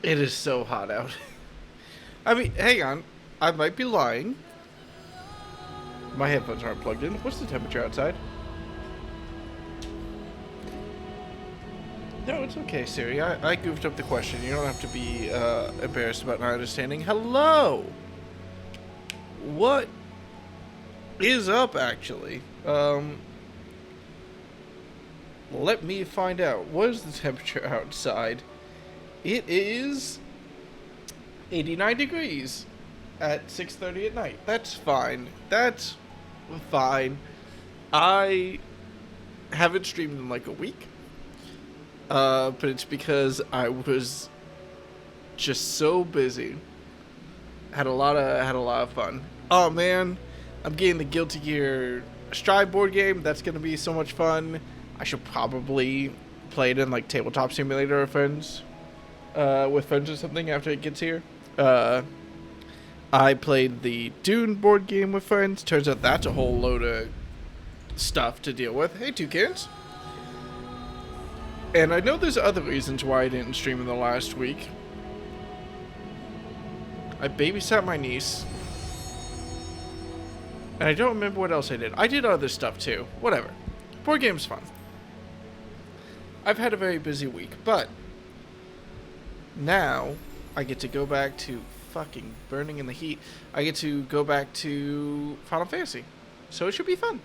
It is so hot out. I mean, hang on. I might be lying. My headphones aren't plugged in. What's the temperature outside? No, it's okay, Siri. I goofed up the question. You don't have to be embarrassed about not understanding. Hello! What is up, actually? Let me find out. What is the temperature outside? It is 89 degrees at 6:30 at night. That's fine. That's fine. I haven't streamed in like a week. But it's because I was just so busy. Had a lot of fun. Oh man, I'm getting the Guilty Gear Strive board game. That's gonna be so much fun. I should probably play it in like Tabletop Simulator with friends or something after it gets here. I played the Dune board game with friends. Turns out that's a whole load of stuff to deal with. Hey, Toucans. And I know there's other reasons why I didn't stream in the last week. I babysat my niece. And I don't remember what else I did. I did other stuff too. Whatever. Board game's fun. I've had a very busy week, but now I get to go back to fucking burning in the heat. I get to go back to Final Fantasy. So it should be fun.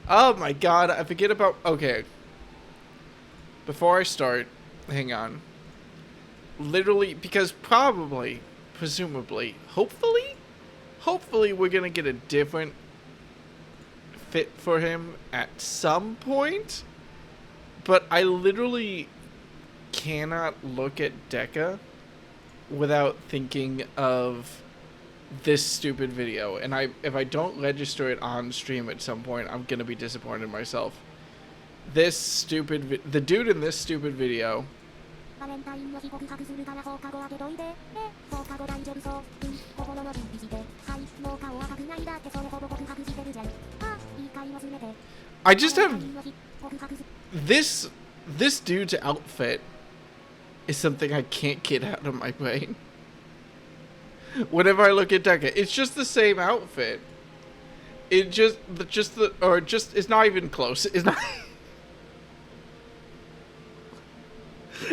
Oh my god, I forget about... Okay. Before I start, hang on. Literally, because probably, presumably, hopefully we're gonna get a different fit for him at some point. But I literally cannot look at Deca without thinking of this stupid video. And if I don't register it on stream at some point, I'm gonna be disappointed in myself. The dude in this stupid video I just have this dude's outfit is something I can't get out of my brain. Whenever I look at Deca, it's just the same outfit. It's not even close. It's not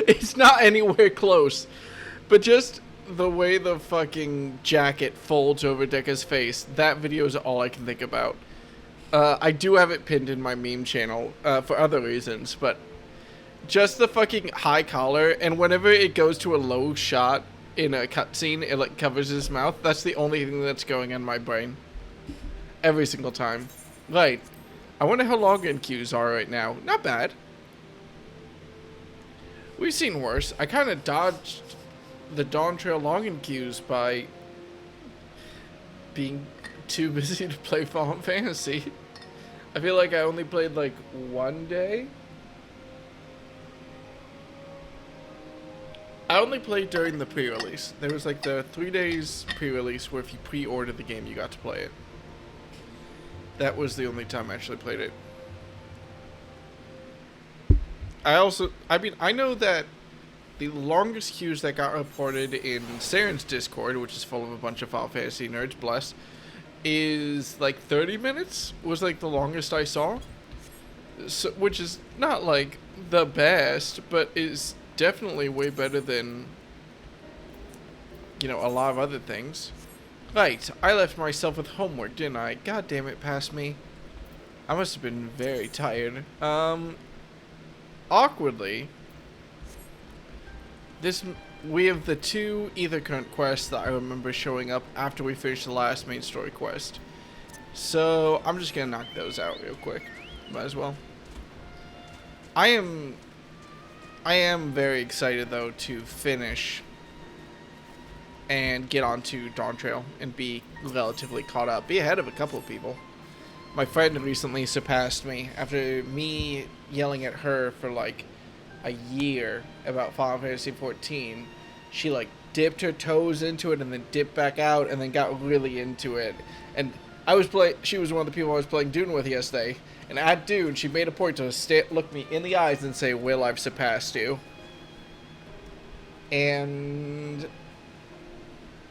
It's not anywhere close. But just the way the fucking jacket folds over Deca's face, that video is all I can think about. I do have it pinned in my meme channel for other reasons, but just the fucking high collar, and whenever it goes to a low shot in a cutscene, it like covers his mouth. That's the only thing that's going in my brain. Every single time. Right. I wonder how login queues are right now. Not bad. We've seen worse. I kind of dodged the Dawn Trail login queues by being too busy to play Final Fantasy. I feel like I only played like one day. I only played during the pre-release. There was like the 3 days pre-release where if you pre-ordered the game, you got to play it. That was the only time I actually played it. I know that the longest queues that got reported in Saren's Discord, which is full of a bunch of Final Fantasy nerds, bless, is like 30 minutes was like the longest I saw. So, which is not like the best, but is definitely way better than, you know, a lot of other things. Right, I left myself with homework, didn't I? God damn it, past me. I must have been very tired. Awkwardly, we have the two Ether Current quests that I remember showing up after we finished the last main story quest. So I'm just gonna knock those out real quick. Might as well. I am very excited though to finish and get onto Dawn Trail and be relatively caught up, be ahead of a couple of people. My friend recently surpassed me after me yelling at her for like a year about Final Fantasy 14. She like dipped her toes into it and then dipped back out and then got really into it. And she was one of the people I was playing Dune with yesterday. And at Dune, she made a point to look me in the eyes and say, "Will, I've surpassed you." And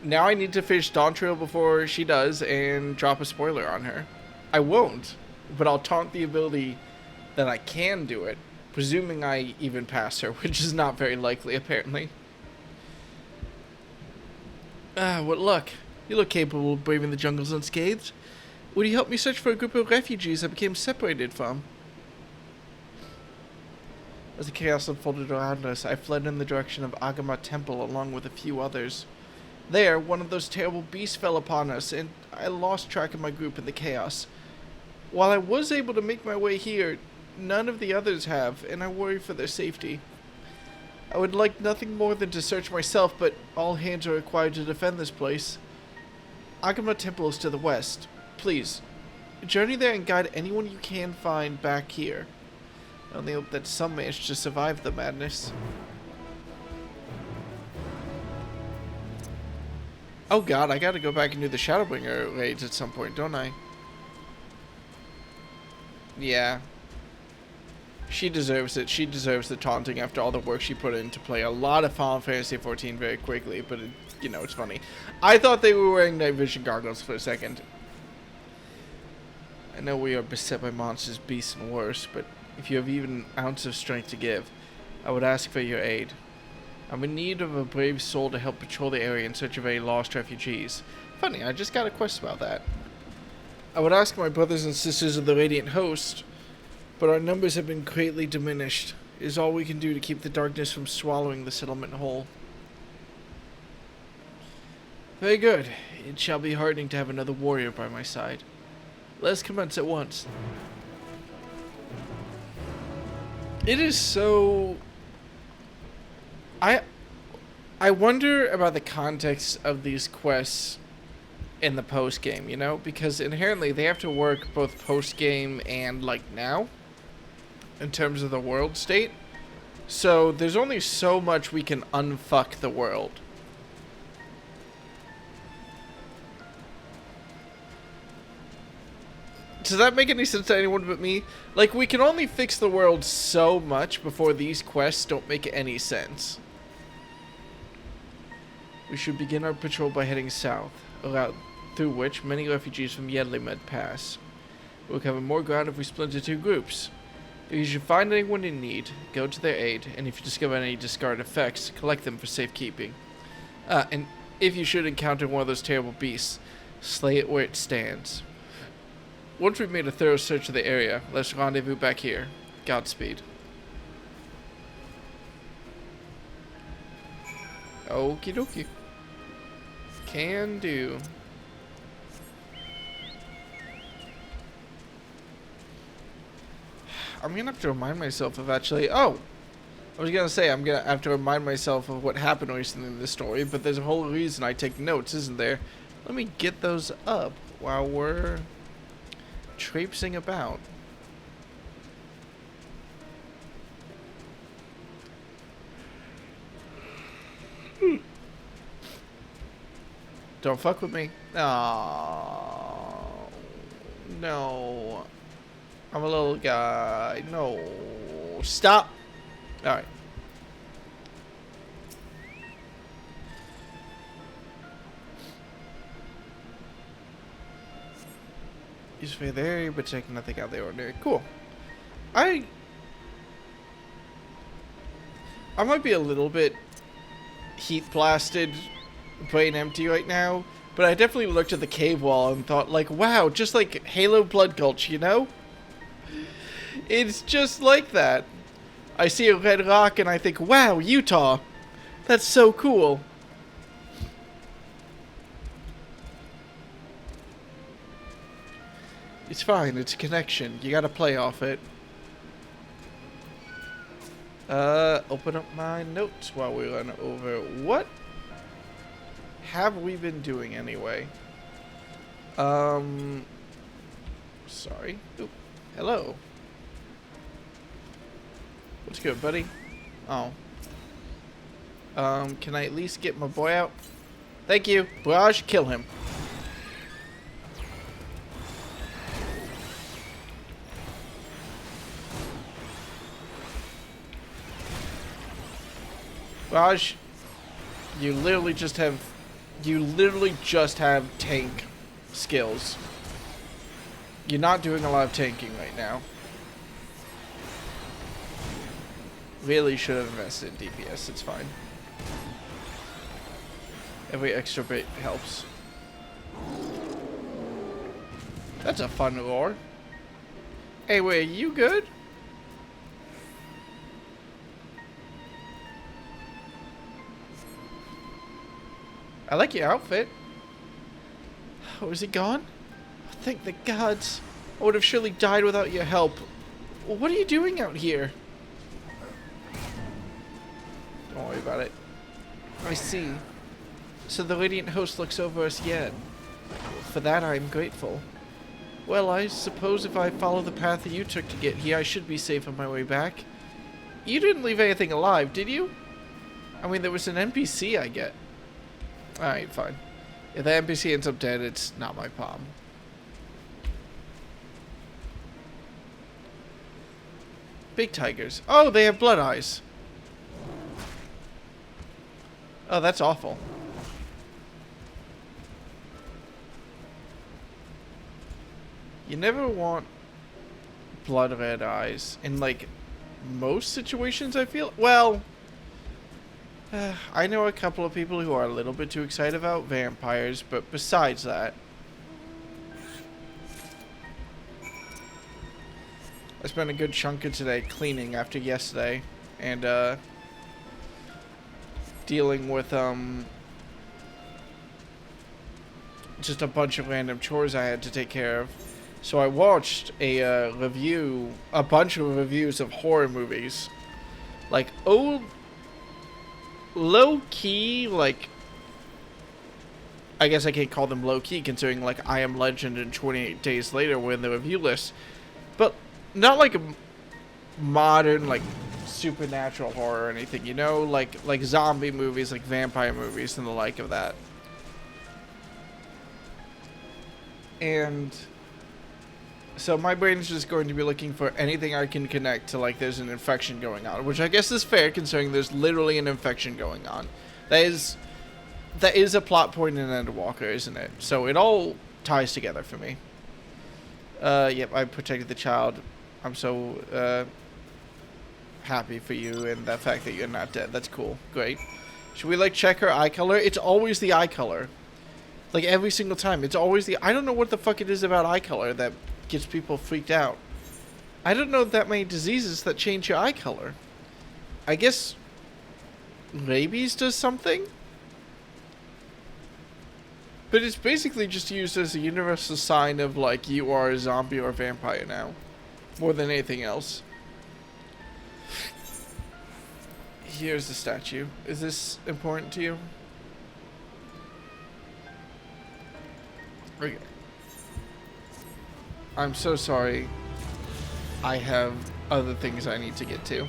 now I need to finish Dawn Trail before she does and drop a spoiler on her. I won't, but I'll taunt the ability that I can do it, presuming I even pass her, which is not very likely, apparently. Ah, what luck. You look capable of braving the jungles unscathed. Would you help me search for a group of refugees I became separated from? As the chaos unfolded around us, I fled in the direction of Agama Temple along with a few others. There, one of those terrible beasts fell upon us, and I lost track of my group in the chaos. While I was able to make my way here, none of the others have, and I worry for their safety. I would like nothing more than to search myself, but all hands are required to defend this place. Agama Temple is to the west. Please, journey there and guide anyone you can find back here. I only hope that some manage to survive the madness. Oh god, I gotta go back and do the Shadowbringer raids at some point, don't I? Yeah. She deserves it. She deserves the taunting after all the work she put in to play a lot of Final Fantasy XIV very quickly, but, you know, it's funny. I thought they were wearing night vision goggles for a second. I know we are beset by monsters, beasts, and worse, but if you have even an ounce of strength to give, I would ask for your aid. I'm in need of a brave soul to help patrol the area in search of any lost refugees. Funny, I just got a quest about that. I would ask my brothers and sisters of the Radiant Host, but our numbers have been greatly diminished. It is all we can do to keep the darkness from swallowing the settlement whole. Very good. It shall be heartening to have another warrior by my side. Let us commence at once. It is so... I wonder about the context of these quests in the post-game, you know? Because inherently they have to work both post-game and, like, now. In terms of the world state. So there's only so much we can unfuck the world. Does that make any sense to anyone but me? Like, we can only fix the world so much before these quests don't make any sense. We should begin our patrol by heading south, a route through which many refugees from Yedlimed pass. We'll cover more ground if we split into two groups. If you should find anyone in need, go to their aid, and if you discover any discarded effects, collect them for safekeeping. And if you should encounter one of those terrible beasts, slay it where it stands. Once we've made a thorough search of the area, let's rendezvous back here. Godspeed. Okie dokie. Can do. I'm gonna have to remind myself of actually... Oh! I was gonna say, I'm gonna have to remind myself of what happened recently in this story, but there's a whole reason I take notes, isn't there? Let me get those up while we're traipsing about. Don't fuck with me. Oh, no. I'm a little guy. No. Stop. Alright. You just there, area, but check nothing out of the ordinary. Cool. I might be a little bit heat blasted, brain empty right now, but I definitely looked at the cave wall and thought, like, wow, just like Halo Blood Gulch, you know? It's just like that. I see a red rock and I think, wow, Utah. That's so cool. It's fine, it's a connection. You gotta play off it. Open up my notes while we run over. What have we been doing anyway? Sorry. Ooh, hello. What's good, buddy? Oh. Can I at least get my boy out? Thank you. Barrage, kill him. Raj, You literally just have... You literally just have tank skills. You're not doing a lot of tanking right now. Really should have invested in DPS. It's fine. Every extra bit helps. That's a fun roar. Hey, wait, you good? I like your outfit. Oh, is it gone? Oh, thank the gods. I would have surely died without your help. What are you doing out here? Don't worry about it. I see. So the Radiant Host looks over us yet. For that I am grateful. Well, I suppose if I follow the path that you took to get here, I should be safe on my way back. You didn't leave anything alive, did you? I mean, there was an NPC, I get. Alright, fine. If the NPC ends up dead, it's not my problem. Big tigers. Oh, they have blood eyes. Oh, that's awful. You never want blood red eyes in, like, most situations, I feel. Well, I know a couple of people who are a little bit too excited about vampires, but besides that, I spent a good chunk of today cleaning after yesterday, and dealing with just a bunch of random chores I had to take care of. So I watched a bunch of reviews of horror movies, like old, low-key, like, I guess I can't call them low-key considering, like, I Am Legend and 28 Days Later were in the review list, but not like a modern, like, supernatural horror or anything, you know, like zombie movies, like vampire movies and the like of that. And so my brain is just going to be looking for anything I can connect to, like, there's an infection going on, which I guess is fair considering there's literally an infection going on. That is a plot point in Endwalker, isn't it? So it all ties together for me. Yep, I protected the child. I'm so happy for you and the fact that you're not dead. That's cool. Great. Should we, like, check her eye color? It's always the eye color. Like, every single time. It's always the... I don't know what the fuck it is about eye color that gets people freaked out. I don't know that many diseases that change your eye color. I guess rabies does something? But it's basically just used as a universal sign of, like, you are a zombie or a vampire now. More than anything else. Here's the statue. Is this important to you? Okay. I'm so sorry. I have other things I need to get to.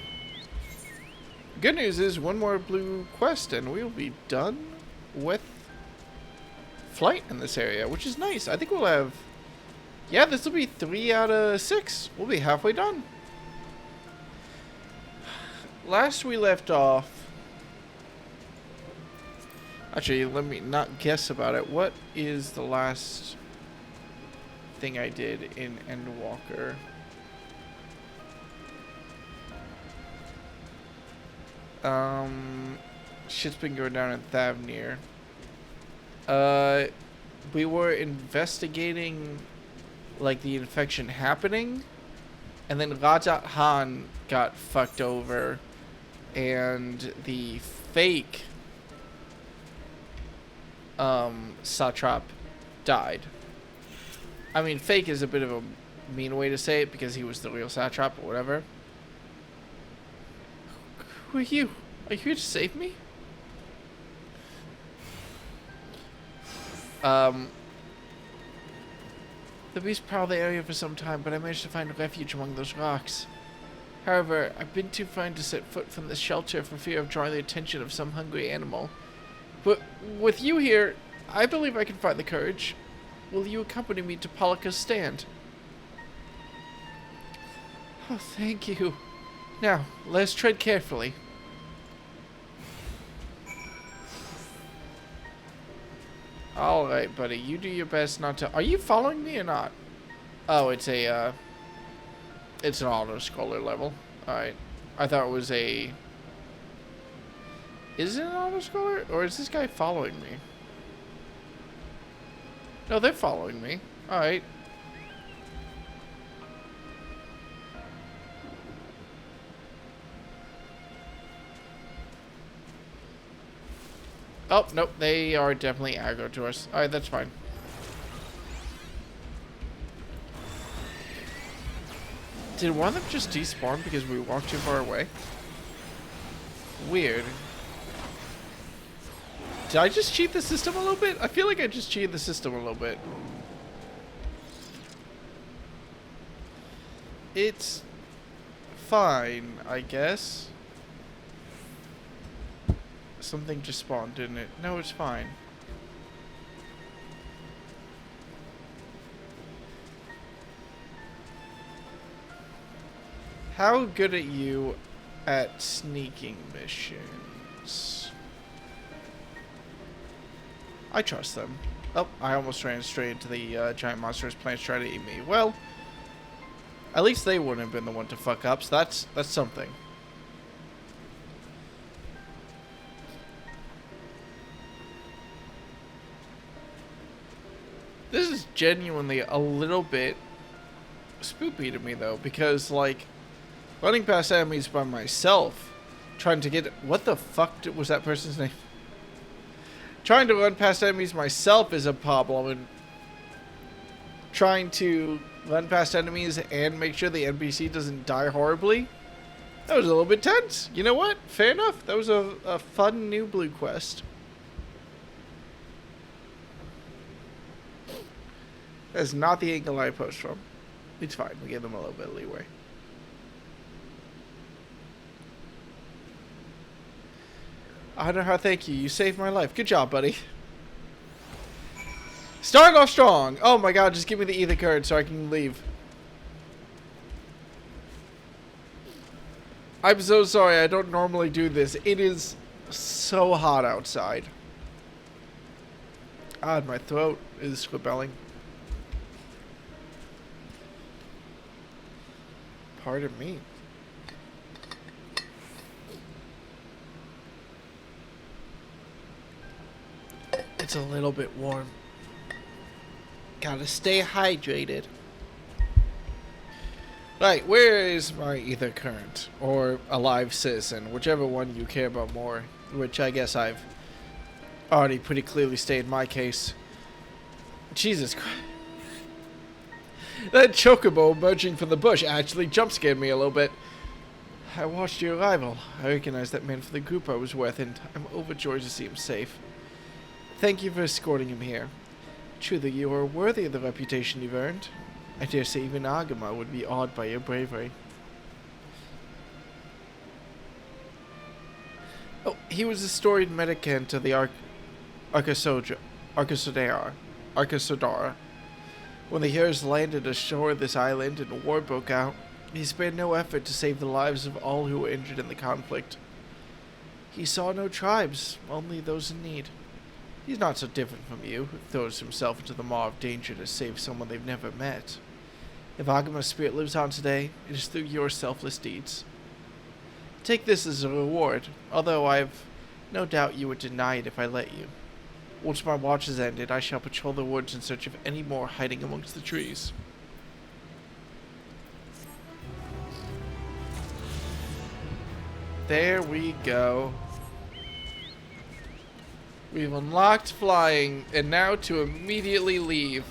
Good news is one more blue quest and we'll be done with flight in this area, which is nice. I think we'll have... Yeah, this will be 3 out of 6. We'll be halfway done. Last we left off... Actually, let me not guess about it. What is the last thing I did in Endwalker? Shit's been going down in Thavnir. We were investigating, like, the infection happening, and then Rajat Han got fucked over, and the fake satrap died. I mean, fake is a bit of a mean way to say it because he was the real satrap or whatever. Who are you? Are you here to save me? The beast prowled the area for some time, but I managed to find a refuge among those rocks. However, I've been too frightened to set foot from this shelter for fear of drawing the attention of some hungry animal. But with you here, I believe I can find the courage. Will you accompany me to Polika's stand? Oh, thank you. Now, let's tread carefully. Alright, buddy. You do your best not to... Are you following me or not? Oh, it's a, it's an auto-scroller level. Alright. I thought it was a... Is it an auto-scroller? Or is this guy following me? No, they're following me. Alright. Oh, nope. They are definitely aggro to us. Alright, that's fine. Did one of them just despawn because we walked too far away? Weird. Did I just cheat the system a little bit? I feel like I just cheated the system a little bit. It's fine, I guess. Something just spawned, didn't it? No, it's fine. How good are you at sneaking missions? I trust them. Oh, I almost ran straight into the giant monster's plans trying to eat me. Well, at least they wouldn't have been the one to fuck up, so that's something. This is genuinely a little bit spoopy to me, though, because, like, running past enemies by myself, trying to get... What the fuck was that person's name? Trying to run past enemies myself is a problem, and trying to run past enemies and make sure the NPC doesn't die horribly, that was a little bit tense. You know what? Fair enough. That was a fun new blue quest. That's not the angle I approached from. It's fine. We gave them a little bit of leeway. I don't know how to thank you. You saved my life. Good job, buddy. Start off strong. Oh my god, just give me the ether card so I can leave. I'm so sorry. I don't normally do this. It is so hot outside. God, my throat is rebelling. Pardon me. It's a little bit warm. Gotta stay hydrated. Right, where is my ether current? Or alive citizen, whichever one you care about more. Which I guess I've already pretty clearly stated my case. Jesus Christ. That chocobo emerging from the bush actually jump-scared me a little bit. I watched your arrival. I recognized that man for the group I was with, and I'm overjoyed to see him safe. Thank you for escorting him here. Truly, you are worthy of the reputation you've earned. I dare say even Agama would be awed by your bravery. Oh, he was a storied medicant of the Arkasodara. When the heroes landed ashore this island and a war broke out, he spared no effort to save the lives of all who were injured in the conflict. He saw no tribes, only those in need. He's not so different from you, who throws himself into the maw of danger to save someone they've never met. If Agama's spirit lives on today, it is through your selfless deeds. Take this as a reward, although I've no doubt you would deny it if I let you. Once my watch is ended, I shall patrol the woods in search of any more hiding amongst the trees. There we go. We've unlocked flying, and now to immediately leave.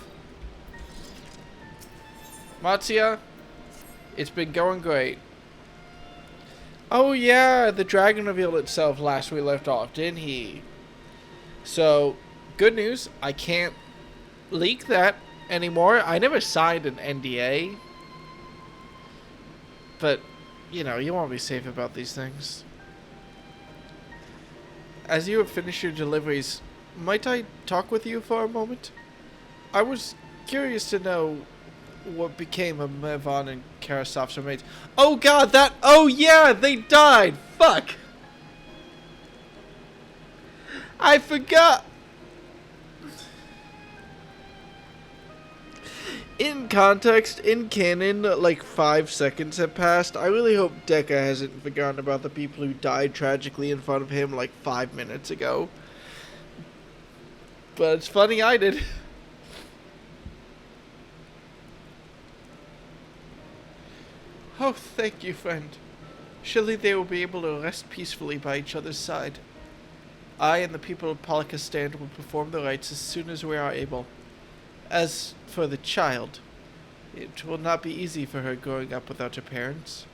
Matsuya, it's been going great. Oh yeah, the dragon revealed itself last we left off, didn't he? So, good news, I can't leak that anymore. I never signed an NDA. But, you know, you want to be safe about these things. As you have finished your deliveries, might I talk with you for a moment? I was curious to know what became of Mervan and Karasov's remains. Oh god, that... Oh yeah, they died! Fuck! I forgot! In context, in canon, like 5 seconds have passed. I really hope Deca hasn't forgotten about the people who died tragically in front of him like 5 minutes ago. But it's funny I did. Oh, thank you, friend. Surely they will be able to rest peacefully by each other's side. I and the people of Palakistan will perform the rites as soon as we are able. As for the child, it will not be easy for her growing up without her parents,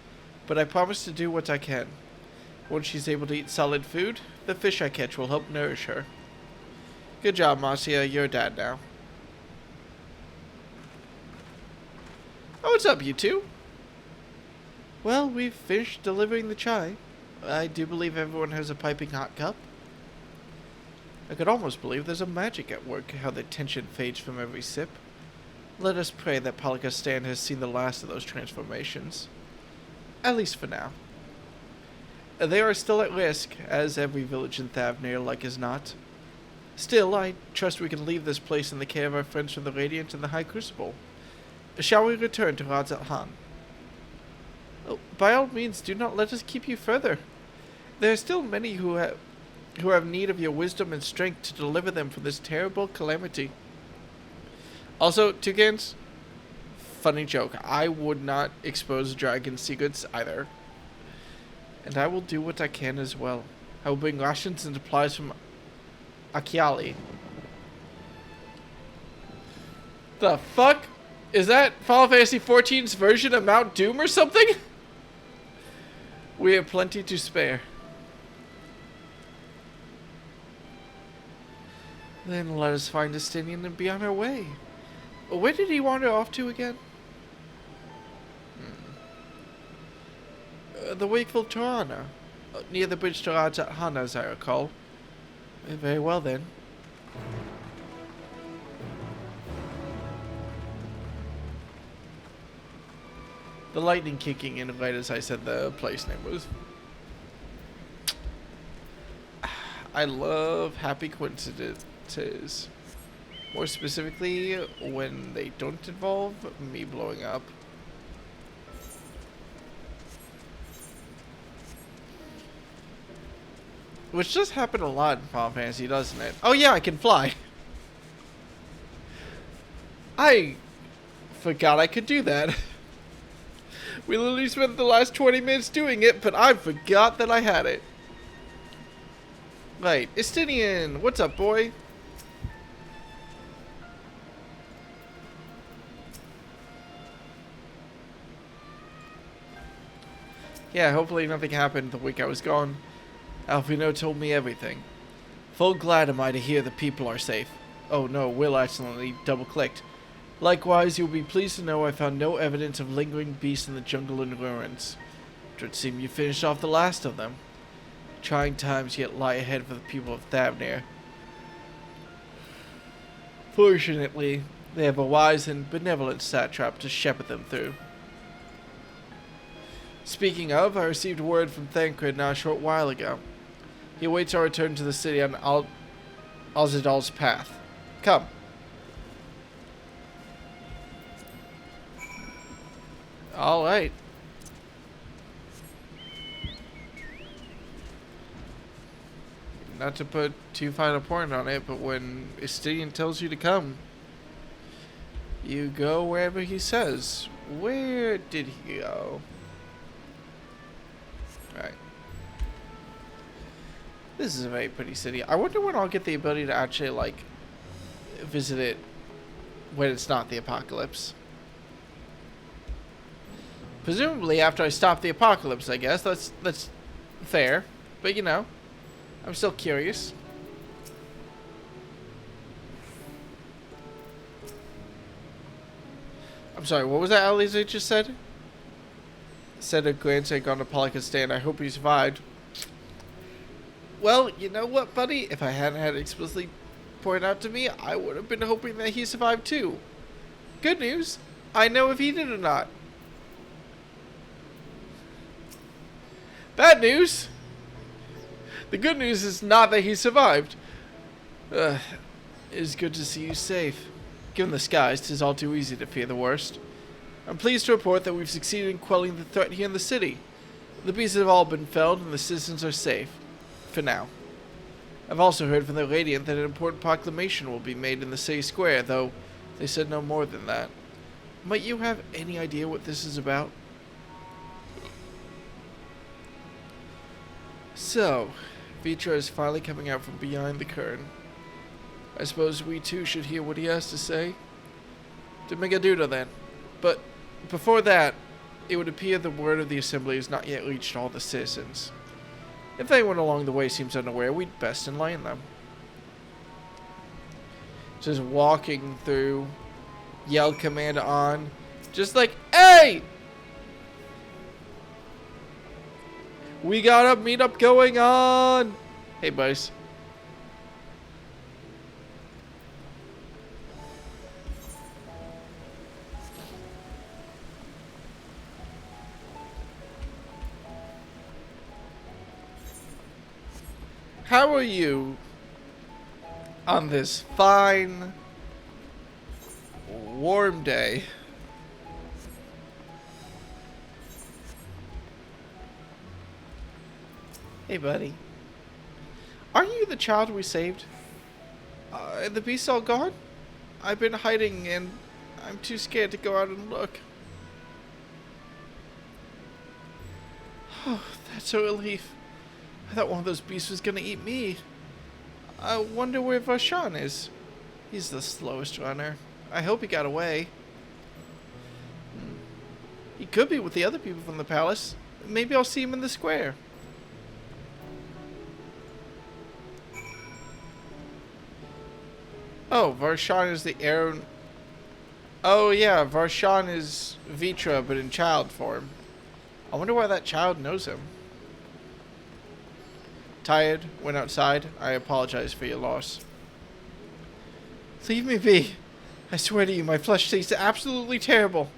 but I promise to do what I can. Once she's able to eat solid food, the fish I catch will help nourish her. Good job, Marcia. You're a dad now. Oh, what's up, you two? Well, we've finished delivering the chai. I do believe everyone has a piping hot cup. I could almost believe there's a magic at work, how the tension fades from every sip. Let us pray that Palakistan has seen the last of those transformations. At least for now. They are still at risk, as every village in Thavnir like as not. Still, I trust we can leave this place in the care of our friends from the Radiant and the High Crucible. Shall we return to Radzat Han? Oh, by all means, do not let us keep you further. There are still many who have need of your wisdom and strength to deliver them from this terrible calamity. Also, Toucans, funny joke. I would not expose dragon secrets either. And I will do what I can as well. I will bring rations and supplies from Akiali. The fuck? Is that Final Fantasy XIV's version of Mount Doom or something? We have plenty to spare. Then let us find Estinian and be on our way. Where did he wander off to again? The Wakeful Tirana, near the bridge to Radzat Han, as I recall. Very well then. The lightning kicking in right as I said the place name was. I love happy coincidences. More specifically, when they don't involve me blowing up. Which does happen a lot in Final Fantasy, doesn't it? Oh yeah, I can fly. I forgot I could do that. We literally spent the last 20 minutes doing it, but I forgot that I had it. Right, Estinian, what's up, boy? Yeah, hopefully nothing happened the week I was gone. Alfino told me everything. Full glad am I to hear the people are safe. Oh no, Will accidentally double-clicked. Likewise, you'll be pleased to know I found no evidence of lingering beasts in the jungle and ruins. It would seem you finished off the last of them. Trying times yet lie ahead for the people of Thavnir. Fortunately, they have a wise and benevolent satrap to shepherd them through. Speaking of, I received word from Thancred now a short while ago. He awaits our return to the city on Alzadal's path. Come. Alright. Not to put too fine a point on it, but when Estinian tells you to come, you go wherever he says. Where did he go? Right. This is a very pretty city. I wonder when I'll get the ability to actually, like, visit it when it's not the apocalypse. Presumably after I stop the apocalypse, I guess. That's fair. But, you know, I'm still curious. I'm sorry, what was that Aliza just said? Said a glance had gone to Palakistan. I hope he survived. Well, you know what, buddy? If I hadn't had it explicitly pointed out to me, I would have been hoping that he survived too. Good news. I know if he did or not. Bad news. The good news is not that he survived. It is good to see you safe. Given the skies, 'tis all too easy to fear the worst. I'm pleased to report that we've succeeded in quelling the threat here in the city. The beasts have all been felled, and the citizens are safe. For now. I've also heard from the Radiant that an important proclamation will be made in the city square, though they said no more than that. Might you have any idea what this is about? So, Vitra is finally coming out from behind the curtain. I suppose we too should hear what he has to say. Demigaduda then. But before that, it would appear the word of the assembly has not yet reached all the citizens. If anyone along the way seems unaware, we'd best enlighten them. Just walking through, yell command on, just like, hey! We got a meetup going on! Hey, buddies. How are you on this fine, warm day? Hey, buddy. Aren't you the child we saved? The beast's all gone? I've been hiding and I'm too scared to go out and look. Oh, that's a relief. I thought one of those beasts was gonna eat me. I wonder where Varshan is. He's the slowest runner. I hope he got away. He could be with the other people from the palace. Maybe I'll see him in the square. Oh, Varshan is the heir. Oh yeah, Varshan is Vitra, but in child form. I wonder why that child knows him. Tired, went outside. I apologize for your loss. Leave me be. I swear to you, my flesh tastes absolutely terrible.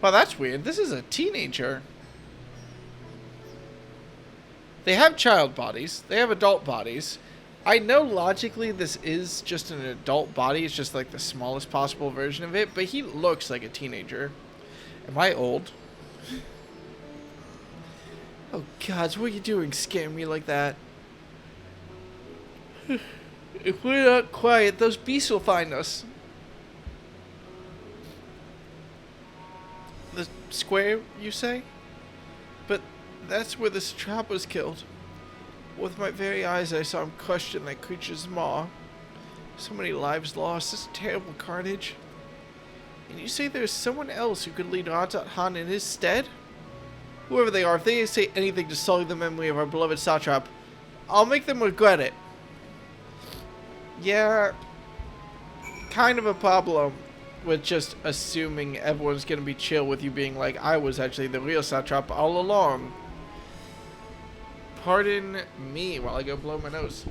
Wow, that's weird. This is a teenager. They have child bodies. They have adult bodies. I know logically this is just an adult body. It's just like the smallest possible version of it. But he looks like a teenager. Am I old? Oh, gods, what are you doing scaring me like that? If we're not quiet, those beasts will find us. The square, you say? But that's where the satrap was killed. With my very eyes, I saw him crushed in that creature's maw. So many lives lost, this terrible carnage. And you say there's someone else who could lead Ratat Han in his stead? Whoever they are, if they say anything to sully the memory of our beloved satrap, I'll make them regret it. Yeah, kind of a problem with just assuming everyone's gonna be chill with you being like, I was actually the real satrap all along. Pardon me while I go blow my nose.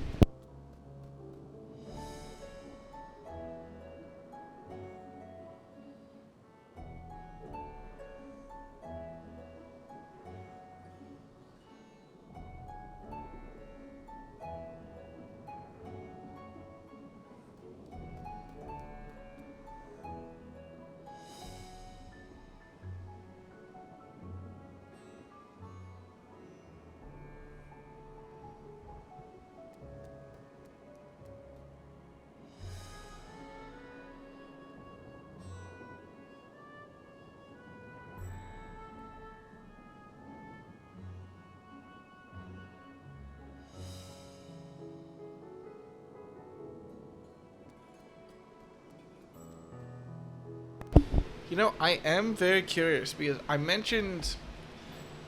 You know, I am very curious because I mentioned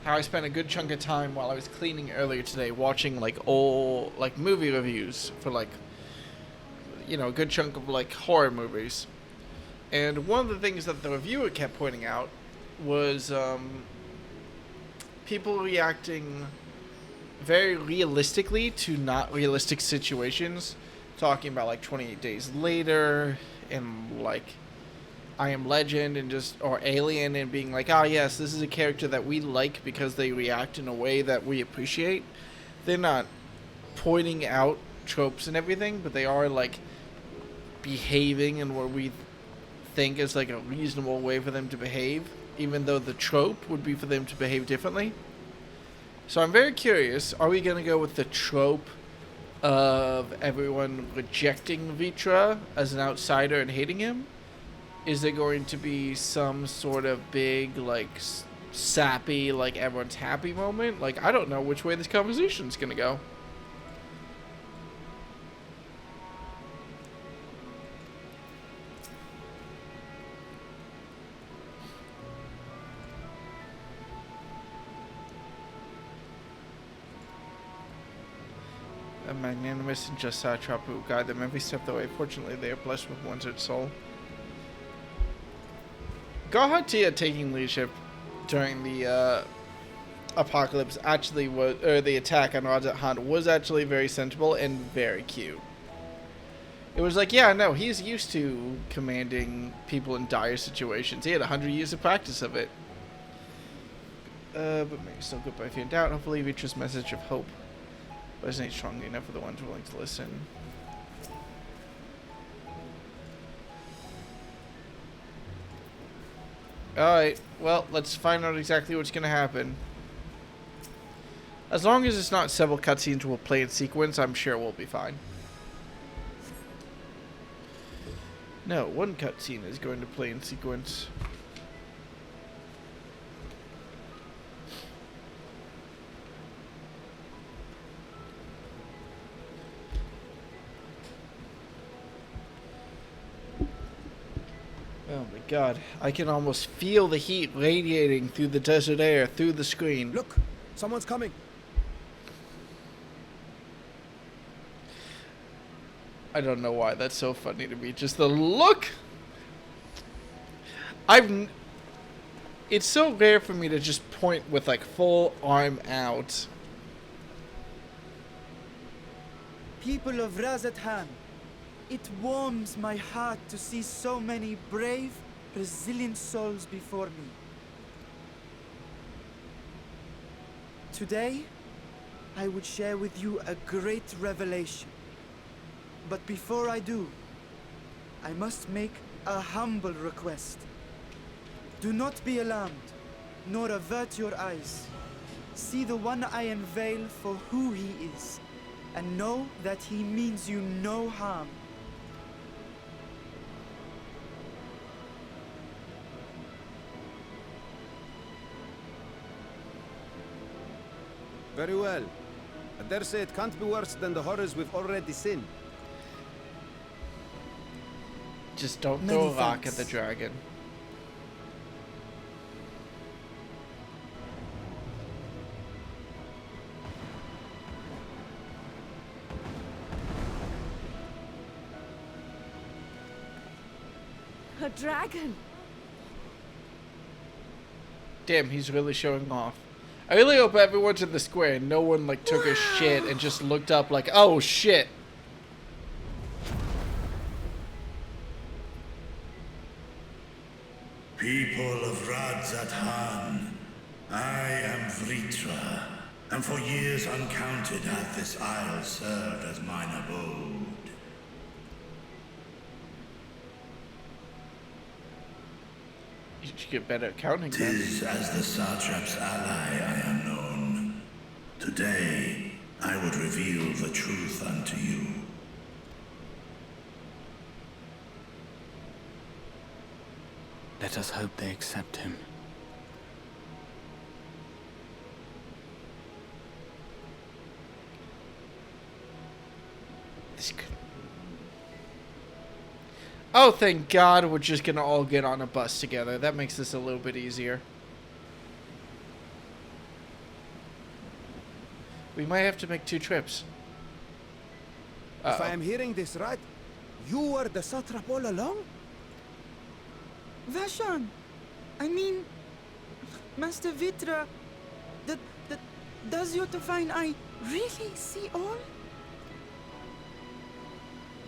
how I spent a good chunk of time while I was cleaning earlier today watching like old like movie reviews for like, you know, a good chunk of like horror movies. And one of the things that the reviewer kept pointing out was people reacting very realistically to not realistic situations, talking about like 28 Days Later and like I Am Legend and just, or Alien, and being like, oh yes, this is a character that we like because they react in a way that we appreciate. They're not pointing out tropes and everything, but they are like behaving in where we think is like a reasonable way for them to behave, even though the trope would be for them to behave differently. So I'm very curious, are we going to go with the trope of everyone rejecting Vitra as an outsider and hating him? Is there going to be some sort of big, like, sappy, like, everyone's happy moment? Like, I don't know which way this conversation's going to go. A magnanimous and just satrap who guide them every step of the way. Fortunately, they are blessed with one such soul. Gahatia taking leadership during the apocalypse actually was, or the attack on Rajat Han was actually very sensible and very cute. It was like, yeah, no, he's used to commanding people in dire situations. He had 100 years of practice of it. But maybe still good by fear and doubt. Hopefully, Vitra's message of hope resonates strongly enough for the ones willing to listen. Alright, well, let's find out exactly what's going to happen. As long as it's not several cutscenes we'll play in sequence, I'm sure we'll be fine. No, one cutscene is going to play in sequence. Oh my god, I can almost feel the heat radiating through the desert air, through the screen. Look, someone's coming. I don't know why that's so funny to me. Just the look! It's so rare for me to just point with like full arm out. People of Razathan, it warms my heart to see so many brave, resilient souls before me. Today, I would share with you a great revelation. But before I do, I must make a humble request. Do not be alarmed, nor avert your eyes. See the one I unveil for who he is, and know that he means you no harm. Very well. I dare say it can't be worse than the horrors we've already seen. Just don't Many throw a rock thanks. at the dragon. A dragon! Damn, he's really showing off. I really hope everyone's in the square and no one like took a shit and just looked up like, oh shit. People of Radzathan, I am Vritra, and for years uncounted hath this isle served as mine abode. You should get better at counting then. 'Tis as the Satrap's ally I am known. Today, I would reveal the truth unto you. Let us hope they accept him. This could... Oh, thank God we're just gonna all get on a bus together. That makes this a little bit easier. We might have to make 2 trips. If I am hearing this right, you were the satrap all along? Vashan! I mean, Master Vitra, does your divine eye really see all?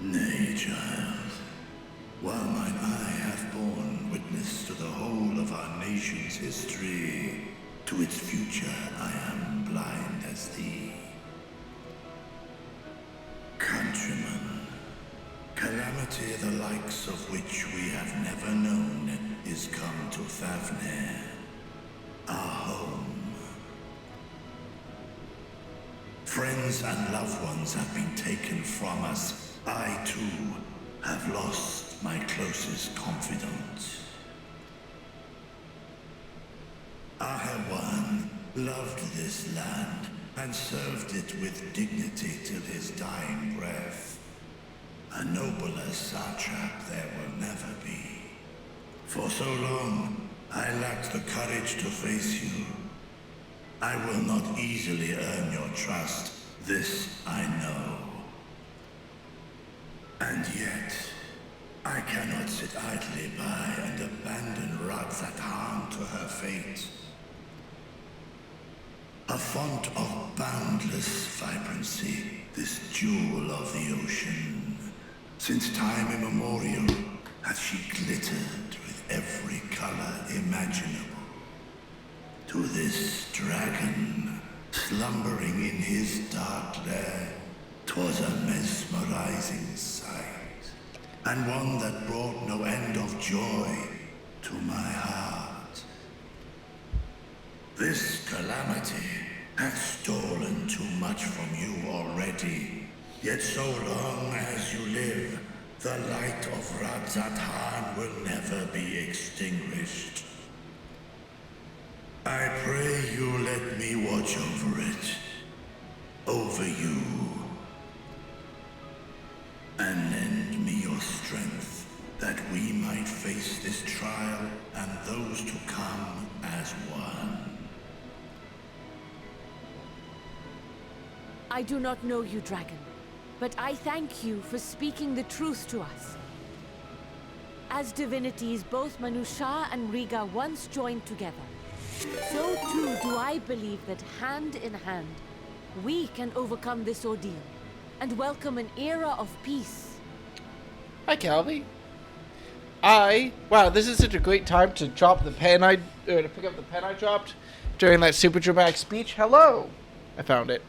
Nay, child. While mine eye hath borne witness to the whole of our nation's history, to its future I am blind as thee. Countrymen, calamity the likes of which we have never known is come to Fafnir, our home. Friends and loved ones have been taken from us. I, too, have lost my closest confidant. Ahawan loved this land and served it with dignity till his dying breath. A nobler satrap there will never be. For so long, I lacked the courage to face you. I will not easily earn your trust, this I know. And yet, I cannot sit idly by and abandon Radzatan to her fate. A font of boundless vibrancy, this jewel of the ocean. Since time immemorial, hath she glittered with every color imaginable. To this dragon, slumbering in his dark lair, 'twas a mesmerizing sight, and one that brought no end of joy to my heart. This calamity hath stolen too much from you already. Yet so long as you live, the light of Radzatan will never be extinguished. I pray you let me watch over it, over you, and lend me your strength, that we might face this trial and those to come as one. I do not know you, dragon, but I thank you for speaking the truth to us. As divinities, both Manusha and Riga once joined together, so too do I believe that hand in hand, we can overcome this ordeal and welcome an era of peace. Hi, Calvi. Wow, this is such a great time to drop the pen to pick up the pen I dropped during that super dramatic speech. Hello! I found it.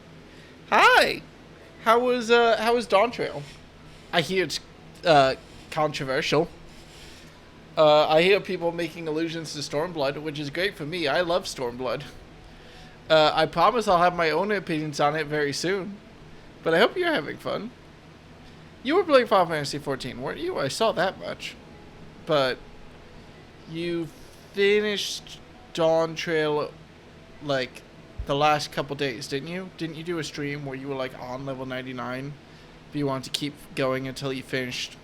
Hi! How was Dawn Trail? I hear it's, controversial. I hear people making allusions to Stormblood, which is great for me. I love Stormblood. I promise I'll have my own opinions on it very soon. But I hope you're having fun. You were playing Final Fantasy XIV, weren't you? I saw that much. But you finished Dawn Trail, like, the last couple days, didn't you? Didn't you do a stream where you were, like, on level 99? But you wanted to keep going until you finished.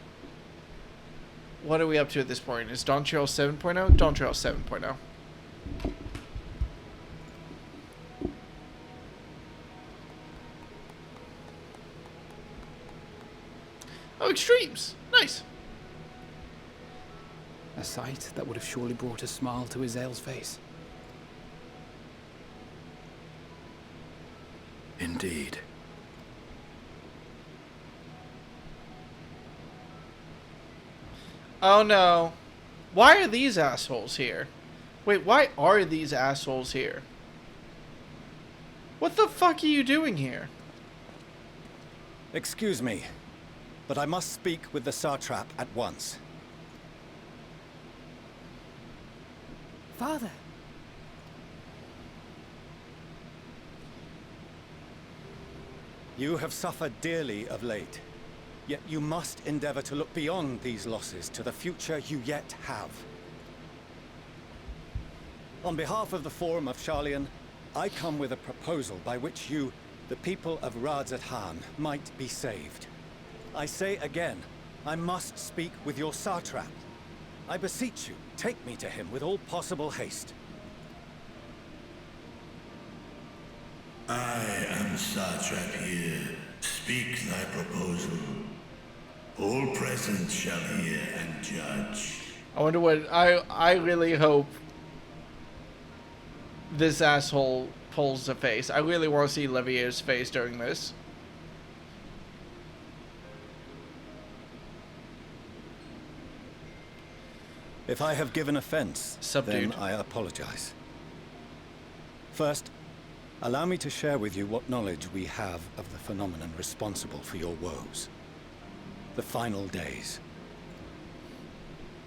What are we up to at this point? Is Dawn Trail 7.0? Dawn Trail 7.0. Oh, extremes! Nice! A sight that would have surely brought a smile to Azael's face. Indeed. Oh no. Why are these assholes here? Wait, why are these assholes here? What the fuck are you doing here? Excuse me, but I must speak with the Satrap at once. Father, You have suffered dearly of late, yet you must endeavor to look beyond these losses to the future you yet have. On behalf of the Forum of Sharlayan, I come with a proposal by which you, the people of Radzatan, might be saved. I say again, I must speak with your Satrap. I beseech you, take me to him with all possible haste. I am Satrap here. Speak thy proposal. All present shall hear and judge. I wonder what... I really hope this asshole pulls a face. I really want to see Levier's face during this. If I have given offense, Subdued. then I apologize. First, allow me to share with you what knowledge we have of the phenomenon responsible for your woes. the final days.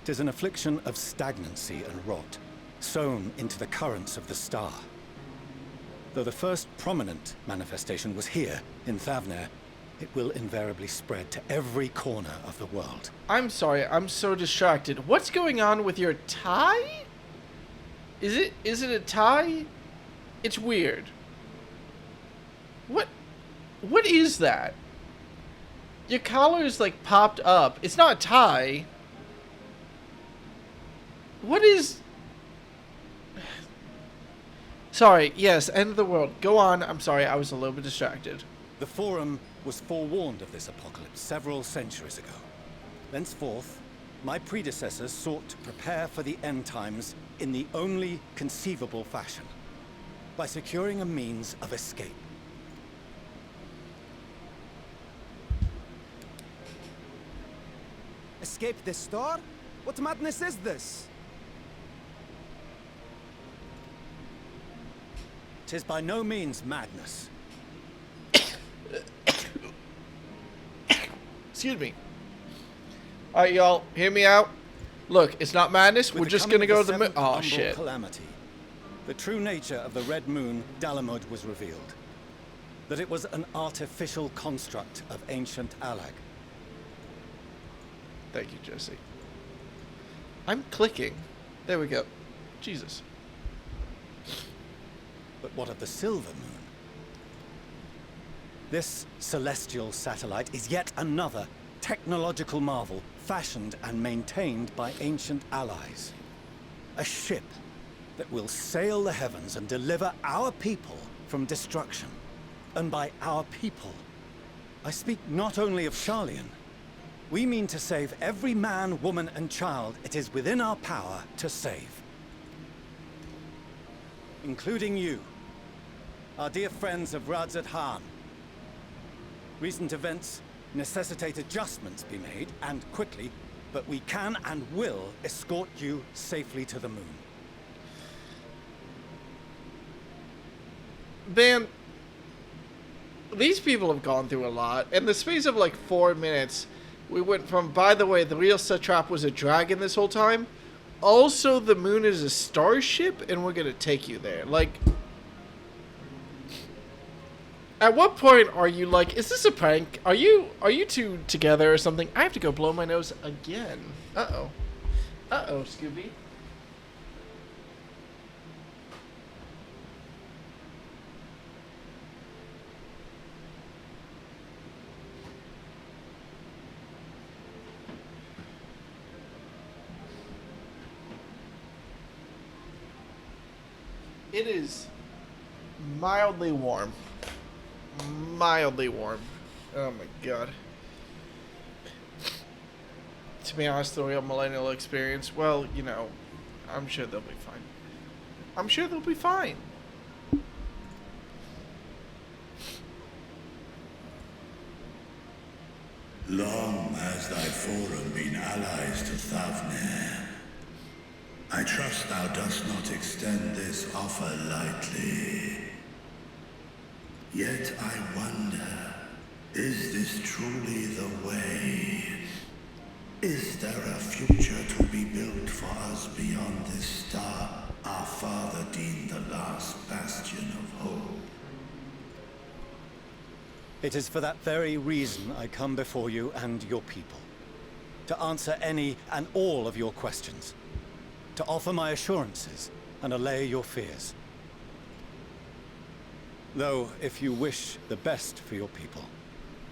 'Tis an affliction of stagnancy and rot, sown into the currents of the star. Though the first prominent manifestation was here, in Thavner, it will invariably spread to every corner of the world. I'm sorry, I'm so distracted. What's going on with your tie? Is it a tie? It's weird. What is that? Your collar is like popped up. It's not a tie. What is... Sorry, yes, end of the world. Go on. I'm sorry, I was a little bit distracted. The Forum was forewarned of this apocalypse several centuries ago. Thenceforth, my predecessors sought to prepare for the end times in the only conceivable fashion, by securing a means of escape. Escape the star? What madness is this? 'Tis by no means madness. Excuse me. Alright, y'all, hear me out. Look, it's not madness. We're just gonna go to the moon. Oh, shit. Calamity. The true nature of the Red Moon, Dalamud, was revealed. That it was an artificial construct of ancient Alag. Thank you, Jesse. I'm clicking. There we go. Jesus. But what of the Silver Moon? This celestial satellite is yet another technological marvel fashioned and maintained by ancient allies. A ship that will sail the heavens and deliver our people from destruction. And by our people, I speak not only of Sharlayan. We mean to save every man, woman, and child it is within our power to save. Including you, our dear friends of Radzat Han. Recent events necessitate adjustments be made, and quickly, but we can and will escort you safely to the moon. Man, these people have gone through a lot. In the space of like 4 minutes, we went from, by the way, the real Satrap was a dragon this whole time. Also, the moon is a starship, and we're gonna take you there. Like, at what point are you like, is this a prank? Are you two together or something? I have to go blow my nose again. Uh-oh. Uh-oh, Scooby. It is mildly warm. Mildly warm. Oh my god. To be honest, the real millennial experience, well, you know, I'm sure they'll be fine. I'm sure they'll be fine. Long has thy forum been allies to Thavner. I trust thou dost not extend this offer lightly. Yet I wonder, is this truly the way? Is there a future to be built for us beyond this star our father deemed the last bastion of hope? It is for that very reason I come before you and your people. To answer any and all of your questions. To offer my assurances and allay your fears. Though, if you wish the best for your people,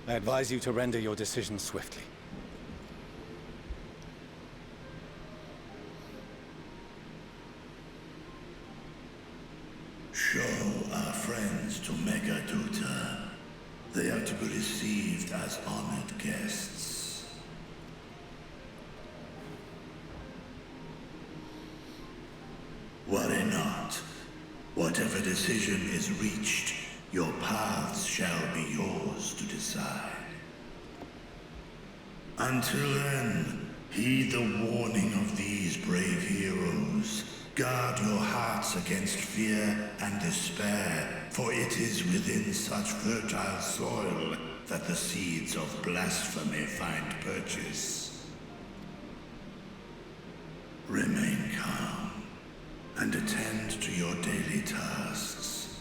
I advise you to render your decision swiftly. Show our friends to Megaduta. They are to be received as honored guests. Worry not. Whatever decision is reached, your paths shall be yours to decide. Until then, heed the warning of these brave heroes. Guard your hearts against fear and despair, for it is within such fertile soil that the seeds of blasphemy find purchase. Remain calm and attend to your daily tasks.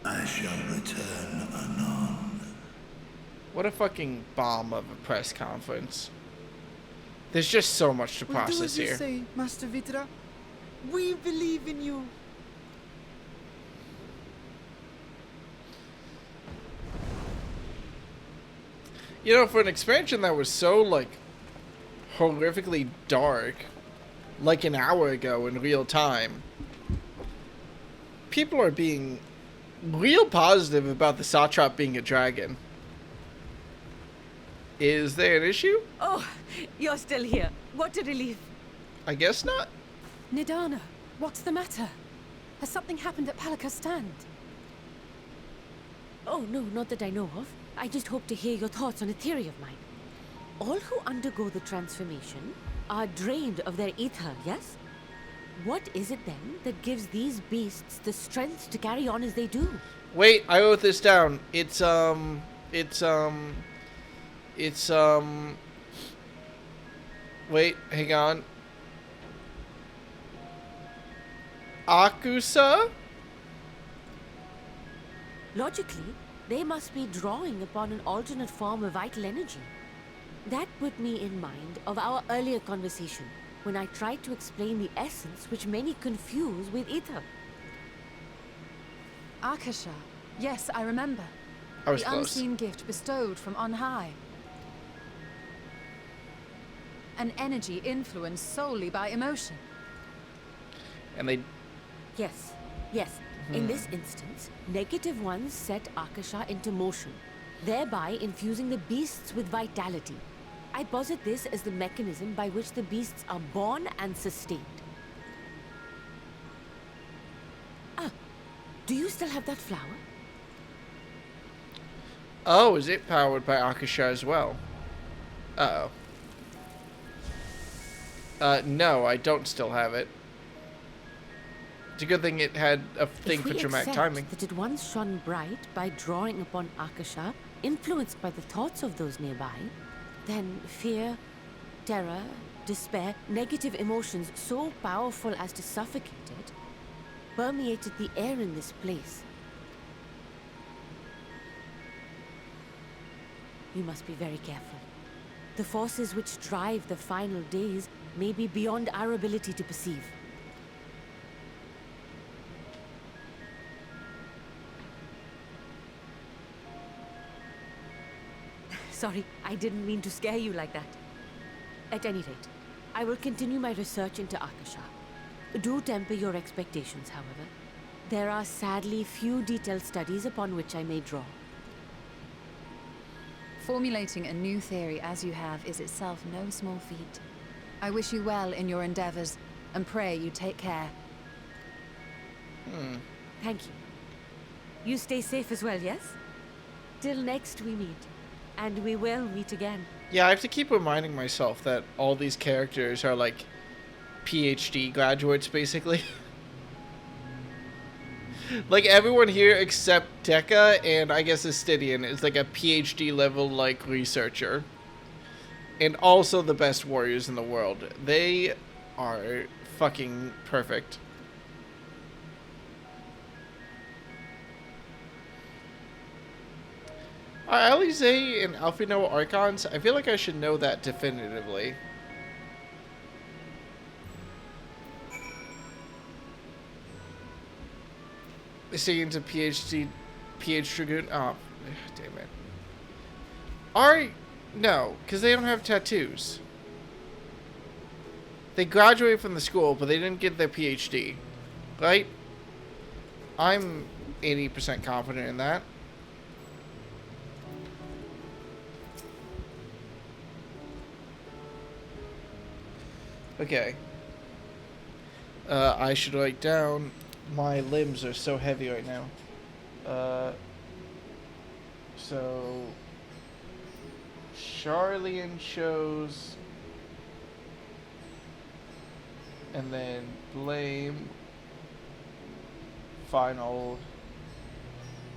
I shall return anon. What a fucking bomb of a press conference. There's just so much to We'll do process as you here. say, Master Vitra. We believe in you. You know, for an expansion that was so, like, horrifically dark, like an hour ago in real time, people are being real positive about the Satrap being a dragon. Is there an issue? Oh, you're still here. What a relief. I guess not. Nidana, what's the matter? Has something happened at Palaka's stand? Oh, no, not that I know of. I just hope to hear your thoughts on a theory of mine. All who undergo the transformation are drained of their ether, yes? What is it then that gives these beasts the strength to carry on as they do? Wait, I wrote this down. Wait, hang on. Akusa? Logically, they must be drawing upon an alternate form of vital energy. That put me in mind of our earlier conversation, when I tried to explain the essence which many confuse with ether. Akasha. Yes, I remember. I was The close. unseen gift bestowed from on high. An energy influenced solely by emotion. And they... Yes, yes. In this instance, negative ones set Akasha into motion, thereby infusing the beasts with vitality. I posit this as the mechanism by which the beasts are born and sustained. Ah, do you still have that flower? Oh, is it powered by Akasha as well? Uh-oh. No, I don't still have it. It's a good thing it had a thing If for we dramatic accept timing. that it once shone bright by drawing upon Akasha, influenced by the thoughts of those nearby, then fear, terror, despair, negative emotions so powerful as to suffocate it, permeated the air in this place. You must be very careful. The forces which drive the final days may be beyond our ability to perceive. Sorry, I didn't mean to scare you like that. At any rate, I will continue my research into Akasha. Do temper your expectations, however. There are sadly few detailed studies upon which I may draw. Formulating a new theory as you have is itself no small feat. I wish you well in your endeavors, and pray you take care. Thank you. You stay safe as well, yes? Till next we meet. And we will meet again. Yeah, I have to keep reminding myself that all these characters are like PhD graduates, basically. Like everyone here except Tekka and I guess Astidian is like a PhD level like researcher. And also the best warriors in the world. They are fucking perfect. Are Alize and Alfino Archons? I feel like I should know that definitively. Astidian's a PhD Dragoon. Oh, damn it. No, because they don't have tattoos. They graduated from the school, but they didn't get their PhD. Right? I'm 80% confident in that. Okay. I should write down. My limbs are so heavy right now. So Charlian shows, and then blame final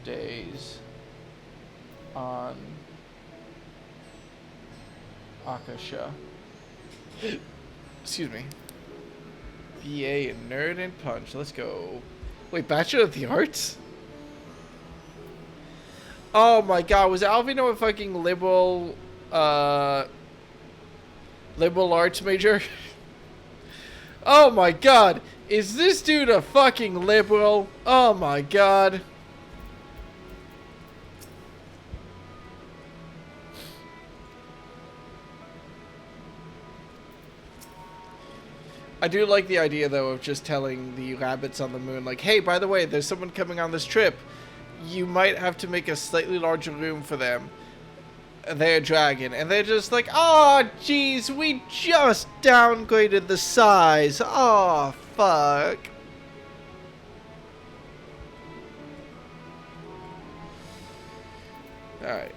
days on Akasha. Excuse me. BA and Nerd and Punch. Let's go. Wait, Bachelor of the Arts? Oh my god, was Alvino a fucking liberal arts major? Oh my god, is this dude a fucking liberal? Oh my god. I do like the idea, though, of just telling the rabbits on the moon, like, hey, by the way, there's someone coming on this trip. You might have to make a slightly larger room for them. They're a dragon. And they're just like, oh, jeez, we just downgraded the size. Oh, fuck. Alright.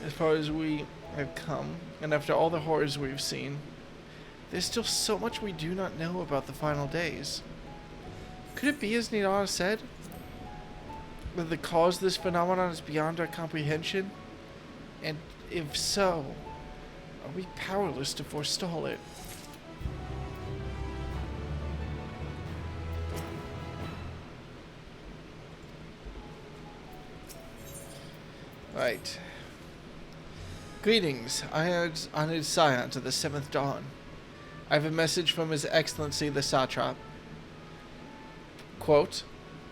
As far as we have come, and after all the horrors we've seen, there's still so much we do not know about the final days. Could it be, as Nidana said, that the cause of this phenomenon is beyond our comprehension? And if so, are we powerless to forestall it? Right. Greetings, honored scions of the 7th Dawn. I have a message from His Excellency the Satrap. Quote,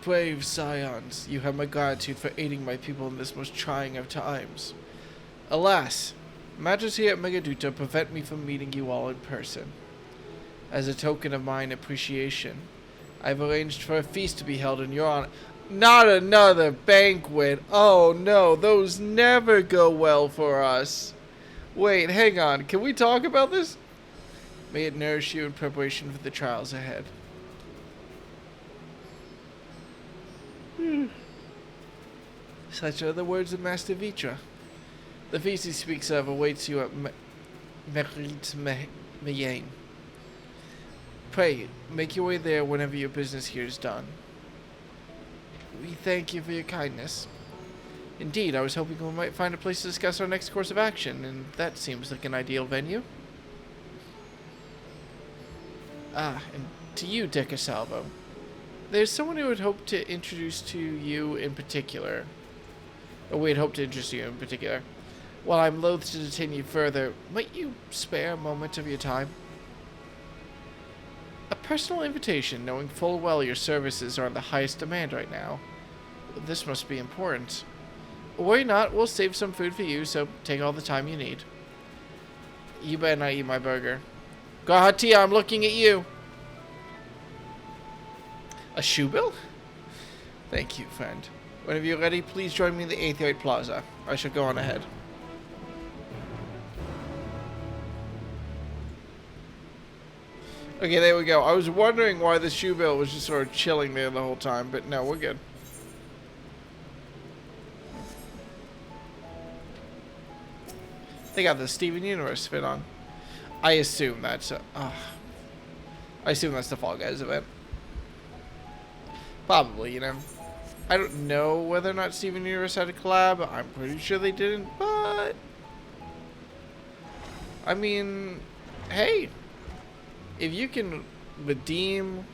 brave scions, you have my gratitude for aiding my people in this most trying of times. Alas, matters here at Megaduta prevent me from meeting you all in person. As a token of mine appreciation, I have arranged for a feast to be held in your honor. Not another banquet. Oh no, those never go well for us. Wait, hang on. Can we talk about this? May it nourish you in preparation for the trials ahead. Such are the words of Master Vitra. The feast he speaks of awaits you at Merit Mayane. Pray, make your way there whenever your business here is done. We thank you for your kindness. Indeed, I was hoping we might find a place to discuss our next course of action, and that seems like an ideal venue. Ah, and to you, Deca Salvo. There's someone who would hope to introduce to you in particular. Or we'd hope to introduce you in particular. While I'm loath to detain you further, might you spare a moment of your time? A personal invitation, knowing full well your services are in the highest demand right now. This must be important. Worry not, we'll save some food for you, so take all the time you need. You better not eat my burger. Gahatia, I'm looking at you. A shoe bill? Thank you, friend. Whenever you're ready, please join me in the Aetherite Plaza. I shall go on ahead. Okay, there we go. I was wondering why the shoe bill was just sort of chilling there the whole time, but no, we're good. They got the Steven Universe fit on. I assume that's I assume that's the Fall Guys event. Probably, you know. I don't know whether or not Steven Universe had a collab. I'm pretty sure they didn't, but I mean, hey, if you can redeem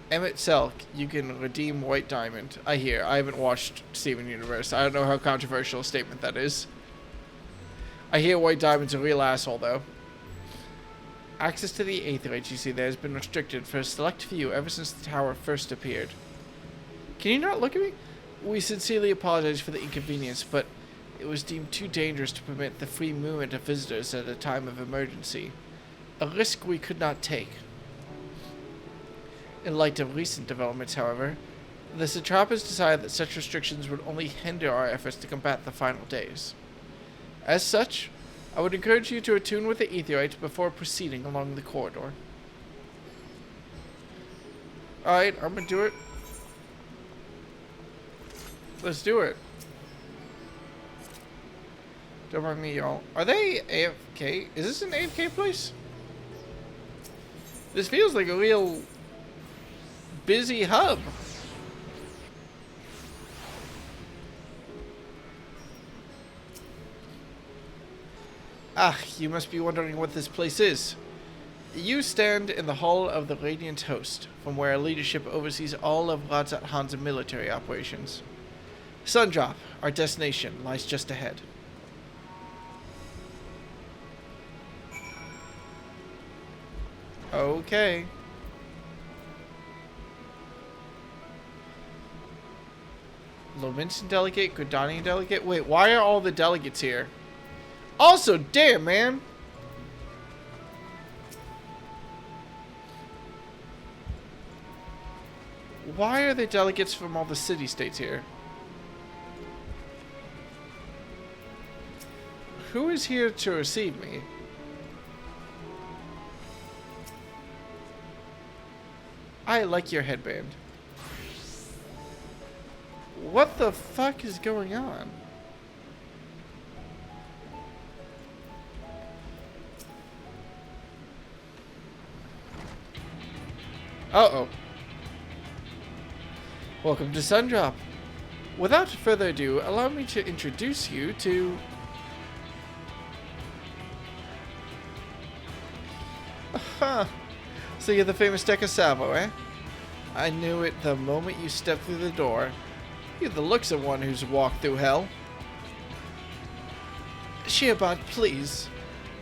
Emmett Selk, you can redeem White Diamond. I hear. I haven't watched Steven Universe. I don't know how controversial a statement that is. I hear White Diamond's a real asshole, though. Access to the Aetherite, you see, there has been restricted for a select few ever since the tower first appeared. Can you not look at me? We sincerely apologize for the inconvenience, but it was deemed too dangerous to permit the free movement of visitors at a time of emergency. A risk we could not take. In light of recent developments, however, the Satrap has decided that such restrictions would only hinder our efforts to combat the final days. As such, I would encourage you to attune with the Aetherite before proceeding along the corridor. Alright, I'm gonna do it. Let's do it. Don't mind me, y'all. Are they AFK? Is this an AFK place? This feels like a real busy hub. Ah, you must be wondering what this place is. You stand in the Hall of the Radiant Host, from where leadership oversees all of Radzat Han's military operations. Sundrop, our destination, lies just ahead. Okay. Lominson delegate, Gridanian delegate. Wait, why are all the delegates here? Also, damn, man. Why are there delegates from all the city-states here? Who is here to receive me? I like your headband. What the fuck is going on? Uh-oh. Welcome to Sundrop. Without further ado, allow me to introduce you to... Huh. So you're the famous Deca Savo, eh? I knew it the moment you stepped through the door. You have the looks of one who's walked through hell. Shearbot, please.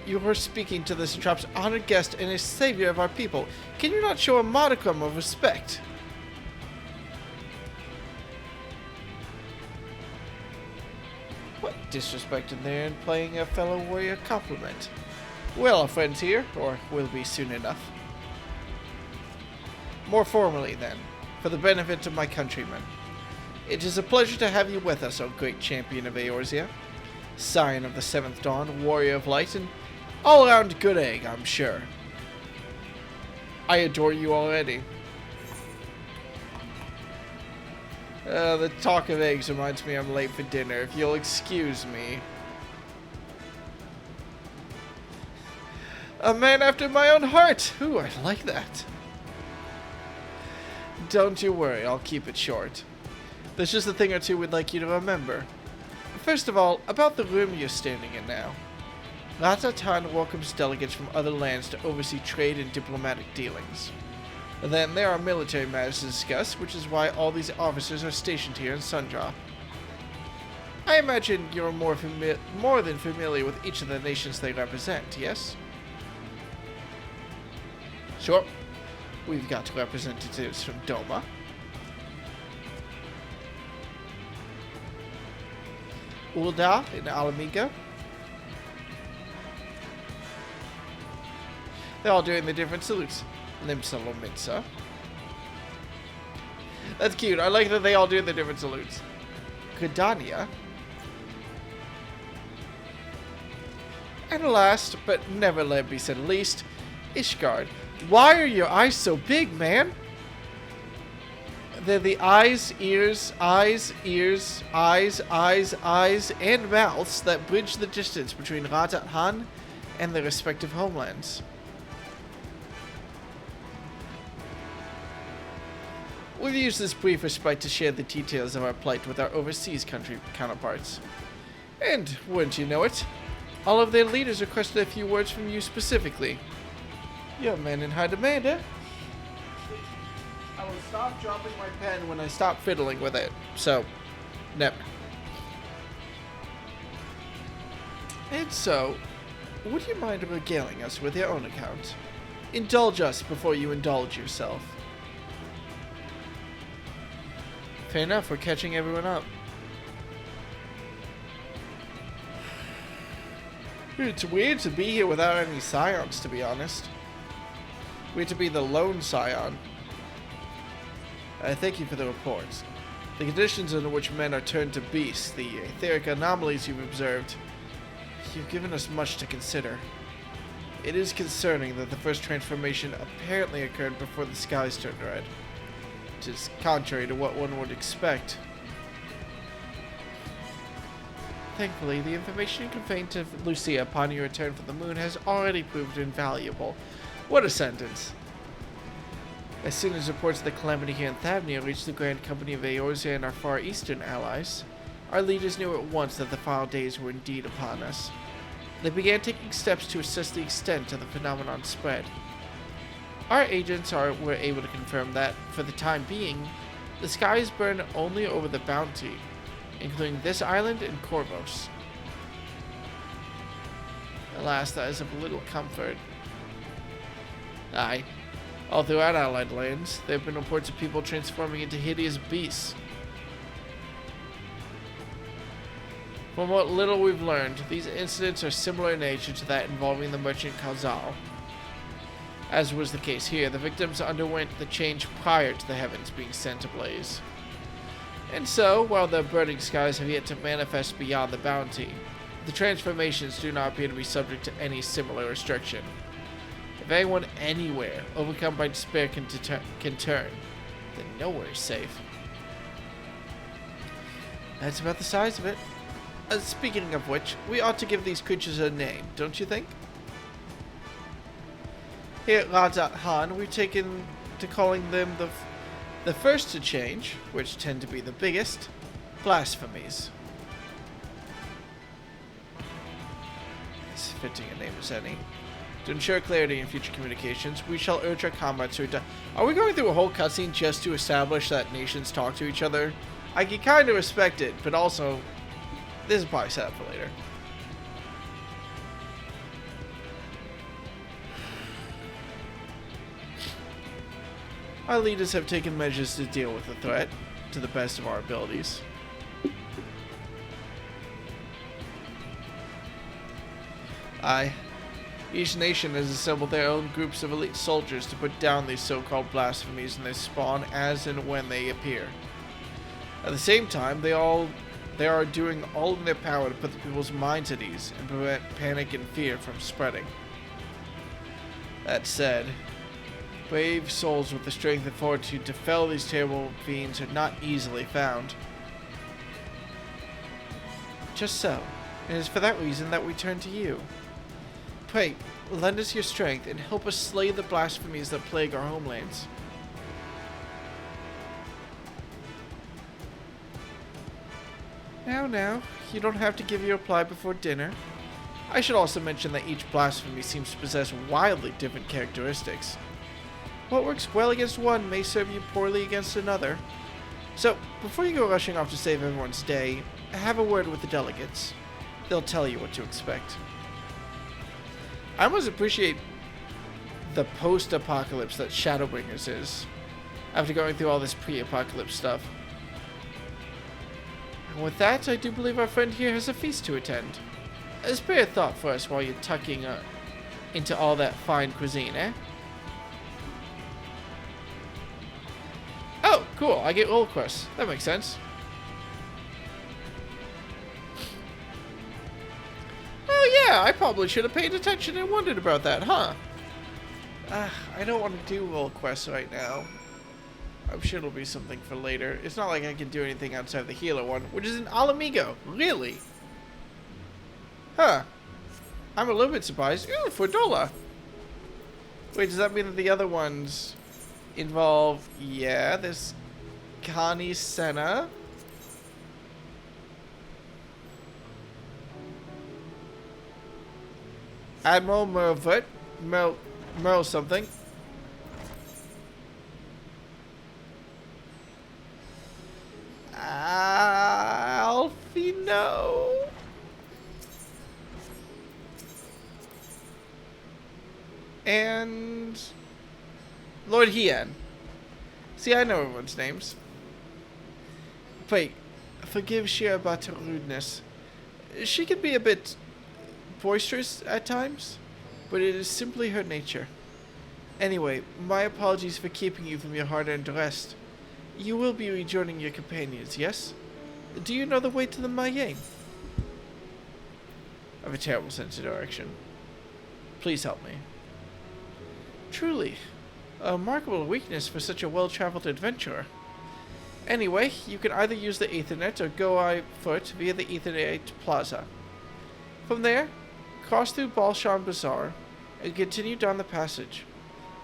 You are speaking to this trap's honored guest and a savior of our people. Can you not show a modicum of respect? What disrespect in there in playing a fellow warrior compliment? Well, our friends here, or will be soon enough. More formally, then, for the benefit of my countrymen. It is a pleasure to have you with us, O great champion of Eorzea. Scion of the Seventh Dawn, warrior of light, and all-around good egg, I'm sure. I adore you already. The talk of eggs reminds me I'm late for dinner, if you'll excuse me. A man after my own heart! Ooh, I like that. Don't you worry, I'll keep it short. There's just a thing or two we'd like you to remember. First of all, about the room you're standing in now. Radzat Han welcomes delegates from other lands to oversee trade and diplomatic dealings. Then there are military matters to discuss, which is why all these officers are stationed here in Sundrop. I imagine you're more than familiar with each of the nations they represent, yes? Sure. We've got representatives from Doma, Ul'dah in Alamiga. They're all doing the different salutes. Limsa Lominsa. That's cute. I like that they all do the different salutes. Gridania. And last, but never let be said least, Ishgard. Why are your eyes so big, man? They're the eyes, ears, eyes, and mouths that bridge the distance between Radzat Han and their respective homelands. We've used this brief respite to share the details of our plight with our overseas country counterparts. And, wouldn't you know it, all of their leaders requested a few words from you specifically. You're a man in high demand, eh? I will stop dropping my pen when I stop fiddling with it. So, never. And so, would you mind regaling us with your own account? Indulge us before you indulge yourself. Fair enough, we're catching everyone up. It's weird to be here without any scions, to be honest. Weird to be the lone scion. Thank you for the reports. The conditions under which men are turned to beasts, the etheric anomalies you've observed, you've given us much to consider. It is concerning that the first transformation apparently occurred before the skies turned red. It is contrary to what one would expect. Thankfully, the information conveyed to Lucia upon your return from the moon has already proved invaluable. What a sentence. As soon as reports of the calamity here in Thavnia reached the Grand Company of Eorzea and our Far Eastern allies, our leaders knew at once that the final days were indeed upon us. they began taking steps to assess the extent of the phenomenon's spread. Our agents were able to confirm that, for the time being, the skies burn only over the Bounty, including this island and Corvos. Alas, that is of little comfort. Aye, all throughout Allied lands, there have been reports of people transforming into hideous beasts. From what little we've learned, these incidents are similar in nature to that involving the merchant Khazal. As was the case here, the victims underwent the change prior to the heavens being sent ablaze. And so, while the burning skies have yet to manifest beyond the Bounty, the transformations do not appear to be subject to any similar restriction. If anyone anywhere, overcome by despair, can turn, then nowhere is safe. That's about the size of it. Speaking of which, we ought to give these creatures a name, don't you think? Here at Radzat Han, we've taken to calling them the first to change, which tend to be the biggest, blasphemies. As fitting a name as any. To ensure clarity in future communications, we shall urge our comrades to... Are we going through a whole cutscene just to establish that nations talk to each other? I can kind of respect it, but also... This is probably set up for later. Our leaders have taken measures to deal with the threat, to the best of our abilities. Aye. Each nation has assembled their own groups of elite soldiers to put down these so-called blasphemies and their spawn as and when they appear. At the same time, they are doing all in their power to put the people's minds at ease and prevent panic and fear from spreading. That said, brave souls with the strength and fortitude to fell these terrible fiends are not easily found. Just so, it is for that reason that we turn to you. Pray, lend us your strength and help us slay the blasphemies that plague our homelands. Now, you don't have to give your reply before dinner. I should also mention that each blasphemy seems to possess wildly different characteristics. What works well against one may serve you poorly against another. So, before you go rushing off to save everyone's day, have a word with the delegates. They'll tell you what to expect. I almost appreciate the post-apocalypse that Shadowbringers is, after going through all this pre-apocalypse stuff. And with that, I do believe our friend here has a feast to attend. Spare a thought for us while you're tucking into all that fine cuisine, eh? Oh, cool, I get roll quests. That makes sense. Oh yeah, I probably should have paid attention and wondered about that, huh? I don't want to do roll quests right now. I'm sure it'll be something for later. It's not like I can do anything outside the healer one, which is an Alamigo. Really? Huh. I'm a little bit surprised. Ooh, $4. Wait, does that mean that the other ones involve... Yeah, this Connie Senna. Admiral Mervut. Merle something. Alfino. And Lord Hian. See, I know everyone's names. Wait, forgive Shira about her rudeness. She can be a bit boisterous at times, but it is simply her nature. Anyway, my apologies for keeping you from your hard-earned rest. You will be rejoining your companions, yes? Do you know the way to the Mayenne? I have a terrible sense of direction. Please help me. Truly, a remarkable weakness for such a well-traveled adventurer. Anyway, you can either use the Ethernet or go on foot via the Ethernet Plaza. From there, cross through Balshan Bazaar and continue down the passage.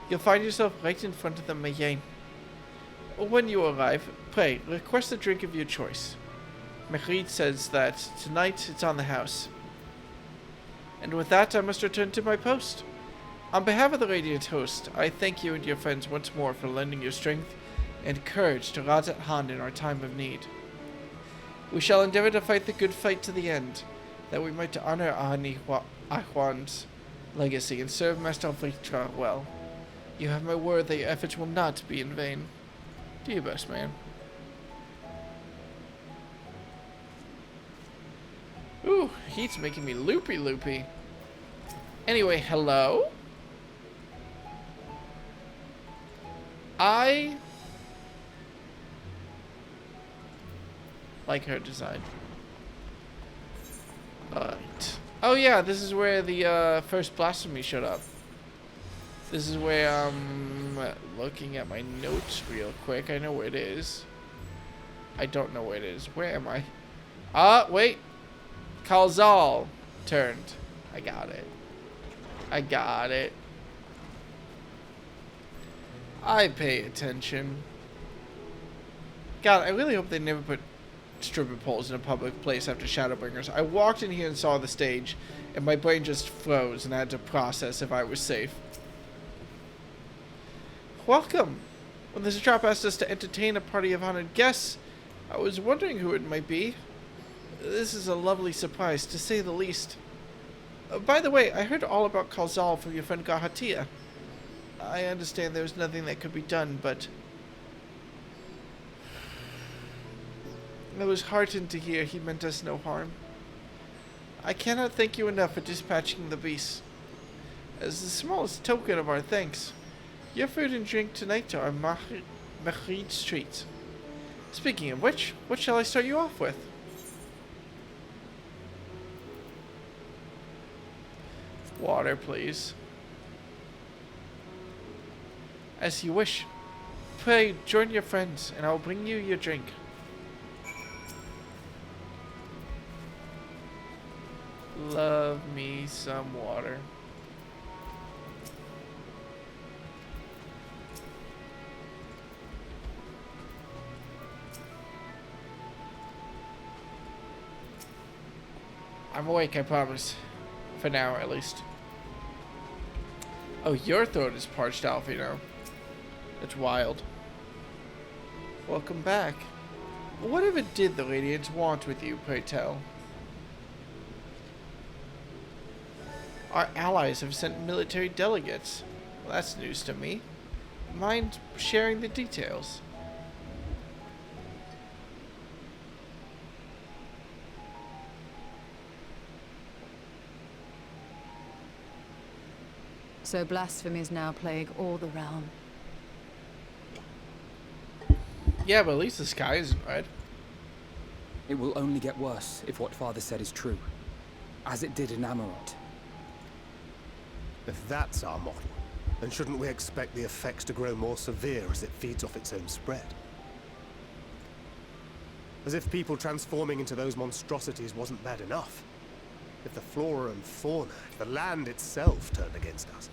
You'll find yourself right in front of the Mayenne. When you arrive, pray, request a drink of your choice. Mehrid says that tonight it's on the house. And with that, I must return to my post. On behalf of the Radiant host, I thank you and your friends once more for lending your strength and courage to Razat Han in our time of need. We shall endeavor to fight the good fight to the end, that we might honor Ahwan's legacy and serve Master Alfitra well. You have my word that your efforts will not be in vain. Do your best, man. Ooh, heat's making me loopy. Anyway, hello? I like her design. Alright. Oh yeah, this is where the first blasphemy showed up. This is where I'm looking at my notes real quick. I know where it is. I don't know where it is. Where am I? Wait. Kalzal turned. I got it. I pay attention. God, I really hope they never put stripper poles in a public place after Shadowbringers. I walked in here and saw the stage, and my brain just froze, and I had to process if I was safe. Welcome! When the satrap asked us to entertain a party of honored guests, I was wondering who it might be. This is a lovely surprise, to say the least. By the way, I heard all about Kalzal from your friend Gahatia. I understand there was nothing that could be done, but I was heartened to hear he meant us no harm. I cannot thank you enough for dispatching the beasts. As the smallest token of our thanks, your food and drink tonight are Mahrid's treats. Speaking of which, what shall I start you off with? Water, please. As you wish. Pray, join your friends, and I will bring you your drink. Love me some water. I'm awake, I promise. For now, at least. Oh, your throat is parched, Alfie, now. That's wild. Welcome back. Whatever did the Radiants want with you, pray tell? Our allies have sent military delegates. Well, that's news to me. Mind sharing the details? So blasphemies now plague all the realm. Yeah, but at least the sky isn't red. It will only get worse if what Father said is true. As it did in Amarant. If that's our model, then shouldn't we expect the effects to grow more severe as it feeds off its own spread? As if people transforming into those monstrosities wasn't bad enough. If the flora and fauna, if the land itself turned against us.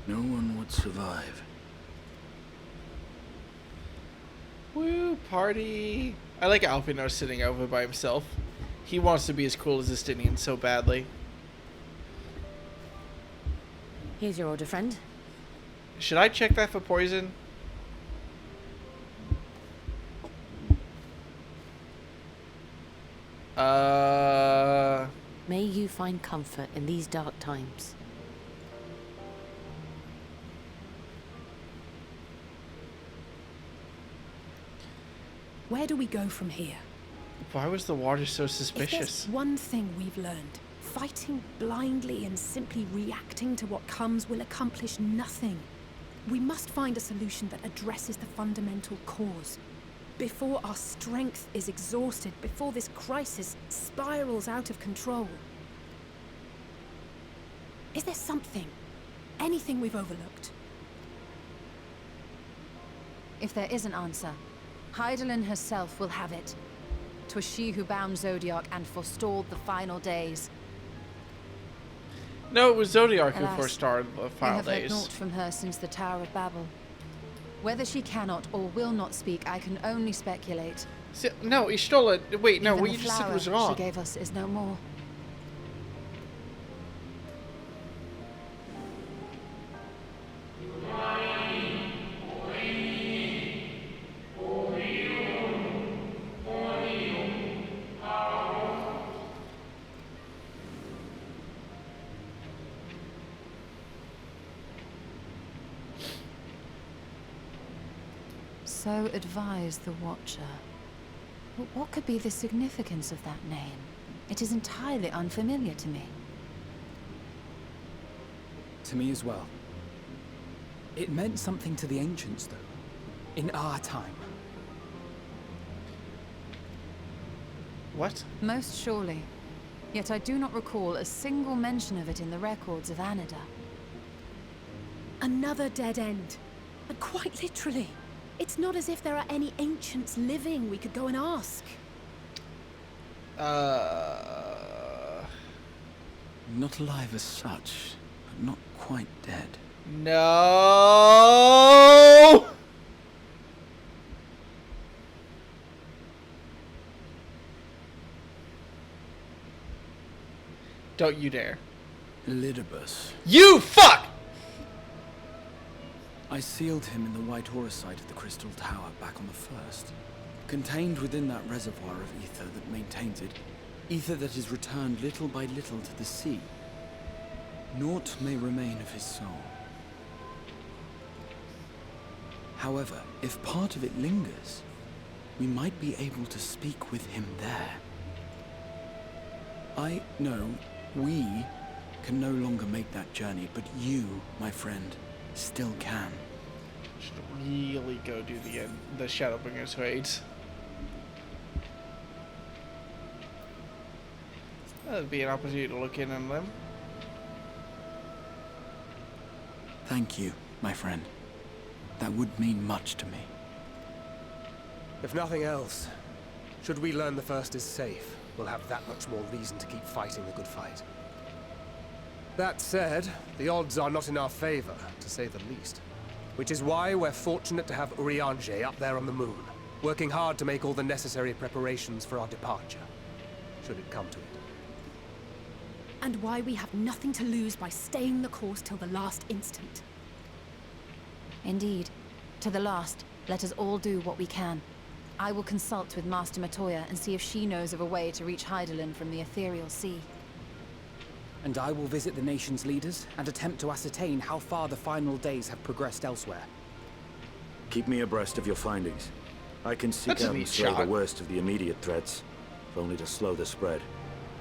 No one would survive. Woo, party! I like Alfino sitting over by himself. He wants to be as cool as Estinian so badly. Here's your order, friend. Should I check that for poison? May you find comfort in these dark times. Where do we go from here? Why was the water so If suspicious? there's one thing we've learned, fighting blindly and simply reacting to what comes will accomplish nothing. We must find a solution that addresses the fundamental cause. Before our strength is exhausted, before this crisis spirals out of control. Is there something, anything we've overlooked? If there is an answer, Hydaelyn herself will have it. 'Twas she who bound Zodiac and forestalled the final days. No, it was Zodiac who Alas, forestarted the I final have heard days. naught from her since the Tower of Babel. Whether she cannot or will not speak, I can only speculate. See, no, he stole it. Wait, no, Even what the you just said flower was she wrong. gave us is no more. So advised the Watcher. But what could be the significance of that name? It is entirely unfamiliar to me. To me as well. It meant something to the ancients, though. In our time. What? Most surely. Yet I do not recall a single mention of it in the records of Anida. Another dead end. And quite literally. It's not as if there are any ancients living we could go and ask. Not alive as such, but not quite dead. No! Don't you dare. Elidibus. You fuck! I sealed him in the white auricite of the Crystal Tower back on the first. Contained within that reservoir of ether that maintains it, ether that is returned little by little to the sea. Naught may remain of his soul. However, if part of it lingers, we might be able to speak with him there. I know we can no longer make that journey, but you, my friend, still can. Should really go do the Shadowbringers raids. That'd be an opportunity to look in on them. Thank you, my friend. That would mean much to me. If nothing else, should we learn the first is safe, we'll have that much more reason to keep fighting the good fight. That said, the odds are not in our favor, to say the least. Which is why we're fortunate to have Urianger up there on the moon, working hard to make all the necessary preparations for our departure, should it come to it. And why we have nothing to lose by staying the course till the last instant. Indeed. To the last, let us all do what we can. I will consult with Master Matoya and see if she knows of a way to reach Hydaelyn from the ethereal sea. And I will visit the nation's leaders and attempt to ascertain how far the final days have progressed elsewhere. Keep me abreast of your findings. I can seek That's a out and neat slay the shot. worst of the immediate threats, if only to slow the spread.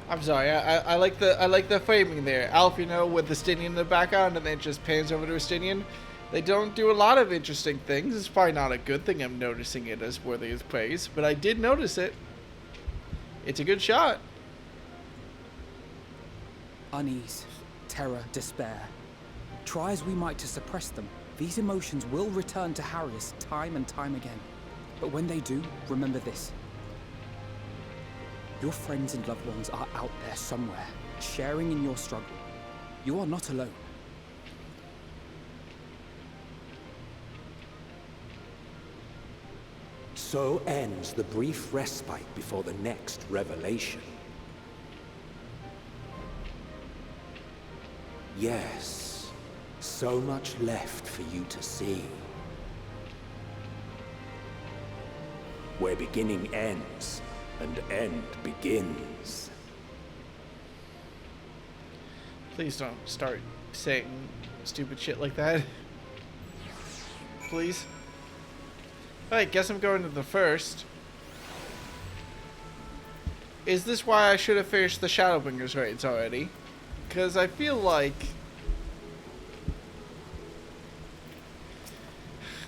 I'm sorry, I like the framing there. Alfino with the Stinian in the background, and then it just pans over to a Stinian. They don't do a lot of interesting things. It's probably not a good thing I'm noticing it as worthy of praise, but I did notice it. It's a good shot. Unease, terror, despair. Try as we might to suppress them, these emotions will return to harry us time and time again. But when they do, remember this. Your friends and loved ones are out there somewhere, sharing in your struggle. You are not alone. So ends the brief respite before the next revelation. Yes, so much left for you to see. Where beginning ends, and end begins. Please don't start saying stupid shit like that. Please. Alright, guess I'm going to the first. Is this why I should have finished the Shadowbringers raids already? Because I feel like...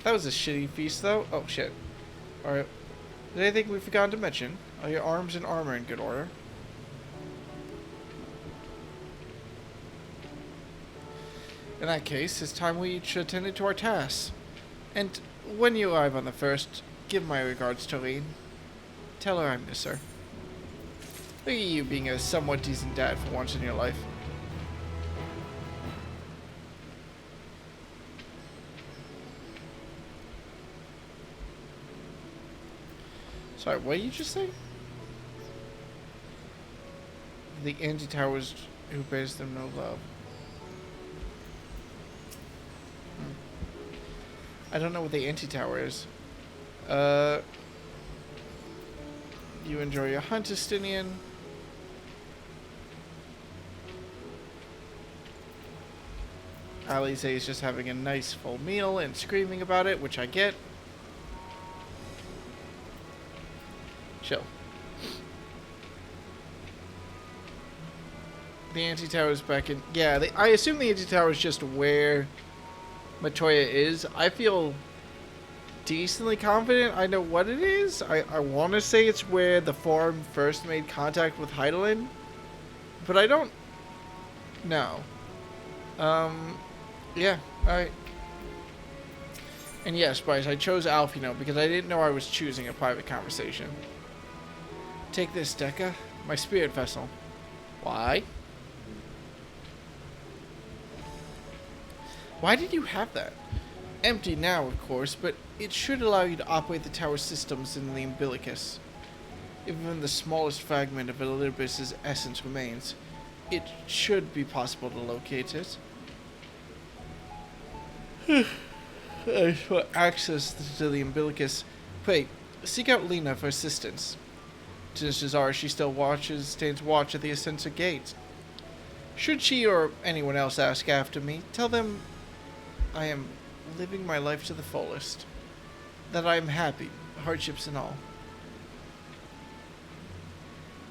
That was a shitty feast, though. Oh, shit. Alright. Is there anything we've forgotten to mention? Are your arms and armor in good order? In that case, it's time we each attended to our tasks. And when you arrive on the first, give my regards to Lene. Tell her I miss her. Look at you being a somewhat decent dad for once in your life. Sorry, what did you just say? The anti-towers who bears them no love. I don't know what the anti-tower is. You enjoy your hunt, Estinian. Alize is just having a nice full meal and screaming about it, which I get. Chill. The anti-tower is back in. Yeah, I assume the anti-tower is just where Matoya is. I feel decently confident I know what it is. I want to say it's where the Forum first made contact with Hydaelyn, but I don't know. Yeah, alright. And yes, Bryce, I chose Alfino because I didn't know I was choosing a private conversation. Take this, Dekka. My spirit vessel. Why? Why did you have that? Empty now, of course, but it should allow you to operate the tower systems in the umbilicus. Even the smallest fragment of Elidibus's essence remains, it should be possible to locate it. For access to the umbilicus, pray, seek out Lena for assistance. Chances are she still stands watch at the Ascensa gate. Should she or anyone else ask after me, tell them I am living my life to the fullest. That I am happy, hardships and all.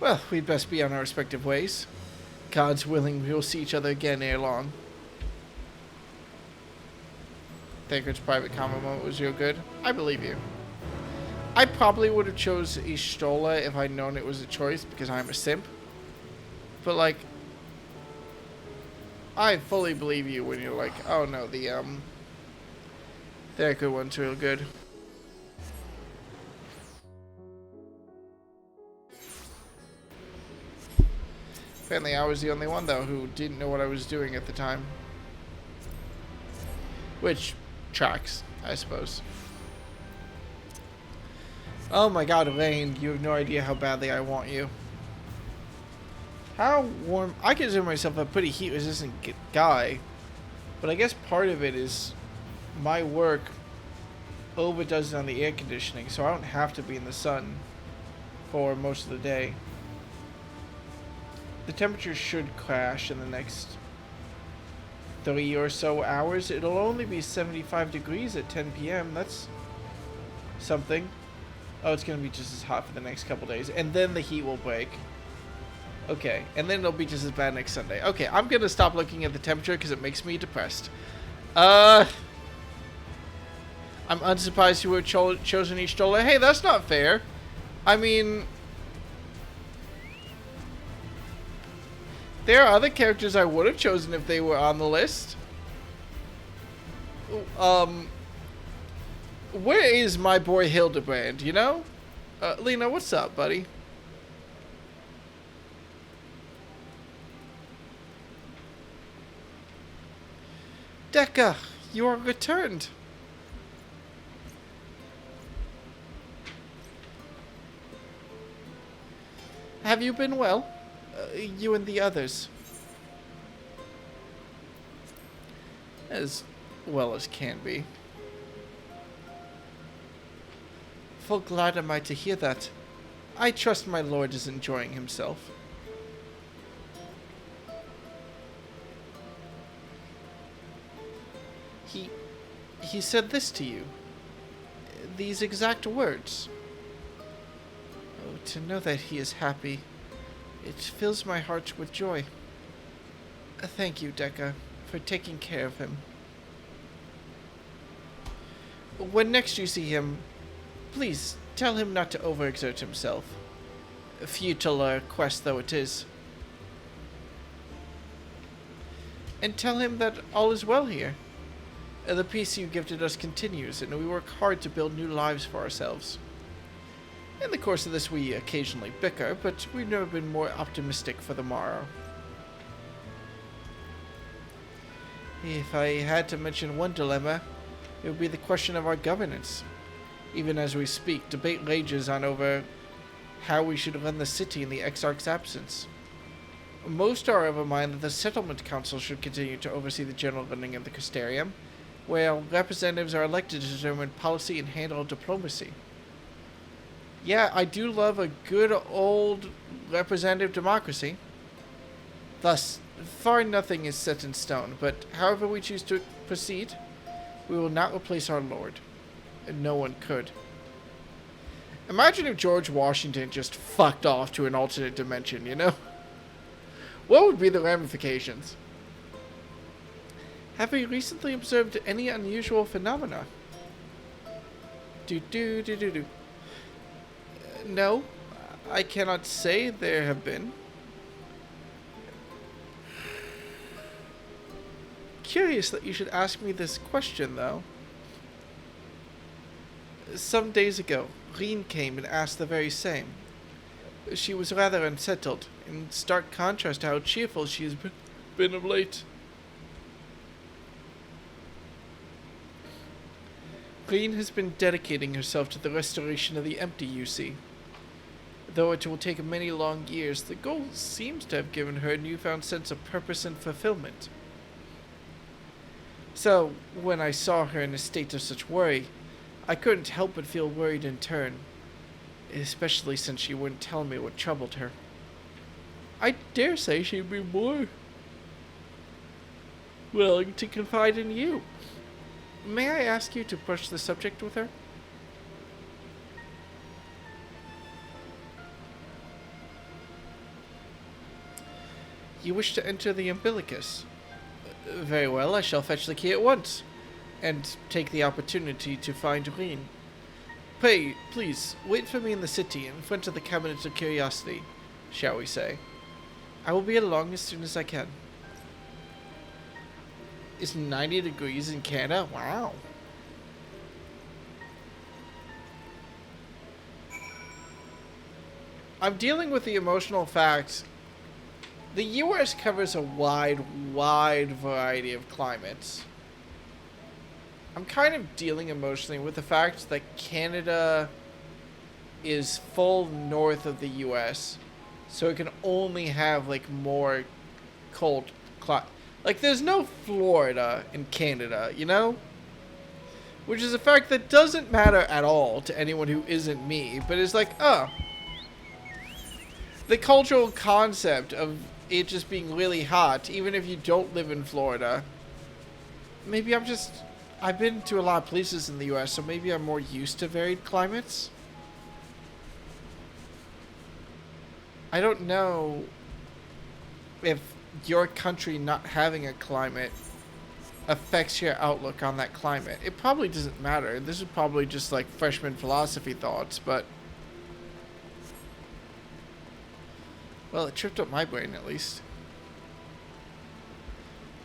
Well, we'd best be on our respective ways. God's willing, we'll see each other again ere long. Thancred's private comment moment was real good. I believe you. I probably would have chose Ishtola if I'd known it was a choice because I'm a simp. But like, I fully believe you when you're like, oh no, the Thancred one's real good. Apparently I was the only one though who didn't know what I was doing at the time. Which tracks, I suppose. Oh my god, Elaine, you have no idea how badly I want you. How warm... I consider myself a pretty heat-resistant guy, but I guess part of it is my work overdoes it on the air conditioning, so I don't have to be in the sun for most of the day. The temperature should crash in the next 3 or so hours. It'll only be 75 degrees at 10 p.m. That's something. Oh, it's going to be just as hot for the next couple days. And then the heat will break. Okay. And then it'll be just as bad next Sunday. Okay, I'm going to stop looking at the temperature because it makes me depressed. I'm unsurprised you were chosen Ishtola. Hey, that's not fair. I mean... there are other characters I would have chosen if they were on the list. Where is my boy Hildebrand, you know? Lena, what's up, buddy? Dekka, you are returned. Have you been well? You and the others. As well as can be. Full glad am I to hear that. I trust my lord is enjoying himself. He said this to you. These exact words. Oh, to know that he is happy. It fills my heart with joy. Thank you, Dekka, for taking care of him. When next you see him, please tell him not to overexert himself. Futile quest though it is. And tell him that all is well here. The peace you gifted us continues, and we work hard to build new lives for ourselves. In the course of this, we occasionally bicker, but we've never been more optimistic for the morrow. If I had to mention one dilemma, it would be the question of our governance. Even as we speak, debate rages on over how we should run the city in the Exarch's absence. Most are of a mind that the Settlement Council should continue to oversee the general running of the Custarium, where representatives are elected to determine policy and handle diplomacy. Yeah, I do love a good old representative democracy. Thus, far nothing is set in stone, but however we choose to proceed, we will not replace our lord. No one could. Imagine if George Washington just fucked off to an alternate dimension, you know? What would be the ramifications? Have we recently observed any unusual phenomena? No, I cannot say there have been. Curious that you should ask me this question, though. Some days ago, Reen came and asked the very same. She was rather unsettled, in stark contrast to how cheerful she has been of late. Reen has been dedicating herself to the restoration of the empty, you see. Though it will take many long years, the goal seems to have given her a newfound sense of purpose and fulfillment. So, when I saw her in a state of such worry, I couldn't help but feel worried in turn, especially since she wouldn't tell me what troubled her. I dare say she'd be more willing to confide in you. May I ask you to push the subject with her? You wish to enter the umbilicus? Very well, I shall fetch the key at once, and take the opportunity to find Reen. Pray, please, wait for me in the city, in front of the Cabinet of Curiosity, shall we say. I will be along as soon as I can. It's 90 degrees in Canada? Wow. I'm dealing with the emotional fact. The US covers a wide variety of climates. I'm kind of dealing emotionally with the fact that Canada is full north of the US, so it can only have like more cold climate. Like there's no Florida in Canada, you know? Which is a fact that doesn't matter at all to anyone who isn't me, but it's like, oh. The cultural concept of it just being really hot, even if you don't live in Florida. Maybe I've been to a lot of places in the US, so maybe I'm more used to varied climates. I don't know if your country not having a climate affects your outlook on that climate. It probably doesn't matter. This is probably just like freshman philosophy thoughts, but well, it tripped up my brain at least.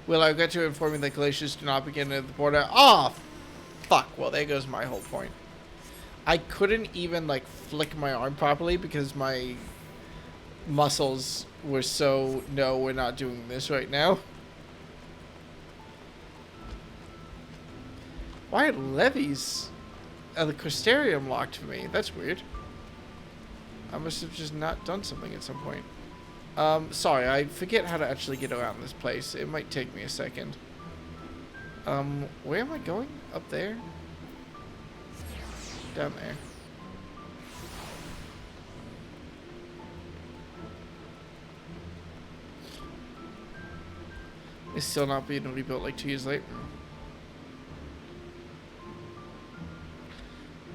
Will I get to inform you that glaciers do not begin at the border? Oh, fuck. Well, there goes my whole point. I couldn't even like flick my arm properly because my muscles were so, no, we're not doing this right now. Why are levies of the Crystarium locked for me? That's weird. I must have just not done something at some point. Sorry, I forget how to actually get around this place. It might take me a second. Where am I going? Up there? Down there. It's still not being rebuilt like 2 years later.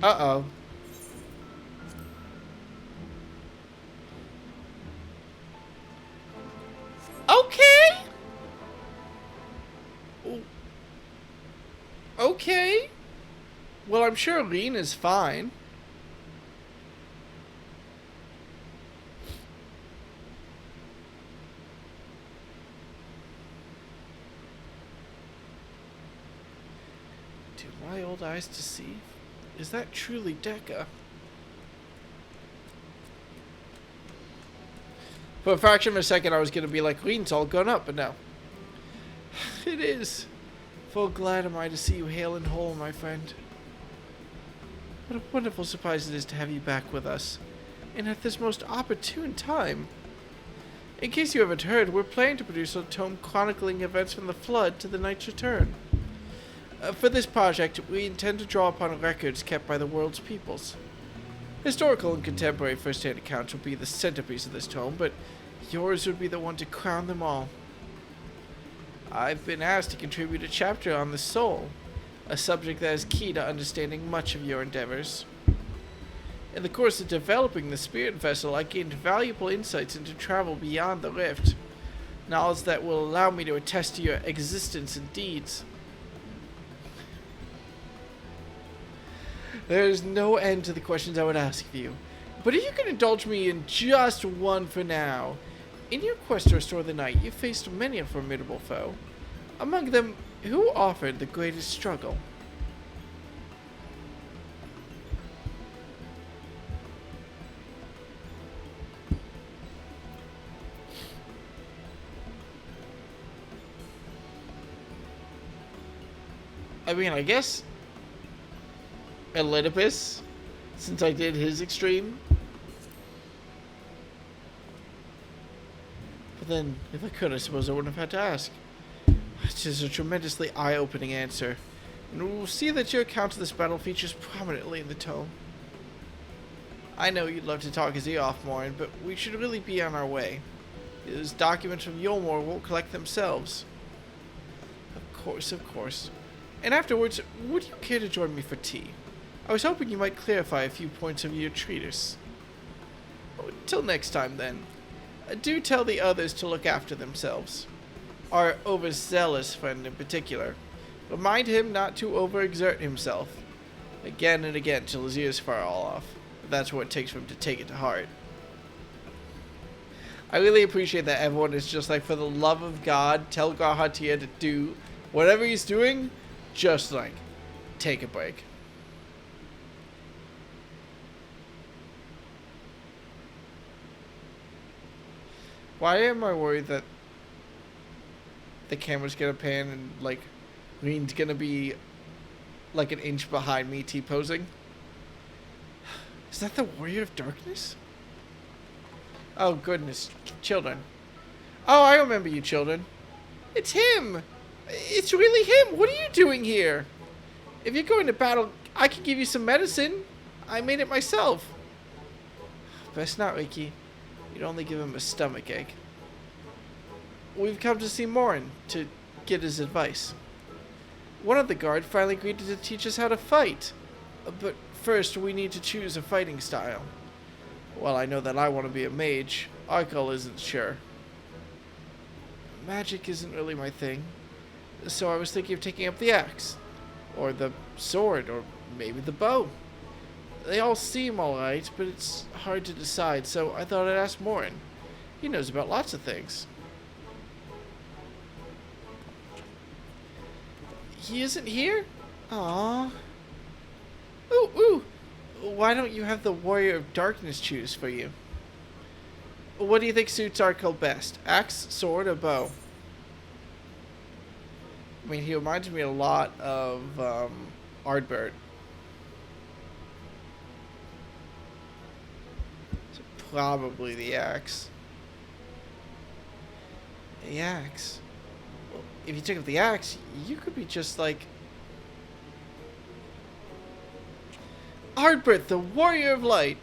Uh-oh. Okay. Okay. Well, I'm sure Reen is fine. Do my old eyes deceive? Is that truly Deca? For a fraction of a second, I was going to be like, Reen's all grown up, but no. It is. Full glad am I to see you hale and whole, my friend. What a wonderful surprise it is to have you back with us, and at this most opportune time. In case you haven't heard, we're planning to produce a tome chronicling events from the Flood to the Knight's Return. For this project, we intend to draw upon records kept by the world's peoples. Historical and contemporary first-hand accounts will be the centerpiece of this tome, but yours would be the one to crown them all. I've been asked to contribute a chapter on the soul, a subject that is key to understanding much of your endeavors. In the course of developing the spirit vessel, I gained valuable insights into travel beyond the rift. Knowledge that will allow me to attest to your existence and deeds. There is no end to the questions I would ask of you, but if you can indulge me in just one for now. In your quest to restore the night, you faced many a formidable foe. Among them, who offered the greatest struggle? I mean, I guess Elidipus, since I did his extreme. But then, if I could, I suppose I wouldn't have had to ask. It is a tremendously eye-opening answer, and we'll see that your account of this battle features prominently in the tome. I know you'd love to talk his ear off, Morin, but we should really be on our way. These documents from Yolmor won't collect themselves. Of course. And afterwards, would you care to join me for tea? I was hoping you might clarify a few points of your treatise. Till next time, then. Do tell the others to look after themselves. Our overzealous friend in particular. Remind him not to overexert himself. Again and again till his ears fall off. That's what it takes for him to take it to heart. I really appreciate that everyone is just like, for the love of God, tell Garhatia to do whatever he's doing. Just like, take a break. Why am I worried that the camera's gonna pan and like Green's gonna be like an inch behind me T-posing? Is that the Warrior of Darkness? Oh goodness, children. Oh, I remember you, children. It's him! It's really him! What are you doing here? If you're going to battle, I can give you some medicine. I made it myself. Best not, Ricky. You'd only give him a stomach ache. We've come to see Morin to get his advice. One of the guard finally agreed to teach us how to fight. But first, we need to choose a fighting style. Well, I know that I want to be a mage. Arkell isn't sure. Magic isn't really my thing. So I was thinking of taking up the axe, or the sword, or maybe the bow. They all seem alright, but it's hard to decide, so I thought I'd ask Morin. He knows about lots of things. He isn't here? Aww. Ooh. Why don't you have the Warrior of Darkness choose for you? What do you think suits Arkell best? Axe, sword, or bow? I mean, he reminds me a lot of Ardbert. So probably the axe. The axe? Well, if you took up the axe, you could be just like Ardbert, the Warrior of Light.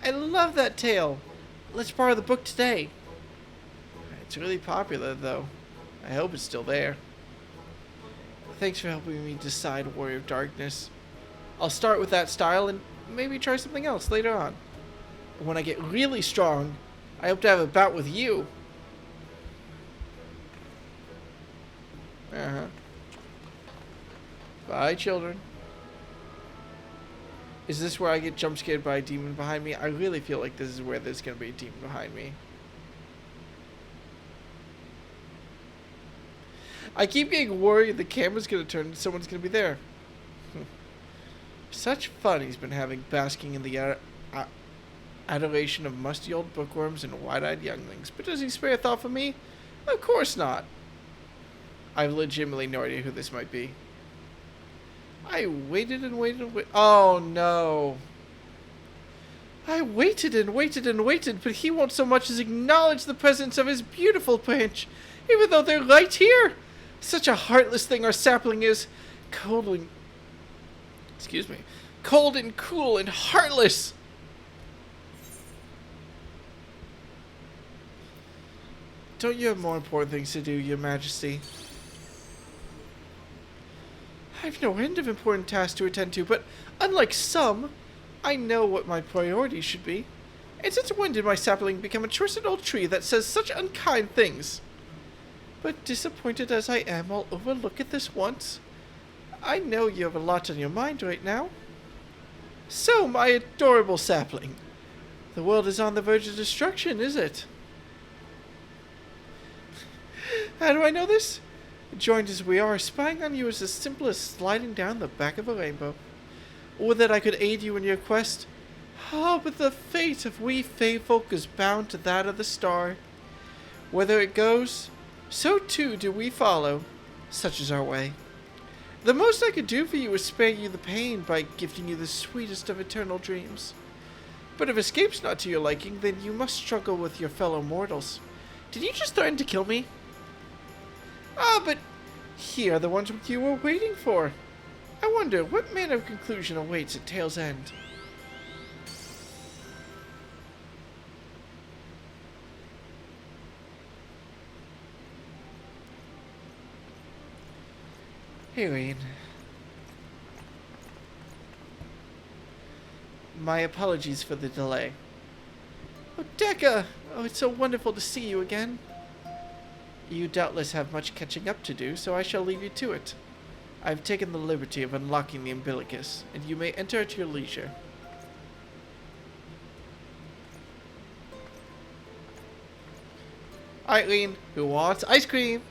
I love that tale. Let's borrow the book today. It's really popular, though. I hope it's still there. Thanks for helping me decide Warrior of Darkness. I'll start with that style and maybe try something else later on. When I get really strong, I hope to have a bout with you. Bye, children. Is this where I get jump scared by a demon behind me? I really feel like this is where there's going to be a demon behind me. I keep getting worried the camera's going to turn and someone's going to be there. Such fun he's been having basking in the adoration of musty old bookworms and wide-eyed younglings. But does he spare a thought for me? Of course not. I've legitimately no idea who this might be. I waited and waited and waited. Oh no. I waited and waited and waited, but he won't so much as acknowledge the presence of his beautiful branch, even though they're right here. Such a heartless thing our sapling is. Cold and cool and heartless. Don't you have more important things to do, Your Majesty? I've no end of important tasks to attend to, but unlike some, I know what my priorities should be. And since when did my sapling become a twisted old tree that says such unkind things? But disappointed as I am, I'll overlook it this once. I know you have a lot on your mind right now. So, my adorable sapling, the world is on the verge of destruction, is it? How do I know this? Joined as we are, spying on you is as simple as sliding down the back of a rainbow. Or that I could aid you in your quest. Ah, but the fate of we Fey folk is bound to that of the star. Whether it goes, so too do we follow. Such is our way. The most I could do for you is spare you the pain by gifting you the sweetest of eternal dreams. But if escape's not to your liking, then you must struggle with your fellow mortals. Did you just threaten to kill me? Ah, but here are the ones you were waiting for. I wonder what manner of conclusion awaits at Tale's End. Irene. My apologies for the delay. Oh, Decca! Oh, it's so wonderful to see you again. You doubtless have much catching up to do, so I shall leave you to it. I've taken the liberty of unlocking the umbilicus, and you may enter at your leisure. Eileen, who wants ice cream?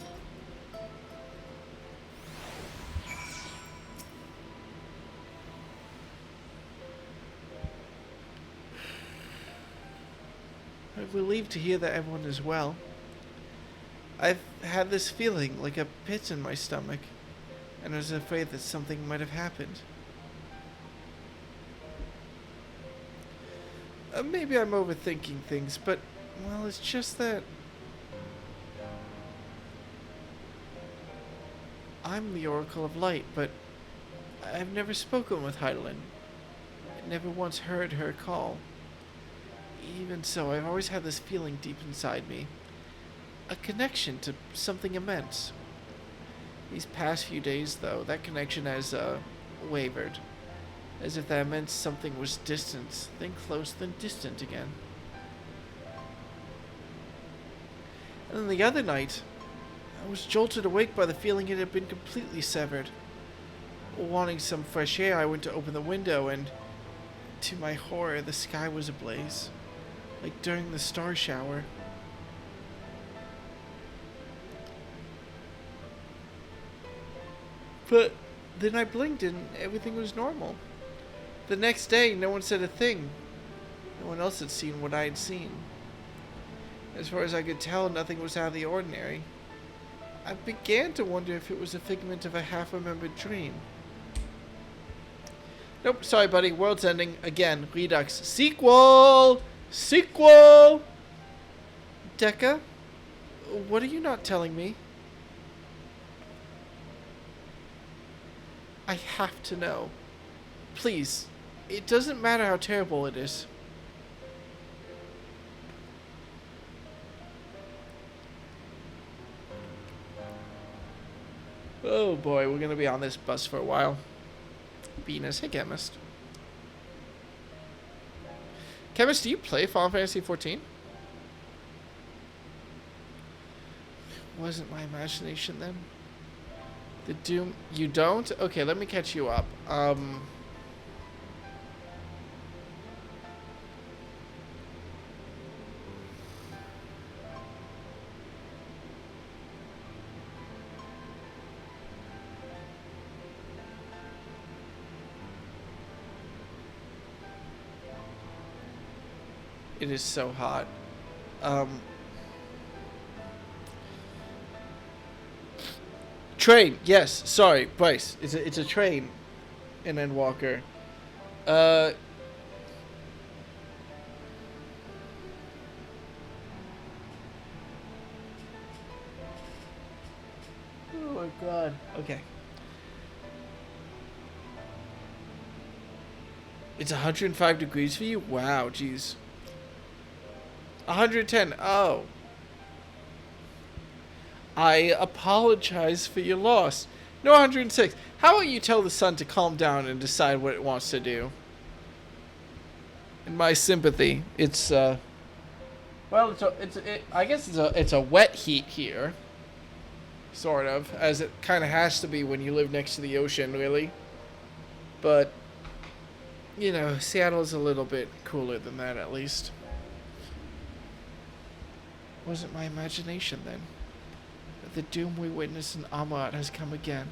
I'm relieved to hear that everyone is well. I've had this feeling like a pit in my stomach, and I was afraid that something might have happened. Maybe I'm overthinking things, but, well, it's just that I'm the Oracle of Light, but I've never spoken with Hydaelyn. I never once heard her call. Even so, I've always had this feeling deep inside me. A connection to something immense. These past few days, though, that connection has, wavered. As if that immense something was distant, then close, then distant again. And then the other night, I was jolted awake by the feeling it had been completely severed. Wanting some fresh air, I went to open the window, and to my horror, the sky was ablaze. Like during the star shower. But then I blinked and everything was normal. The next day, no one said a thing. No one else had seen what I had seen. As far as I could tell, nothing was out of the ordinary. I began to wonder if it was a figment of a half-remembered dream. Nope, sorry buddy, world's ending. Again, Redux. Sequel! Sequel! Decca? What are you not telling me? I have to know. Please. It doesn't matter how terrible it is. Oh boy, we're gonna be on this bus for a while. Venus, hey Chemist. Chemist, do you play Final Fantasy XIV? Wasn't my imagination then? The Doom... You don't? Okay, let me catch you up. It is so hot. Train, yes. Sorry, Bryce. It's a train in Endwalker. Oh my god. Okay. It's 105 degrees for you? Wow, jeez. 110. Oh. I apologize for your loss. No, 106. How about you tell the sun to calm down and decide what it wants to do? In my sympathy, it's well, I guess it's a wet heat here, sort of, as it kind of has to be when you live next to the ocean, really. But you know, Seattle's a little bit cooler than that, at least. Was it my imagination then? The doom we witnessed in Amarat has come again.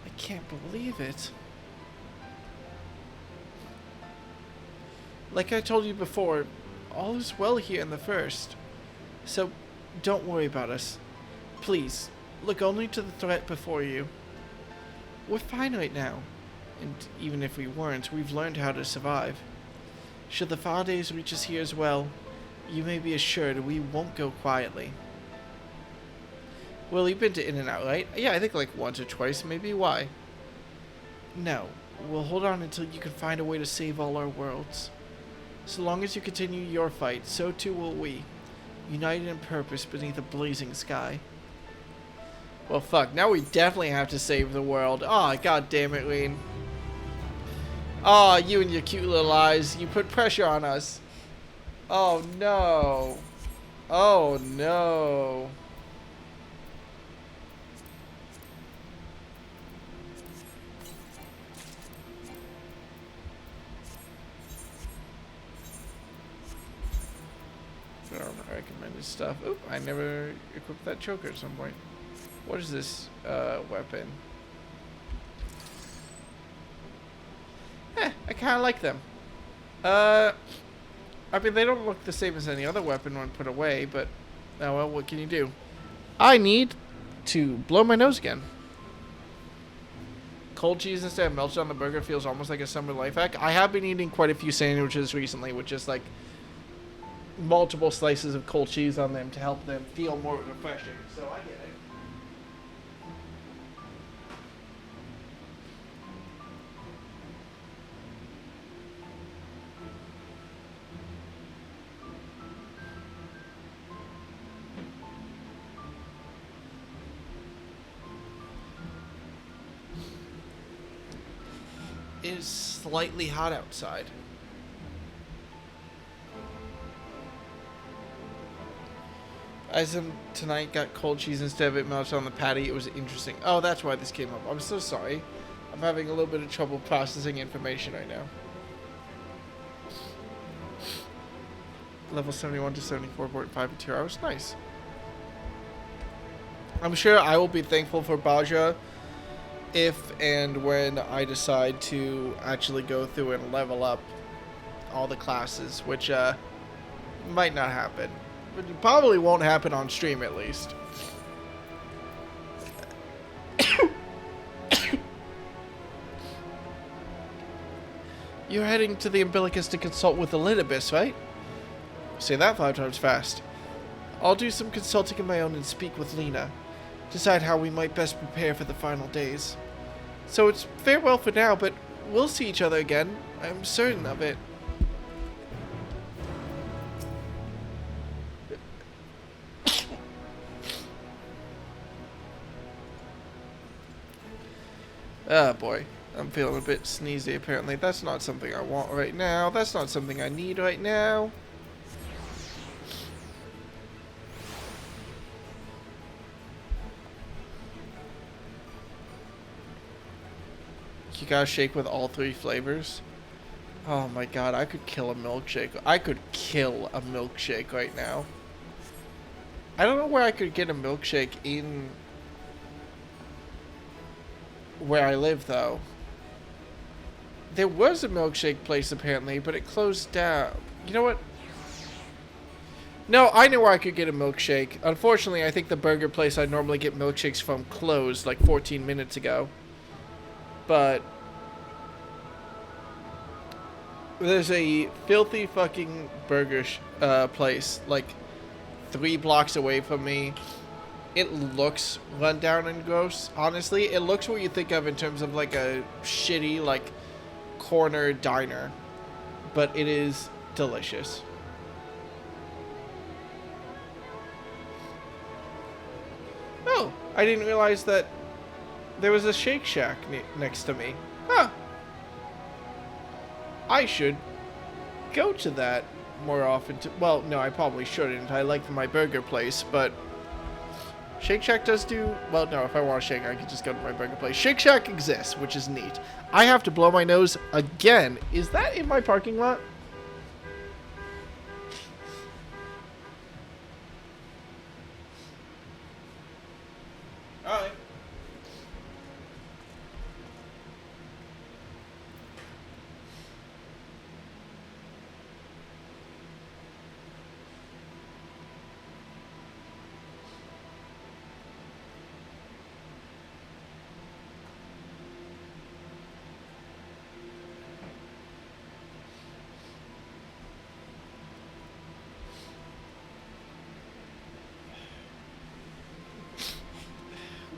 I can't believe it. Like I told you before, all is well here in the first. So, don't worry about us. Please, look only to the threat before you. We're fine right now. And even if we weren't, we've learned how to survive. Should the Fardays reach us here as well, you may be assured we won't go quietly. Well, you've been to In-N-Out, right? Yeah, I think like once or twice, maybe. Why? No. We'll hold on until you can find a way to save all our worlds. So long as you continue your fight, so too will we. United in purpose beneath a blazing sky. Well, fuck. Now we definitely have to save the world. Aw, god damn it, Lean. Aw, you and your cute little eyes. You put pressure on us. Oh, no. Oh, no. Recommended stuff. Oop, I never equipped that choker at some point. What is this weapon? I kind of like them. I mean, they don't look the same as any other weapon when put away, but oh well, what can you do? I need to blow my nose again. Cold cheese instead of melted on the burger feels almost like a summer life hack. I have been eating quite a few sandwiches recently with just like multiple slices of cold cheese on them to help them feel more refreshing. So I get it. It is slightly hot outside. As of tonight, got cold cheese instead of it melted on the patty. It was interesting. Oh, that's why this came up. I'm so sorry. I'm having a little bit of trouble processing information right now. Level 71 to 74.5 in 2 hours. Nice. I'm sure I will be thankful for Baja if and when I decide to actually go through and level up all the classes, which might not happen. But it probably won't happen on stream, at least. You're heading to the Umbilicus to consult with the Litibus, right? Say that 5 times fast. I'll do some consulting of my own and speak with Lena. Decide how we might best prepare for the final days. So it's farewell for now, but we'll see each other again. I'm certain of it. Ah, boy. I'm feeling a bit sneezy, apparently. That's not something I want right now. That's not something I need right now. You gotta shake with all 3 flavors. Oh my god, I could kill a milkshake. I could kill a milkshake right now. I don't know where I could get a milkshake in where I live, though. There was a milkshake place, apparently, but it closed down. You know what? No, I know where I could get a milkshake. Unfortunately, I think the burger place I normally get milkshakes from closed like 14 minutes ago. But there's a filthy fucking burger place like 3 blocks away from me. It looks run down and gross. Honestly, it looks what you think of in terms of like a shitty like corner diner, but it is delicious. Oh, I didn't realize that there was a Shake Shack next to me. Huh. I should go to that more often. Well, no, I probably shouldn't. I like my burger place, but Shake Shack does do... Well, no, if I want a shake, I can just go to my burger place. Shake Shack exists, which is neat. I have to blow my nose again. Is that in my parking lot? Alright.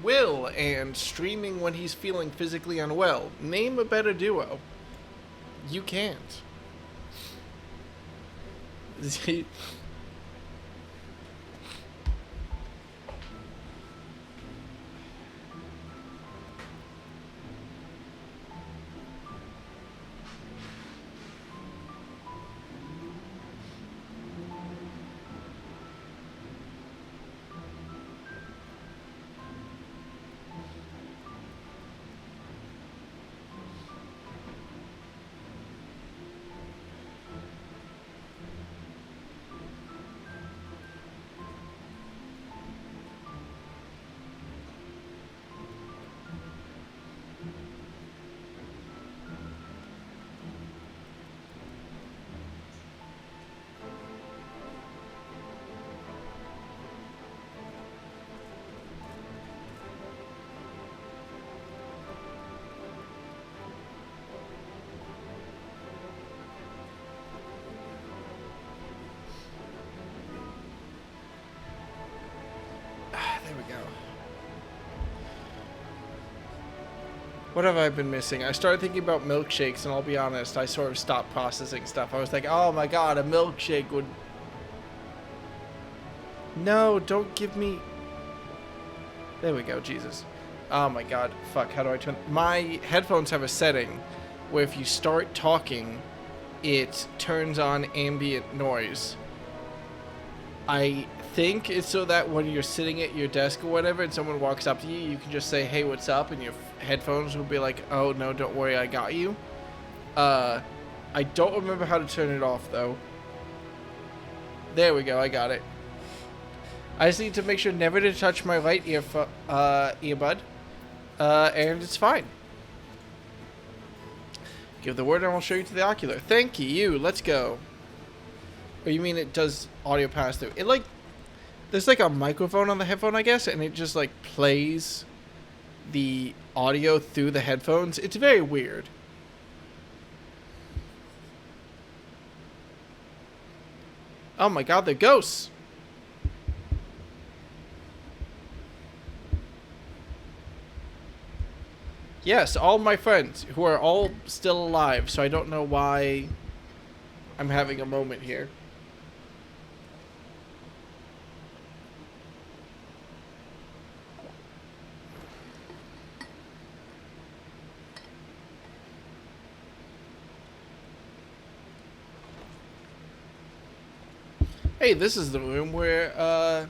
Will and streaming when he's feeling physically unwell. Name a better duo. You can't. There we go. What have I been missing? I started thinking about milkshakes, and I'll be honest, I sort of stopped processing stuff. I was like, oh my god, a milkshake would... No, don't give me... There we go, Jesus. Oh my god, fuck, how do I turn... My headphones have a setting where if you start talking, it turns on ambient noise. I think it's so that when you're sitting at your desk or whatever and someone walks up to you, you can just say, hey, what's up? And your headphones will be like, oh, no, don't worry, I got you. I don't remember how to turn it off, though. There we go, I got it. I just need to make sure never to touch my right earbud. And it's fine. Give the word and I'll show you to the ocular. Thank you, let's go. Or you mean it does audio pass through? It like, there's like a microphone on the headphone, I guess, and it just like plays the audio through the headphones. It's very weird. Oh my god, they're ghosts. Yes, all my friends who are all still alive, so I don't know why I'm having a moment here. Hey, this is the room where,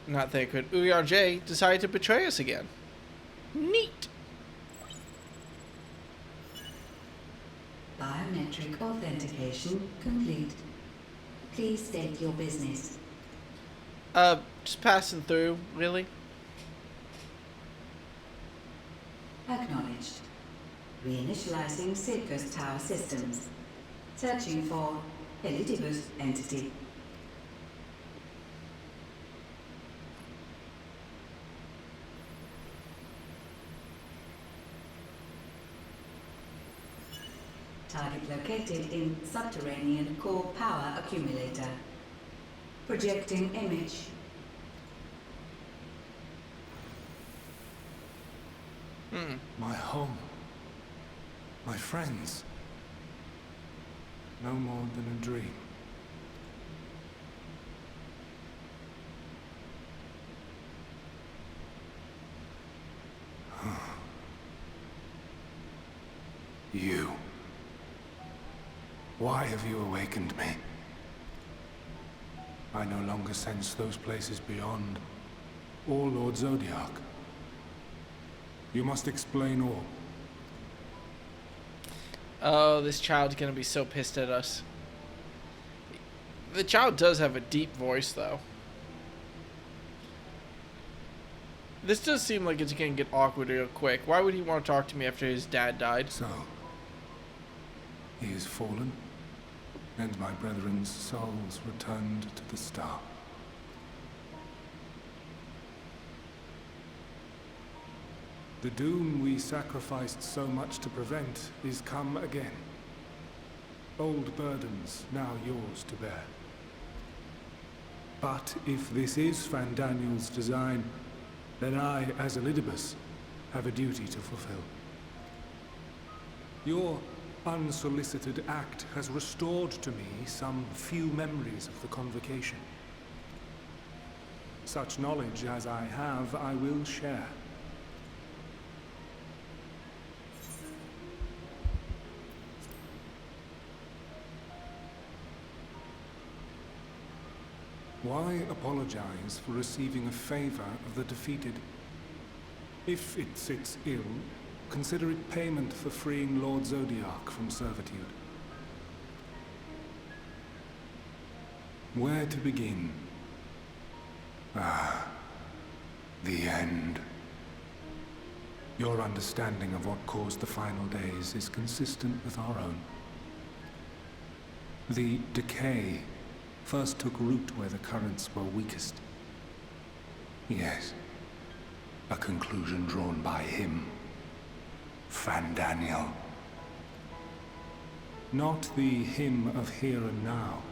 not Thancred, Urian J decided to betray us again. Neat! Biometric authentication complete. Please state your business. Just passing through, really. Acknowledged. Reinitializing Silco's tower systems. Searching for Elidibus entity. Target located in subterranean core power accumulator. Projecting image. My home. My friends. No more than a dream. You. Why have you awakened me? I no longer sense those places beyond, or Lord Zodiac. You must explain all. Oh, this child's gonna be so pissed at us. The child does have a deep voice, though. This does seem like it's gonna get awkward real quick. Why would he want to talk to me after his dad died? So, he is fallen, and my brethren's souls returned to the star. The doom we sacrificed so much to prevent is come again. Old burdens now yours to bear. But if this is Fandaniel's design, then I, as Elidibus, have a duty to fulfill. Your unsolicited act has restored to me some few memories of the convocation. Such knowledge as I have, I will share. Why apologize for receiving a favor of the defeated? If it sits ill, consider it payment for freeing Lord Zodiac from servitude. Where to begin? Ah, the end. Your understanding of what caused the final days is consistent with our own. The decay first took root where the currents were weakest. Yes, a conclusion drawn by him, Fandaniel. Not the him of here and now,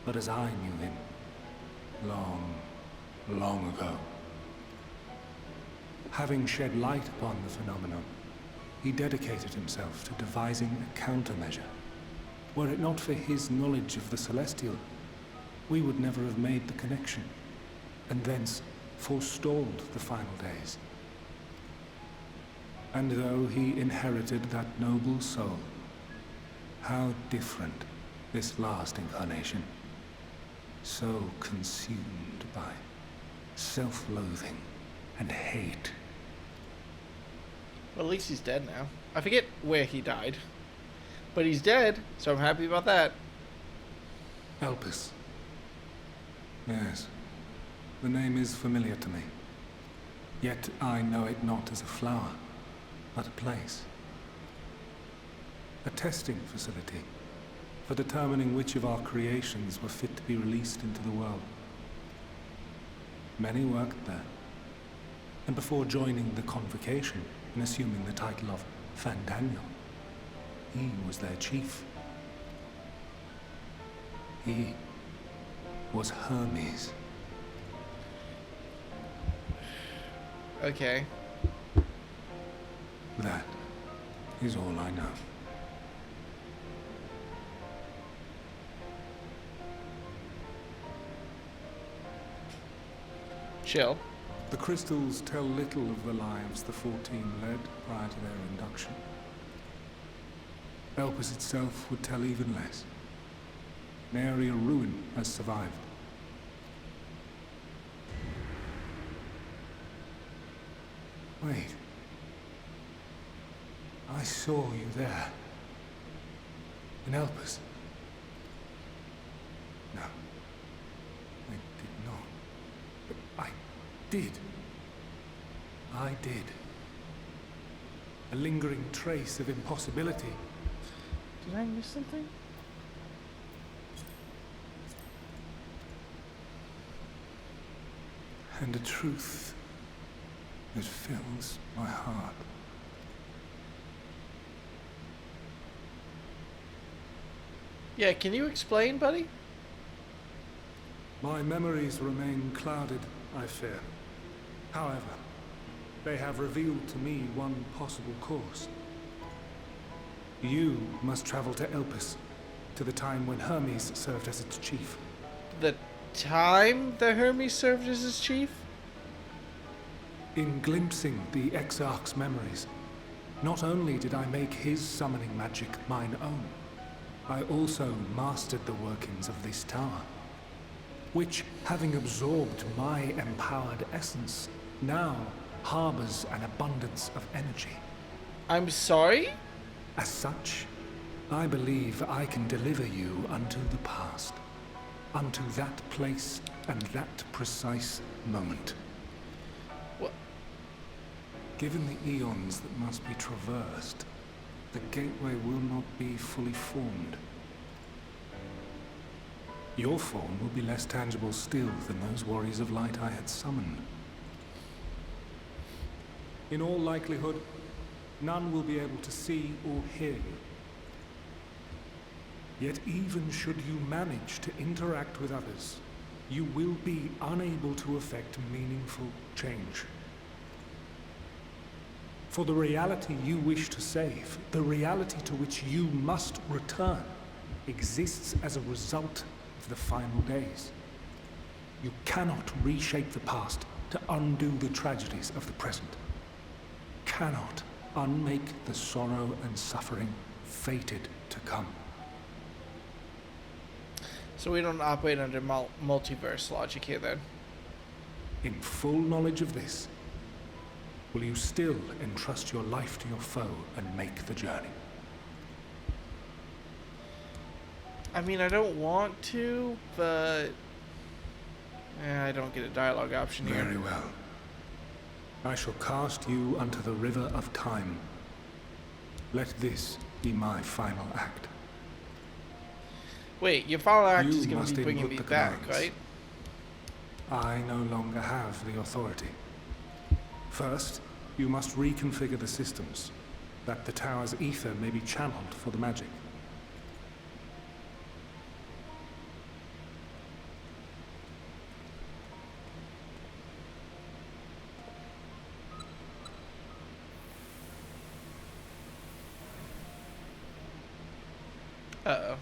but as I knew him, long, long ago. Having shed light upon the phenomenon, he dedicated himself to devising a countermeasure. Were it not for his knowledge of the Celestial, we would never have made the connection, and thence forestalled the final days. And though he inherited that noble soul, how different this last incarnation, so consumed by self-loathing and hate. Well, at least he's dead now. I forget where he died, but he's dead, so I'm happy about that. Elpis. Yes, the name is familiar to me. Yet I know it not as a flower, but a place. A testing facility for determining which of our creations were fit to be released into the world. Many worked there, and before joining the convocation and assuming the title of Fandaniel, he was their chief. He was Hermes. Okay. That is all I know. Chill. The crystals tell little of the lives the 14 led prior to their induction. Elpis itself would tell even less. Nary a ruin has survived. Wait. I saw you there. In Elpis. No. I did not. But I did. I did. A lingering trace of impossibility. Did I miss something? And a truth that fills my heart. Yeah, can you explain, buddy? My memories remain clouded, I fear. However, they have revealed to me one possible course. You must travel to Elpis, to the time when Hermes served as its chief. The time that Hermes served as his chief? In glimpsing the Exarch's memories, Not only did I make his summoning magic mine own, I also mastered the workings of this tower, which, having absorbed my empowered essence, now harbors an abundance of energy. I'm sorry? As such, I believe I can deliver you unto the past, unto that place and that precise moment. What? Given the eons that must be traversed, the gateway will not be fully formed. Your form will be less tangible still than those warriors of light I had summoned. In all likelihood, none will be able to see or hear you. Yet even should you manage to interact with others, you will be unable to effect meaningful change. For the reality you wish to save, the reality to which you must return, exists as a result of the final days. You cannot reshape the past to undo the tragedies of the present. Cannot unmake the sorrow and suffering fated to come. So we don't operate under multiverse logic here then? In full knowledge of this, will you still entrust your life to your foe and make the journey? I mean, I don't want to, but I don't get a dialogue option here. Very well. I shall cast you unto the river of time. Let this be my final act. Wait, your final act You is going to must be bringing input me the back, commands. right? I no longer have the authority. First, you must reconfigure the systems, that the tower's ether may be channeled for the magic. Uh-oh.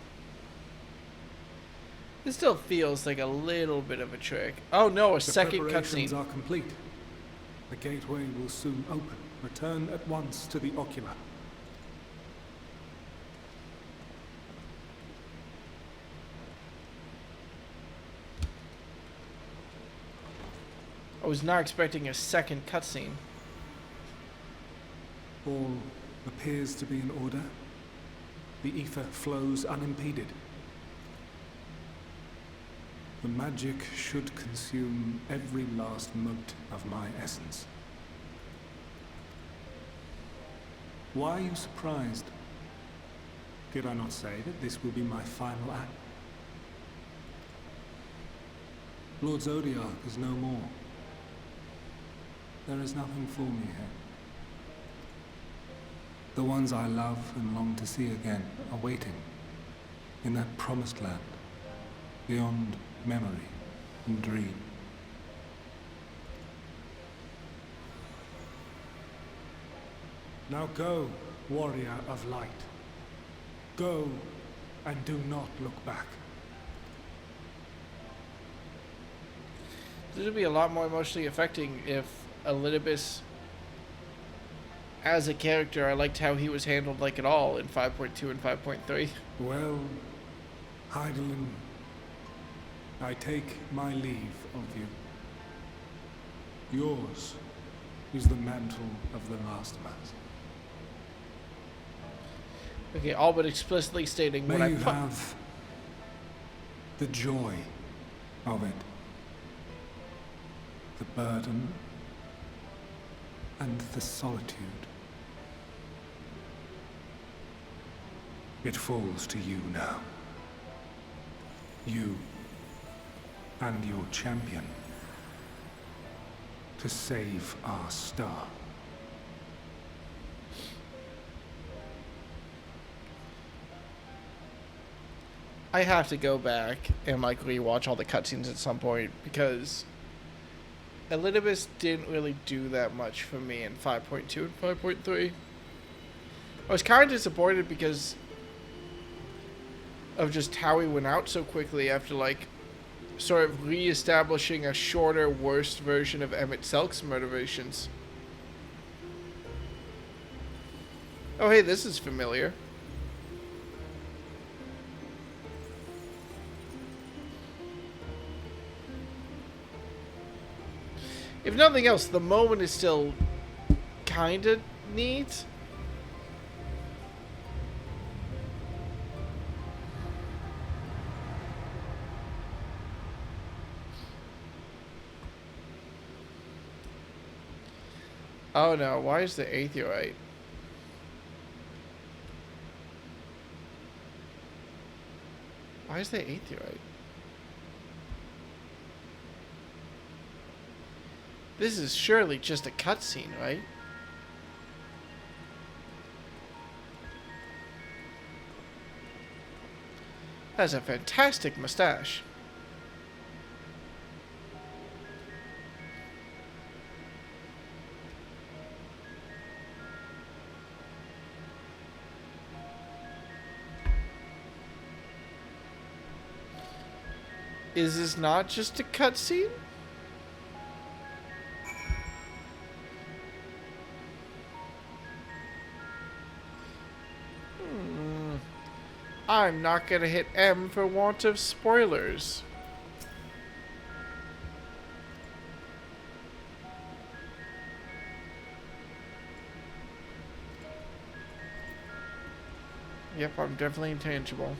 This still feels like a little bit of a trick. Oh no, a second preparations cutscene. are complete. The gateway will soon open. Return at once to the ocular. I was not expecting a second cutscene. All appears to be in order. The ether flows unimpeded. The magic should consume every last mote of my essence. Why are you surprised? Did I not say that this will be my final act? Lord Zodiac is no more. There is nothing for me here. The ones I love and long to see again are waiting in that promised land, beyond memory and dream. Now go, warrior of light. Go, and do not look back. This would be a lot more emotionally affecting if Elidibus, as a character, I liked how he was handled like at all in 5.2 and 5.3. Well, Hydaelyn, I take my leave of you. Yours is the mantle of the last master. Okay, all but explicitly stating what May I you have the joy of it, the burden, and the solitude. It falls to you now. You and your champion to save our star. I have to go back and like rewatch all the cutscenes at some point because Elidibus didn't really do that much for me in 5.2 and 5.3. I was kind of disappointed because of just how he went out so quickly after like sort of re-establishing a shorter, worse version of Emmett Selk's motivations. Oh, hey, this is familiar. If nothing else, the moment is still kinda neat. Oh no, why is the aetheorite? Why is the aetheorite? This is surely just a cutscene, right? That's a fantastic mustache. Is this not just a cutscene? I'm not gonna hit M for want of spoilers. Yep, I'm definitely intangible.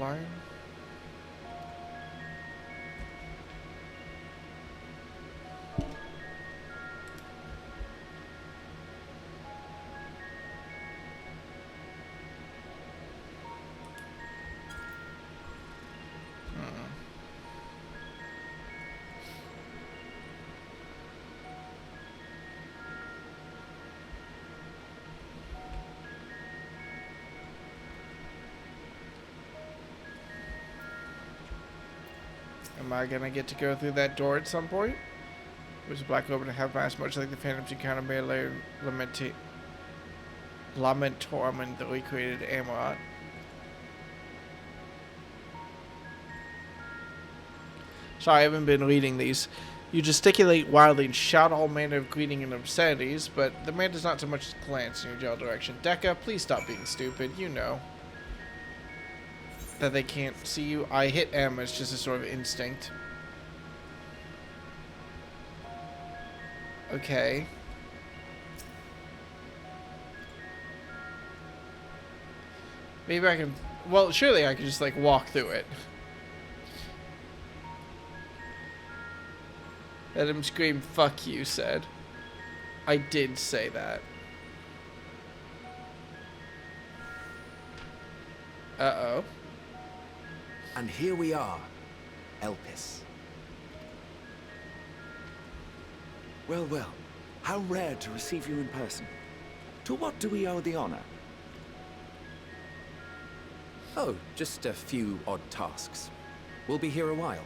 Line. Am I gonna get to go through that door at some point? Was a black open to have mass, much like the phantoms encountered by Lamentorum and the recreated Amarot. Sorry, I haven't been reading these. You gesticulate wildly and shout all manner of greeting and obscenities, but the man does not so much as glance in your general direction. Dekka, please stop being stupid. You know that they can't see you. I hit M, it's just a sort of instinct. Okay. Maybe I can... Well, surely I can just, like, walk through it. Let him scream, "Fuck you," said. I did say that. Uh-oh. And here we are, Elpis. Well, well. How rare to receive you in person. To what do we owe the honor? Oh, just a few odd tasks. We'll be here a while.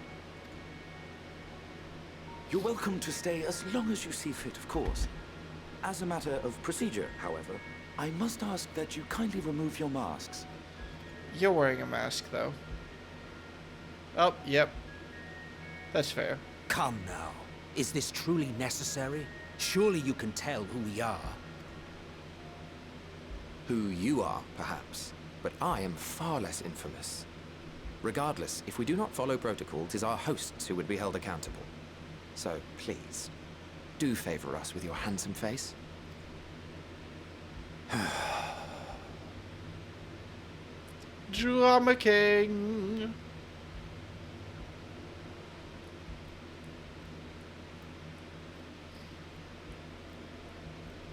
You're welcome to stay as long as you see fit, of course. As a matter of procedure, however, I must ask that you kindly remove your masks. You're wearing a mask, though. Oh, yep. That's fair. Come now. Is this truly necessary? Surely you can tell who we are. Who you are, perhaps. But I am far less infamous. Regardless, if we do not follow protocol, 'tis our hosts who would be held accountable. So, please, do favor us with your handsome face. Drama King.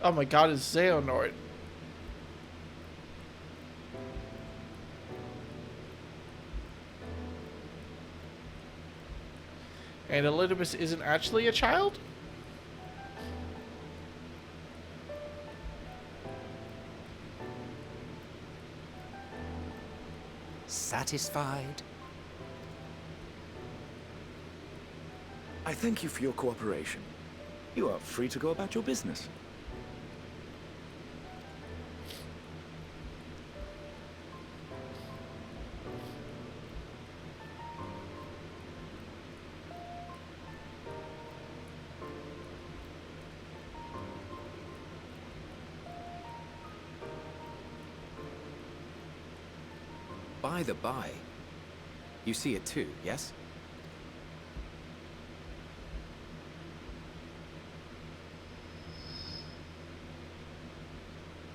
Oh my god, it's Xehanort. And Elidibus isn't actually a child? Satisfied? I thank you for your cooperation. You are free to go about your business. By the by, you see it too, yes?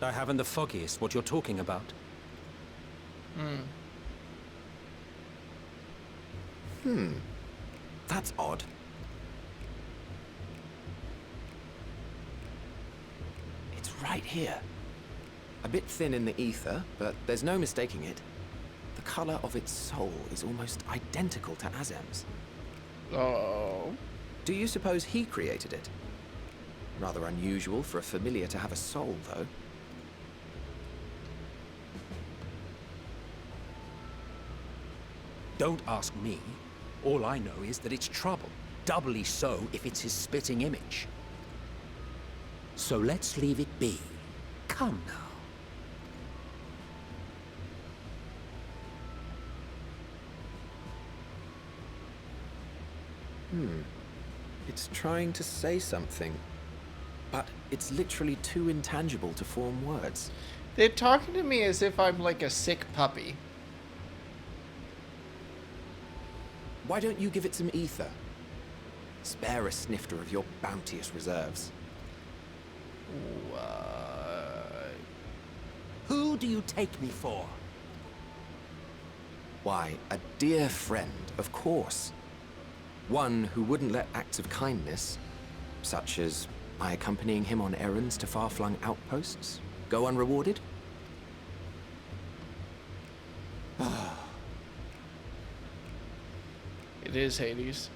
I haven't the foggiest what you're talking about. That's odd. It's right here. A bit thin in the ether, but there's no mistaking it. The color of its soul is almost identical to Azem's. Oh. Do you suppose he created it? Rather unusual for a familiar to have a soul, though. Don't ask me. All I know is that it's trouble. Doubly so if it's his spitting image. So let's leave it be. Come now. It's trying to say something, but it's literally too intangible to form words. They're talking to me as if I'm like a sick puppy. Why don't you give it some ether? Spare a snifter of your bounteous reserves. What? Who do you take me for? Why, a dear friend, of course. One who wouldn't let acts of kindness, such as my accompanying him on errands to far-flung outposts, go unrewarded? It is Hades.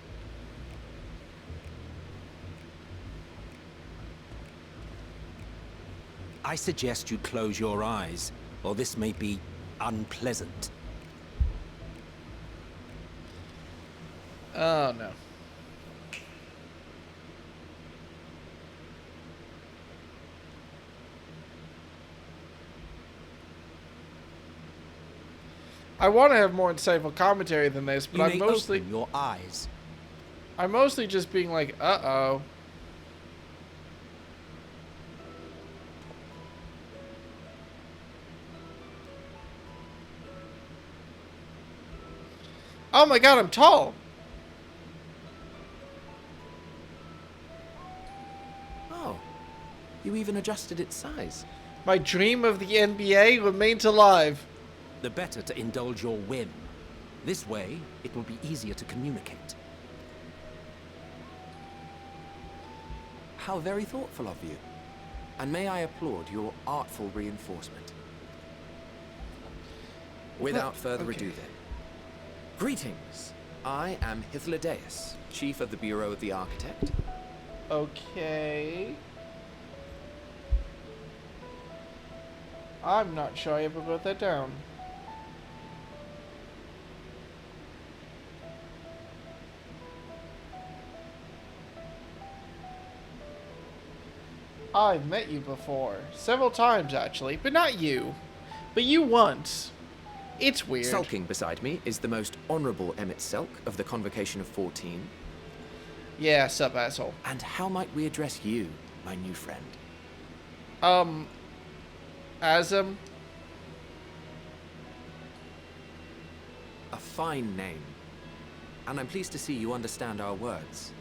I suggest you close your eyes, or this may be unpleasant. Oh, no. I want to have more insightful commentary than this, but I'm mostly open your eyes. I'm mostly just being like, uh-oh. Oh my god, I'm tall. Oh, you even adjusted its size. My dream of the NBA remains alive. The better to indulge your whim. This way, it will be easier to communicate. How very thoughtful of you. And may I applaud your artful reinforcement. Without further ado then. Greetings. I am Hythlodaeus, Chief of the Bureau of the Architect. Okay. I'm not sure I ever wrote that down. I've met you before. Several times, actually. But not you. But you once. It's weird. Sulking beside me is the most honorable Emmett Selk of the Convocation of 14. Yeah, sup, asshole. And how might we address you, my new friend? Azem? A fine name. And I'm pleased to see you understand our words.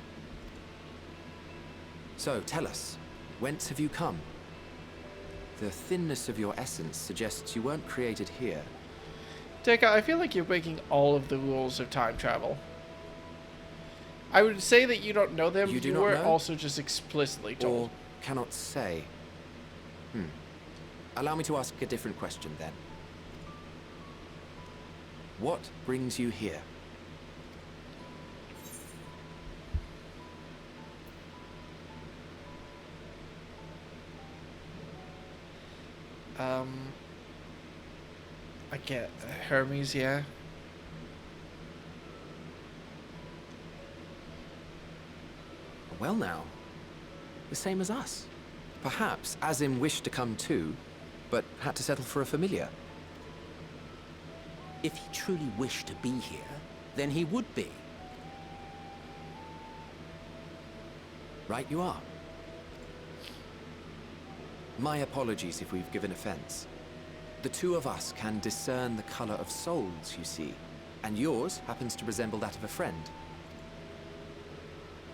So, tell us, whence have you come? The thinness of your essence suggests you weren't created here. Deka, I feel like you're breaking all of the rules of time travel. I would say that you don't know them. You do you not were know? also just explicitly told. Or cannot say. Allow me to ask a different question then. What brings you here? I get Hermes, yeah. Well now, the same as us. Perhaps Azim wished to come too, but had to settle for a familiar. If he truly wished to be here, then he would be. Right you are. My apologies if we've given offense. The two of us can discern the color of souls, you see, and yours happens to resemble that of a friend.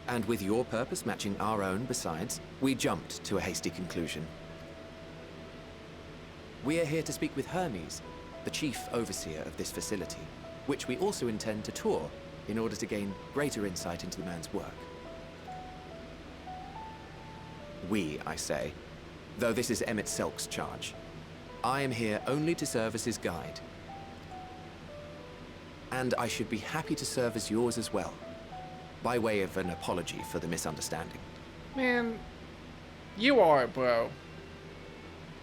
And with your purpose matching our own besides, we jumped to a hasty conclusion. We are here to speak with Hermes, the chief overseer of this facility, which we also intend to tour in order to gain greater insight into the man's work. We, I say, though this is Emmett Selk's charge. I am here only to serve as his guide. And I should be happy to serve as yours as well, by way of an apology for the misunderstanding. Man, you are, bro.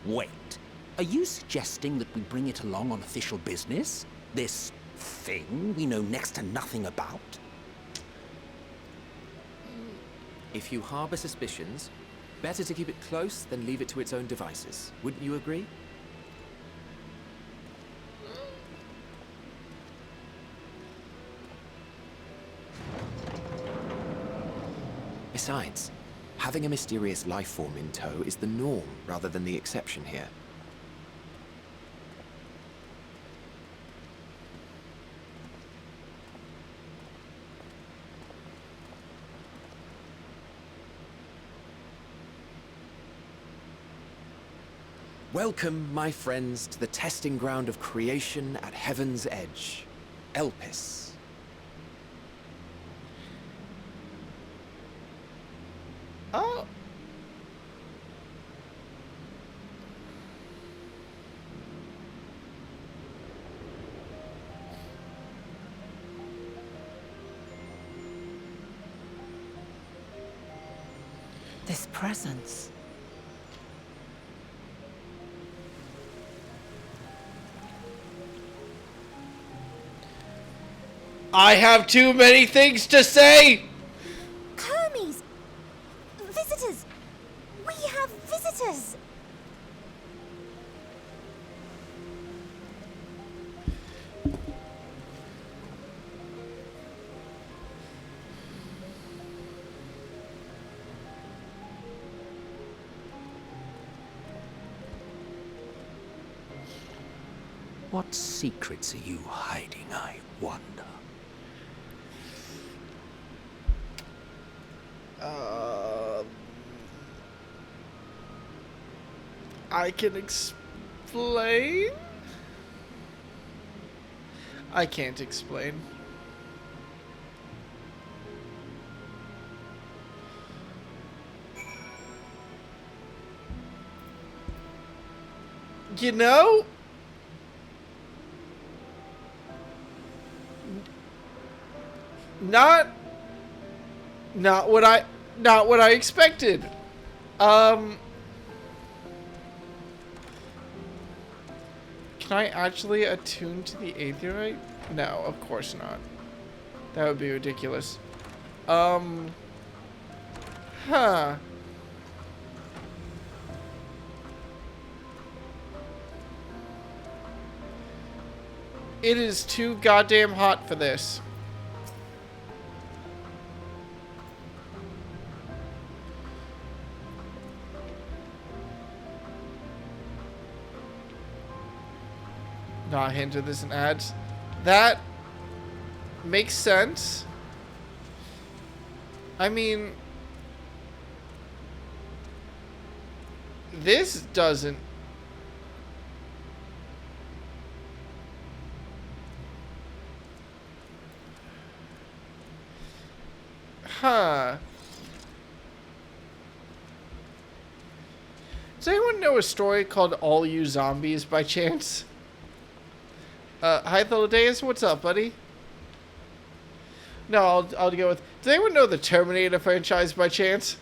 Wait, are you suggesting that we bring it along on official business? This thing we know next to nothing about? If you harbor suspicions, better to keep it close than leave it to its own devices. Wouldn't you agree? Besides, having a mysterious life form in tow is the norm rather than the exception here. Welcome, my friends, to the testing ground of creation at Heaven's Edge, Elpis. Oh. This presence. I have too many things to say! Hermes! Visitors! We have visitors! What secrets are you hiding, I wonder? I can explain? I can't explain. You know? Not what I expected. Can I actually attune to the aetherite? No, of course not. That would be ridiculous. Huh. It is too goddamn hot for this. Not hinter this in ads. That makes sense. I mean, this doesn't. Huh. Does anyone know a story called All You Zombies by chance? Hi Theladeus, what's up, buddy? No, I'll go with... Does anyone know the Terminator franchise by chance?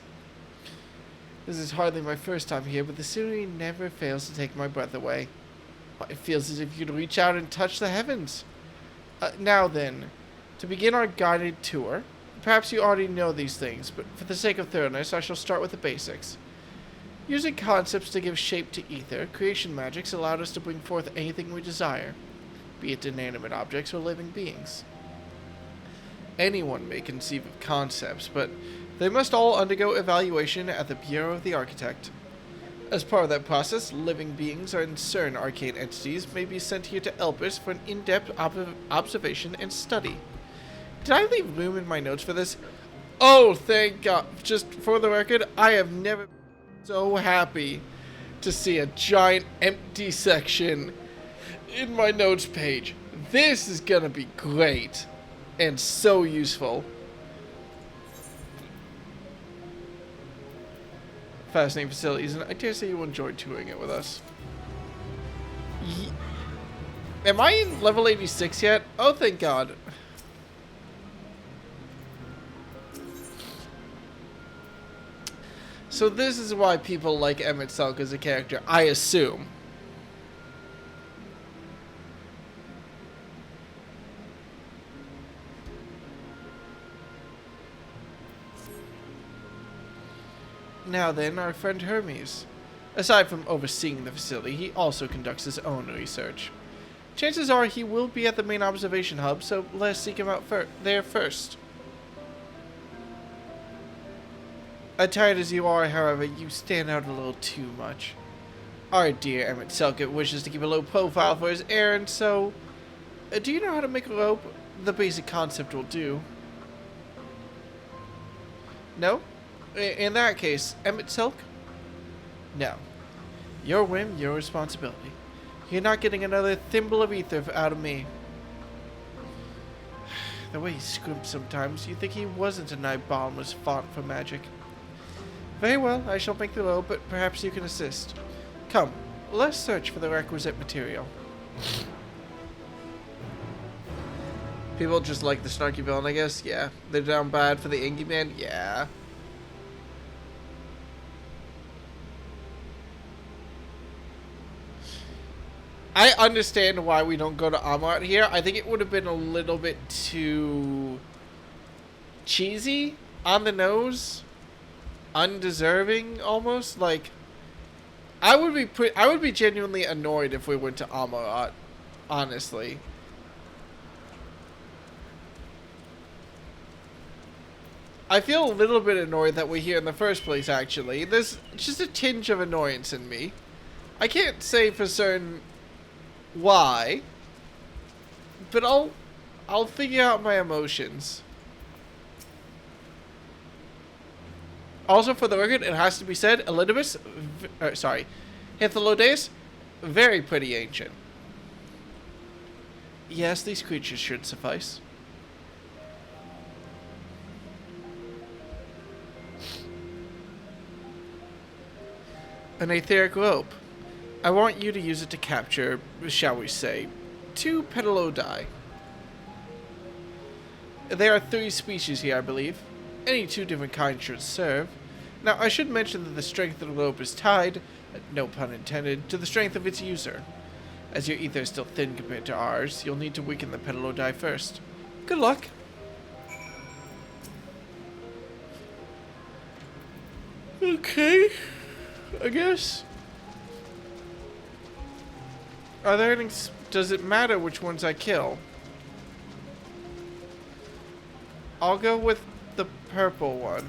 This is hardly my first time here, but the scenery never fails to take my breath away. It feels as if you'd reach out and touch the heavens. Now then, to begin our guided tour, perhaps you already know these things, but for the sake of thoroughness, I shall start with the basics. Using concepts to give shape to ether, creation magics allowed us to bring forth anything we desire, be it inanimate objects or living beings. Anyone may conceive of concepts, but they must all undergo evaluation at the Bureau of the Architect. As part of that process, living beings and certain arcane entities may be sent here to Elpis for an in-depth observation and study. Did I leave room in my notes for this? Oh, thank God. Just for the record, I have never been so happy to see a giant empty section in my notes page. This is gonna be great and so useful. Fascinating facilities, and I dare say you enjoyed touring it with us. Am I in level 86 yet? Oh, thank God. So this is why people like Emmett Selk as a character, I assume. Now then, our friend Hermes. Aside from overseeing the facility, he also conducts his own research. Chances are he will be at the main observation hub, so let's seek him out there first. Attired as you are, however, you stand out a little too much. Our dear Emmett Selkett wishes to keep a low profile for his errand, so... do you know how to make a rope? The basic concept will do. No? In that case, Emmett Selk? No. Your whim, your responsibility. You're not getting another thimble of ether out of me. The way he scrimps sometimes, you think he wasn't a nightbomber's font for magic. Very well, I shall make the road, but perhaps you can assist. Come, let's search for the requisite material. People just like the snarky villain, I guess? Yeah. They're down bad for the Inky Man? Yeah. I understand why we don't go to Amarant here. I think it would have been a little bit too cheesy, on the nose, undeserving almost. Like, I would be genuinely annoyed if we went to Amarant, honestly. I feel a little bit annoyed that we're here in the first place, actually. There's just a tinge of annoyance in me. I can't say for certain why, but I'll figure out my emotions. Also, for the record, it has to be said, Elidibus, Hythalodaeus, very pretty ancient. Yes, these creatures should suffice. An etheric rope. I want you to use it to capture, shall we say, 2 petalodai. There are 3 species here, I believe. Any 2 different kinds should serve. Now, I should mention that the strength of the rope is tied, no pun intended, to the strength of its user. As your ether is still thin compared to ours, you'll need to weaken the petalodai first. Good luck. Okay, I guess. Are there any... Does it matter which ones I kill? I'll go with the purple one.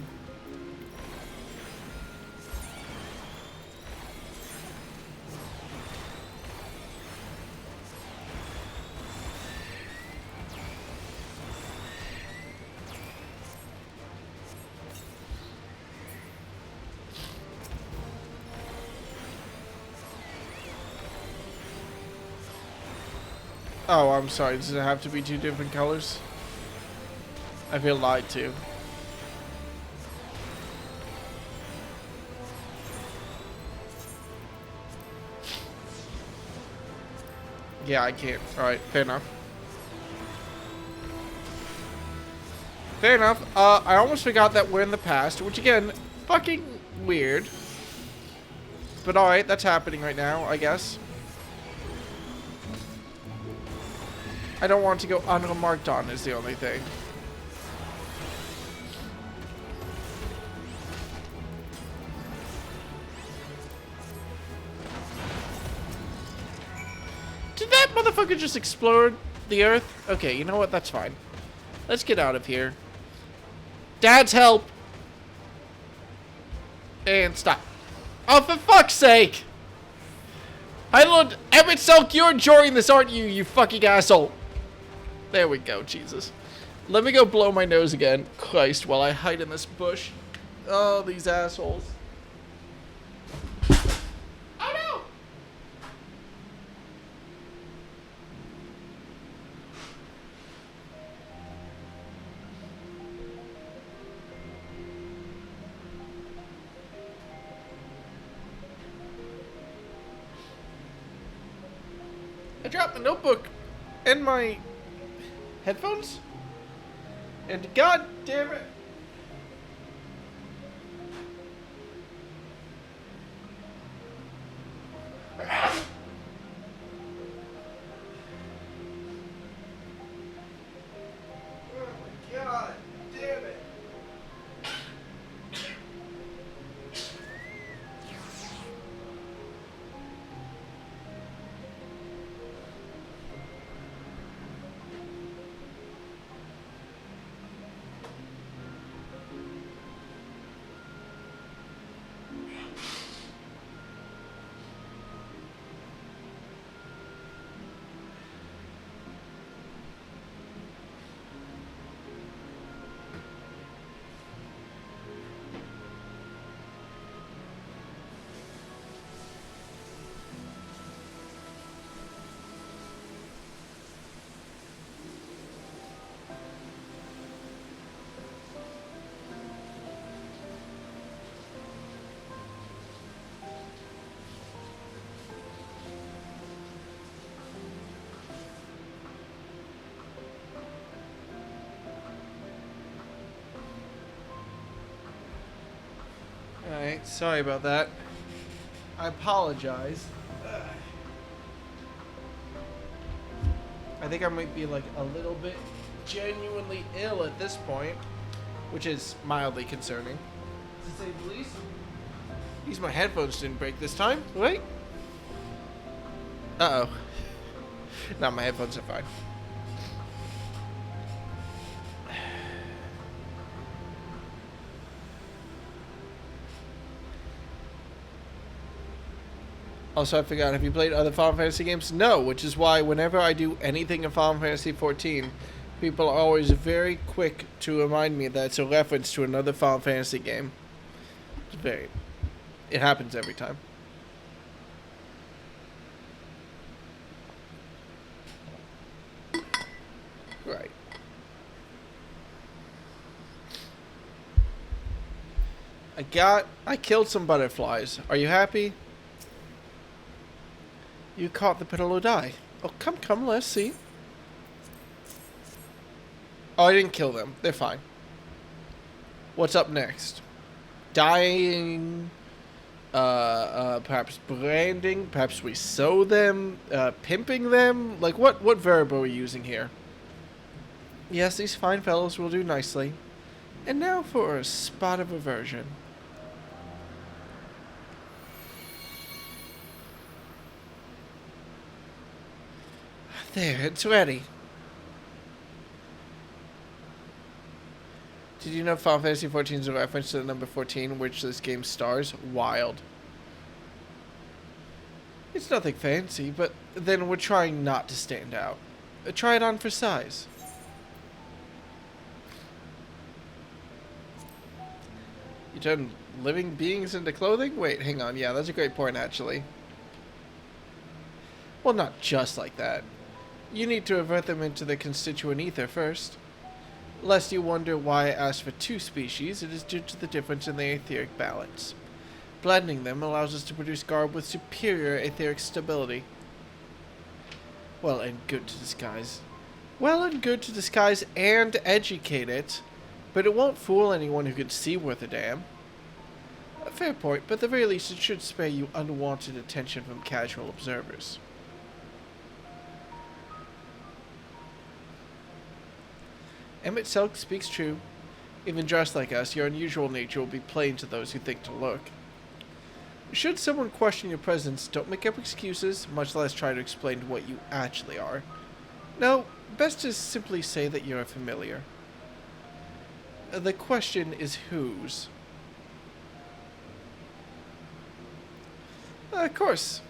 Oh, I'm sorry. Does it have to be 2 different colors? I feel lied to. Yeah, I can't. Alright, fair enough. Fair enough. I almost forgot that we're in the past, which again, fucking weird. But alright, that's happening right now, I guess. I don't want to go unremarked on is the only thing. Did that motherfucker just explode the earth? Okay, you know what? That's fine. Let's get out of here. Dad's help! And stop. Oh, for fuck's sake! Hi, little Emmett Selk, you're enjoying this, aren't you, you fucking asshole? There we go, Jesus. Let me go blow my nose again. Christ, while I hide in this bush. Oh, these assholes. Oh, no! I dropped the notebook and my headphones, and god damn it. Oh my god damn it. Alright, sorry about that. I apologize. I think I might be like a little bit genuinely ill at this point, which is mildly concerning, to say the least. At least my headphones didn't break this time, right? Uh-oh. No, my headphones are fine. Also, I forgot, have you played other Final Fantasy games? No, which is why whenever I do anything in Final Fantasy XIV, people are always very quick to remind me that it's a reference to another Final Fantasy game. It happens every time. Right. I killed some butterflies. Are you happy? You caught the petal die. Oh, come, let's see. Oh, I didn't kill them. They're fine. What's up next? Dyeing, perhaps branding, perhaps we sew them, pimping them? Like, what verb are we using here? Yes, these fine fellows will do nicely. And now for a spot of aversion. There, it's ready. Did you know Final Fantasy XIV is a reference to the number 14, which this game stars? Wild. It's nothing fancy, but then we're trying not to stand out. Try it on for size. You turn living beings into clothing? Wait, hang on. Yeah, that's a great point, actually. Well, not just like that. You need to avert them into the constituent ether first. Lest you wonder why I asked for two species, it is due to the difference in their etheric balance. Blending them allows us to produce garb with superior etheric stability. Well and good to disguise. Well and good to disguise and educate it, but it won't fool anyone who can see worth a damn. A fair point, but at the very least it should spare you unwanted attention from casual observers. Emmett Selk speaks true. Even dressed like us, your unusual nature will be plain to those who think to look. Should someone question your presence, don't make up excuses, much less try to explain what you actually are. No, best to simply say that you're a familiar. The question is whose? Of course,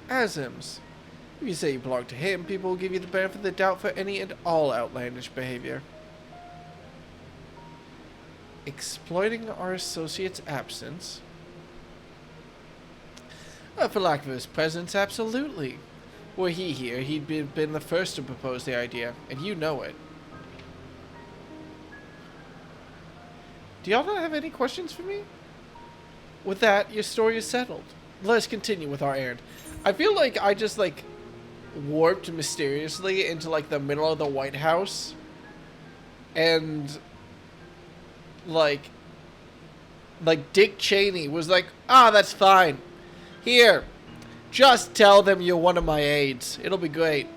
Azim's. If you say you belong to him, people will give you the benefit of the doubt for any and all outlandish behavior. Exploiting our associate's absence? For lack of his presence, absolutely. Were he here, he'd been the first to propose the idea, and you know it. Do y'all not have any questions for me? With that, your story is settled. Let us continue with our errand. I feel like I just, like, warped mysteriously into, like, the middle of the White House. And, like Dick Cheney was like, ah, that's fine. Here, just tell them you're one of my aides. It'll be great.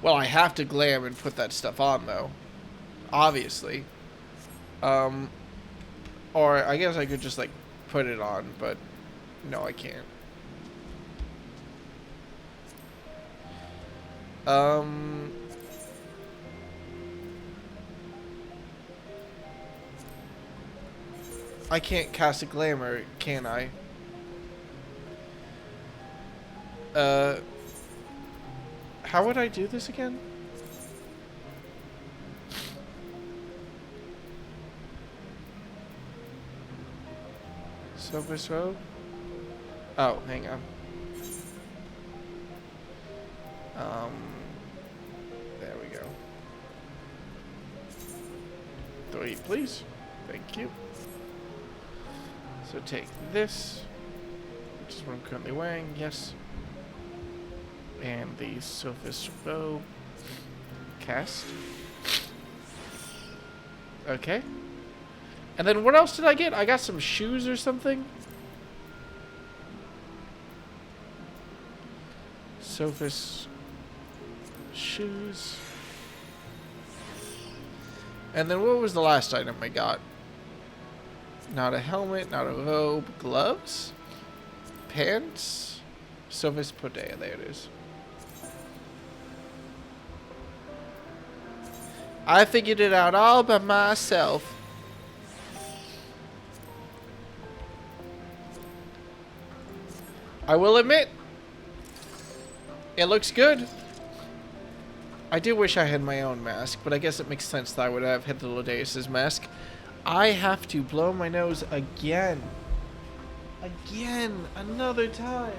Well, I have to glam and put that stuff on, though. Obviously. Or I guess I could just, like, put it on, but no, I can't. I can't cast a glamour, can I? How would I do this again? Surface row? Oh, hang on. There we go. 3, please. Thank you. So take this, which is what I'm currently wearing, yes. And the surface robe. Cast. Okay. And then what else did I get? I got some shoes or something? Surface shoes. And then what was the last item I got? Not a helmet, not a robe. Gloves? Pants? Surface podea, there it is. I figured it out all by myself. I will admit, it looks good. I do wish I had my own mask, but I guess it makes sense that I would have Hythlodaeus' mask. I have to blow my nose again. Again, another time.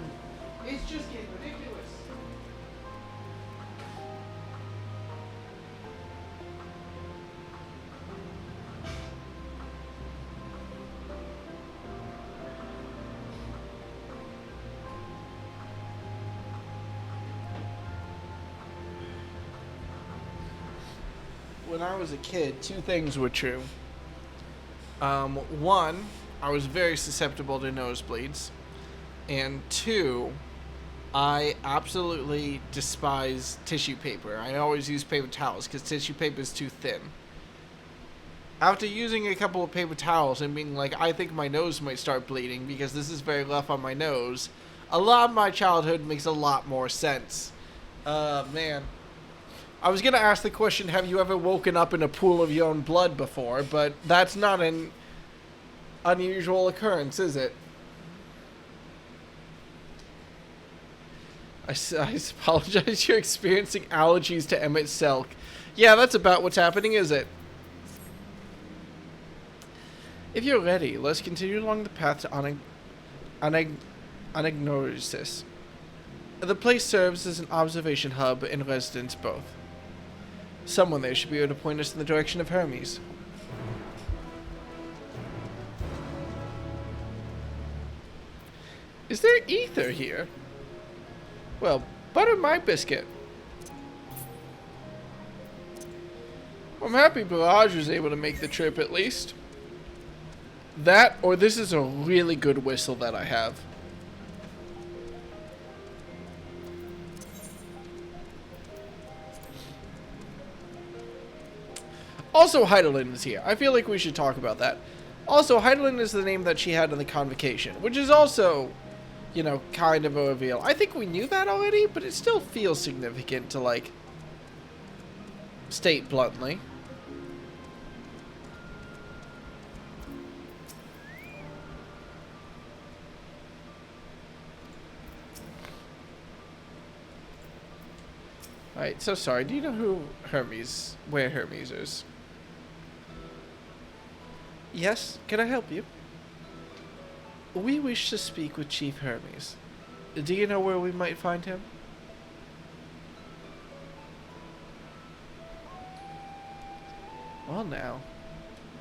It's just getting ridiculous. When I was a kid, 2 things were true. One, I was very susceptible to nosebleeds. And 2, I absolutely despise tissue paper. I always use paper towels because tissue paper is too thin. After using a couple of paper towels and being like, I think my nose might start bleeding because this is very rough on my nose, a lot of my childhood makes a lot more sense. Man. I was going to ask the question, have you ever woken up in a pool of your own blood before? But that's not an unusual occurrence, is it? I apologize, you're experiencing allergies to Emmett Selk. Yeah, that's about what's happening, is it? If you're ready, let's continue along the path to Anagnorisis. The place serves as an observation hub and residence both. Someone there should be able to point us in the direction of Hermes. Is there ether here? Well, butter my biscuit. I'm happy Barrage was able to make the trip at least. That, or this is a really good whistle that I have. Also, Heidelin is here. I feel like we should talk about that. Also, Heidelin is the name that she had in the convocation, which is also, you know, kind of a reveal. I think we knew that already, but it still feels significant to, like, state bluntly. Alright, so sorry, do you know where Hermes is? Yes, can I help you? We wish to speak with Chief Hermes. Do you know where we might find him? Well now,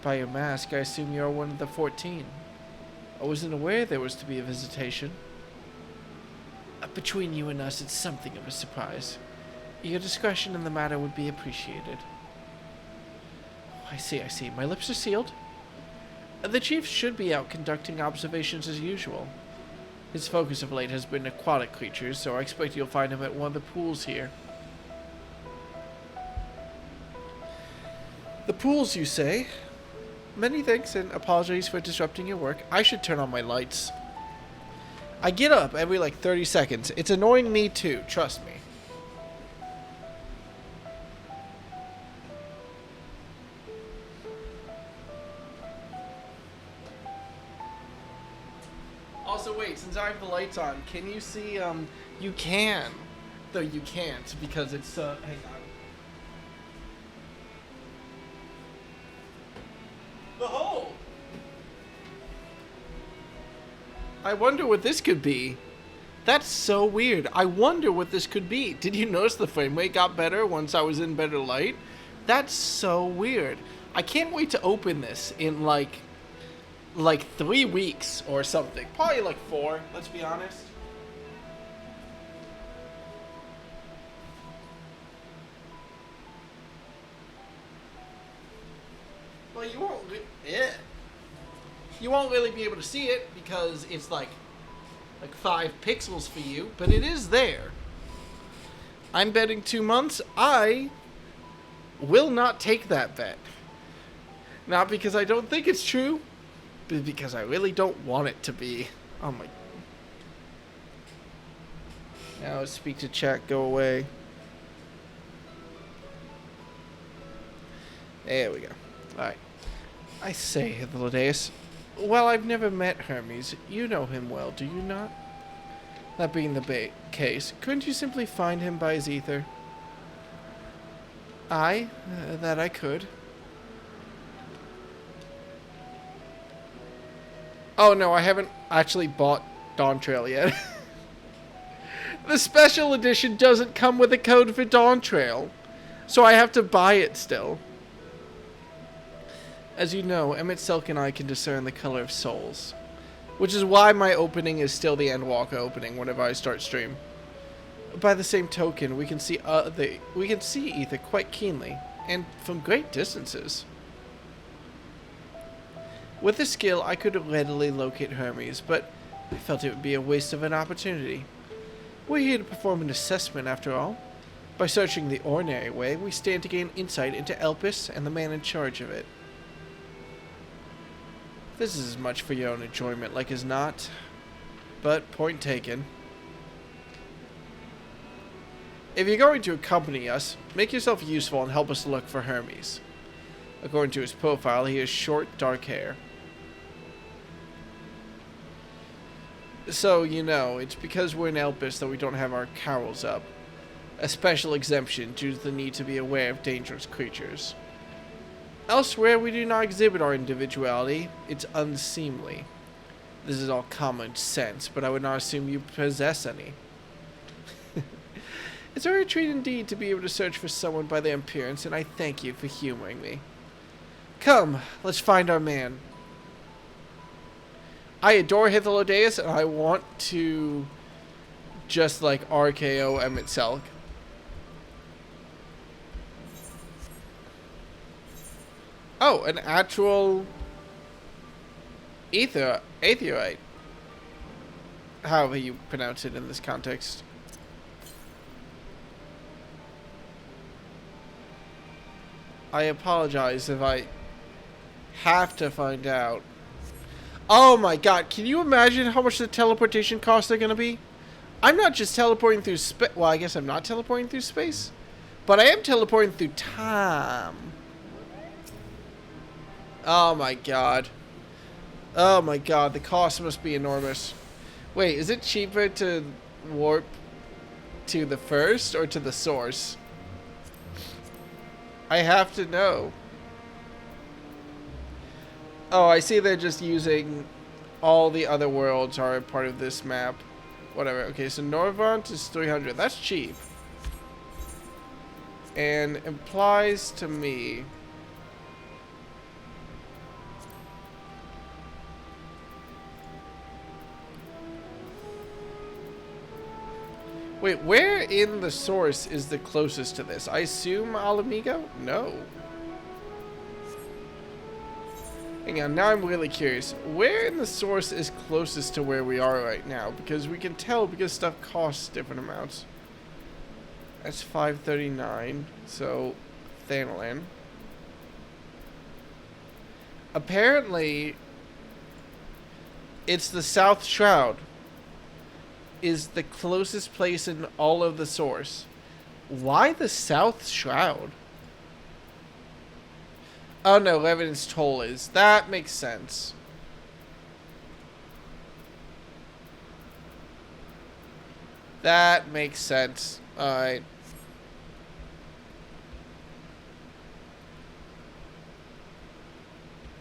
by your mask, I assume you are one of the 14. I wasn't aware there was to be a visitation. Between you and us, it's something of a surprise. Your discretion in the matter would be appreciated. Oh, I see. My lips are sealed. The chief should be out conducting observations as usual. His focus of late has been aquatic creatures, so I expect you'll find him at one of the pools here. The pools, you say? Many thanks and apologies for disrupting your work. I should turn on my lights. I get up every like 30 seconds. It's annoying me too, trust me. Also, wait, since I have the lights on, can you see, you can, though you can't, because it's, hang on. The hole! I wonder what this could be. That's so weird. I wonder what this could be. Did you notice the frame rate got better once I was in better light? That's so weird. I can't wait to open this in, like 3 weeks or something. Probably like 4, let's be honest. Well, you won't really be able to see it because it's like 5 pixels for you, but it is there. I'm betting 2 months. I will not take that bet. Not because I don't think it's true, but because I really don't want it to be. Oh my. Now speak to chat, go away. There we go. Alright. I say, Hythlodaeus, while I've never met Hermes, you know him well, do you not? That being the case, couldn't you simply find him by his ether? Aye, that I could. Oh no, I haven't actually bought Dawn Trail yet. The special edition doesn't come with a code for Dawn Trail, so I have to buy it still. As you know, Emmett Selk and I can discern the color of souls, which is why my opening is still the Endwalker opening whenever I start stream. By the same token, we can see ether quite keenly, and from great distances. With this skill, I could readily locate Hermes, but I felt it would be a waste of an opportunity. We're here to perform an assessment, after all. By searching the ordinary way, we stand to gain insight into Elpis and the man in charge of it. This is as much for your own enjoyment like as not, but point taken. If you're going to accompany us, make yourself useful and help us look for Hermes. According to his profile, he has short, dark hair. So, you know, it's because we're in Elpis that we don't have our cowls up. A special exemption due to the need to be aware of dangerous creatures. Elsewhere, we do not exhibit our individuality. It's unseemly. This is all common sense, but I would not assume you possess any. It's a rare treat indeed to be able to search for someone by their appearance, and I thank you for humoring me. Come, let's find our man. I adore Hythlodaeus, and I want to just like RKO Emmett Selk. Oh, an actual aetheorite. However you pronounce it in this context. I apologize if I have to find out. Oh my god, can you imagine how much the teleportation costs are going to be? I'm not just teleporting through space. Well, I guess I'm not teleporting through space. But I am teleporting through time. Oh my god. Oh my god, the cost must be enormous. Wait, is it cheaper to warp to the first or to the source? I have to know. Oh, I see they're just using all the other worlds are a part of this map. Whatever. Okay, so Norvant is 300. That's cheap. And implies to me... Wait, where in the source is the closest to this? I assume Alamigo? No. Hang on, now I'm really curious. Where in the source is closest to where we are right now? Because we can tell because stuff costs different amounts. That's 539. So, Thanalan. Apparently, it's the South Shroud. Is the closest place in all of the source. Why the South Shroud? Oh no, Levin's Toll is. That makes sense. That makes sense. Alright.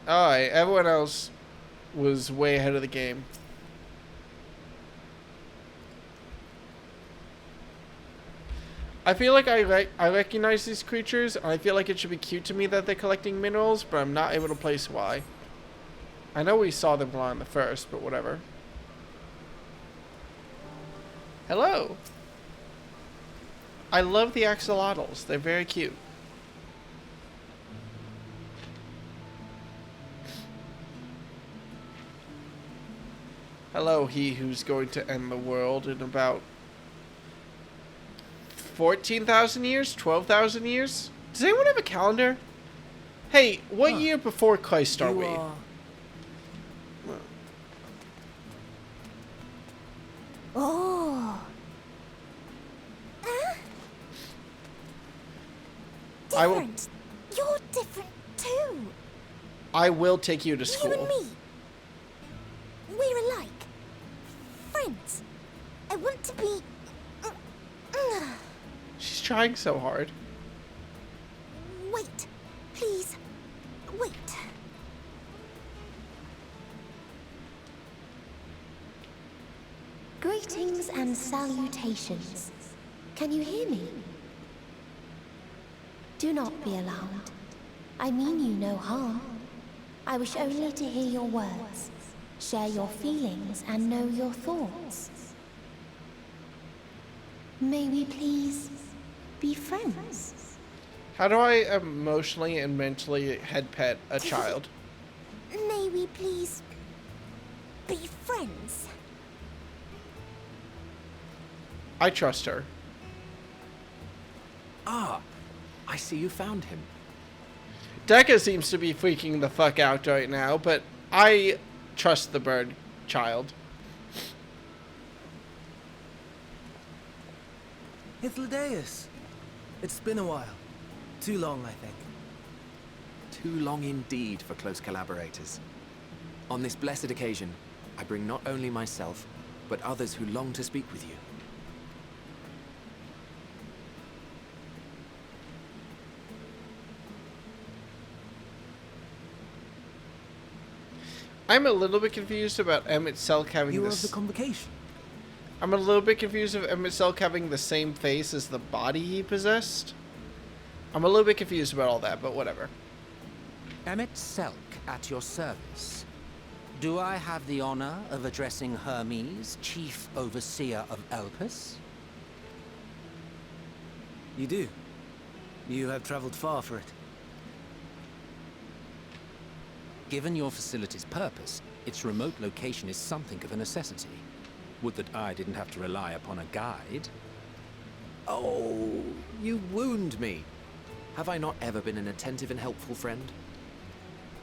Alright, everyone else was way ahead of the game. I feel like I recognize these creatures, and I feel like it should be cute to me that they're collecting minerals, but I'm not able to place why. I know we saw them fly on the first, but whatever. Hello. I love the axolotls. They're very cute. Hello, he who's going to end the world in about 14,000 years? 12,000 years? Does anyone have a calendar? Hey, what year before Christ are we? Oh. I will. Different. You're different too. I will take you to school. You and me. We're alike. Friends. I want to be... She's trying so hard. Wait. Please. Wait. Greetings and salutations. Can you hear me? Do not be alarmed. I mean you no harm. I wish only to hear your words, share your feelings, and know your thoughts. May we please be friends? How do I emotionally and mentally head pet a child? May we please be friends? I trust her. Ah, I see you found him. Dekka seems to be freaking the fuck out right now, but I trust the bird child. Hythlodaeus. It's been a while. Too long, I think. Too long indeed for close collaborators. On this blessed occasion, I bring not only myself, but others who long to speak with you. I'm a little bit confused about Emmett Selk having You this. of the convocation. I'm a little bit confused of Emmett Selk having the same face as the body he possessed. I'm a little bit confused about all that, but whatever. Emmett Selk at your service. Do I have the honor of addressing Hermes, Chief Overseer of Elpis? You do. You have traveled far for it. Given your facility's purpose, its remote location is something of a necessity. Would that I didn't have to rely upon a guide. Oh, you wound me. Have I not ever been an attentive and helpful friend?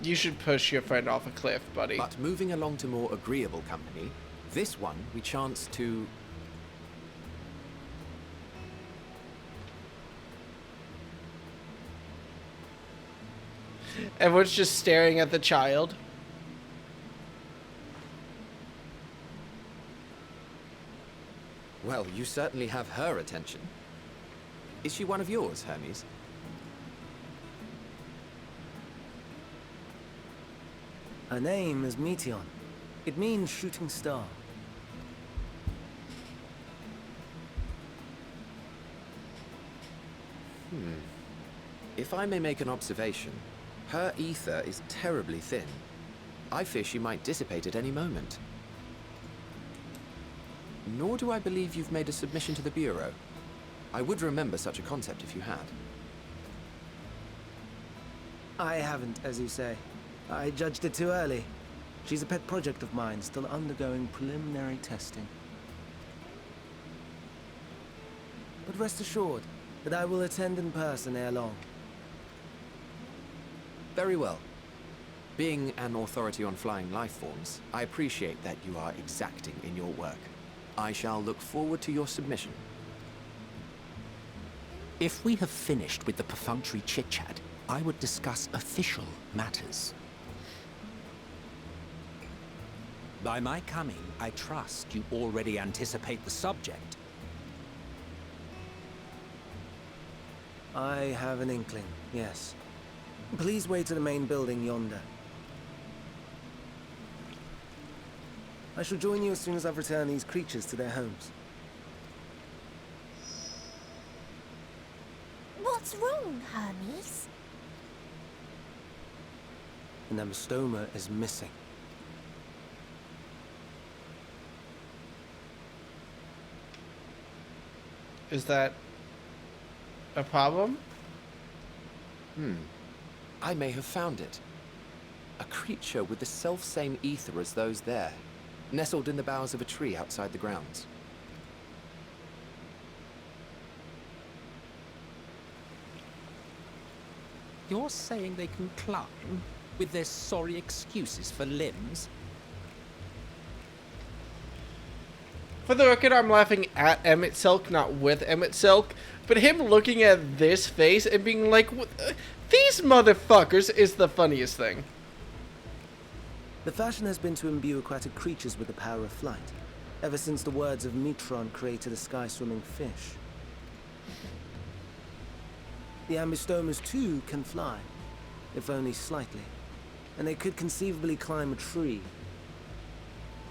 You should push your friend off a cliff, buddy. But moving along to more agreeable company, this one we chance to... Everyone's just staring at the child. Well, you certainly have her attention. Is she one of yours, Hermes? Her name is Meteon. It means shooting star. If I may make an observation, her ether is terribly thin. I fear she might dissipate at any moment. Nor do I believe you've made a submission to the Bureau. I would remember such a concept if you had. I haven't, as you say. I judged it too early. She's a pet project of mine, still undergoing preliminary testing. But rest assured that I will attend in person ere long. Very well. Being an authority on flying life forms, I appreciate that you are exacting in your work. I shall look forward to your submission. If we have finished with the perfunctory chit-chat, I would discuss official matters. By my coming, I trust you already anticipate the subject. I have an inkling, yes. Please wait to the main building yonder. I shall join you as soon as I've returned these creatures to their homes. What's wrong, Hermes? The Nemostoma is missing. Is that a problem? I may have found it. A creature with the self-same ether as those there, nestled in the boughs of a tree outside the grounds. You're saying they can climb with their sorry excuses for limbs? For the record, I'm laughing at Emmett Silk, not with Emmett Silk. But him looking at this face and being like, these motherfuckers is the funniest thing. The fashion has been to imbue aquatic creatures with the power of flight, ever since the words of Metron created a sky-swimming fish. The Ambistomas too can fly, if only slightly, and they could conceivably climb a tree.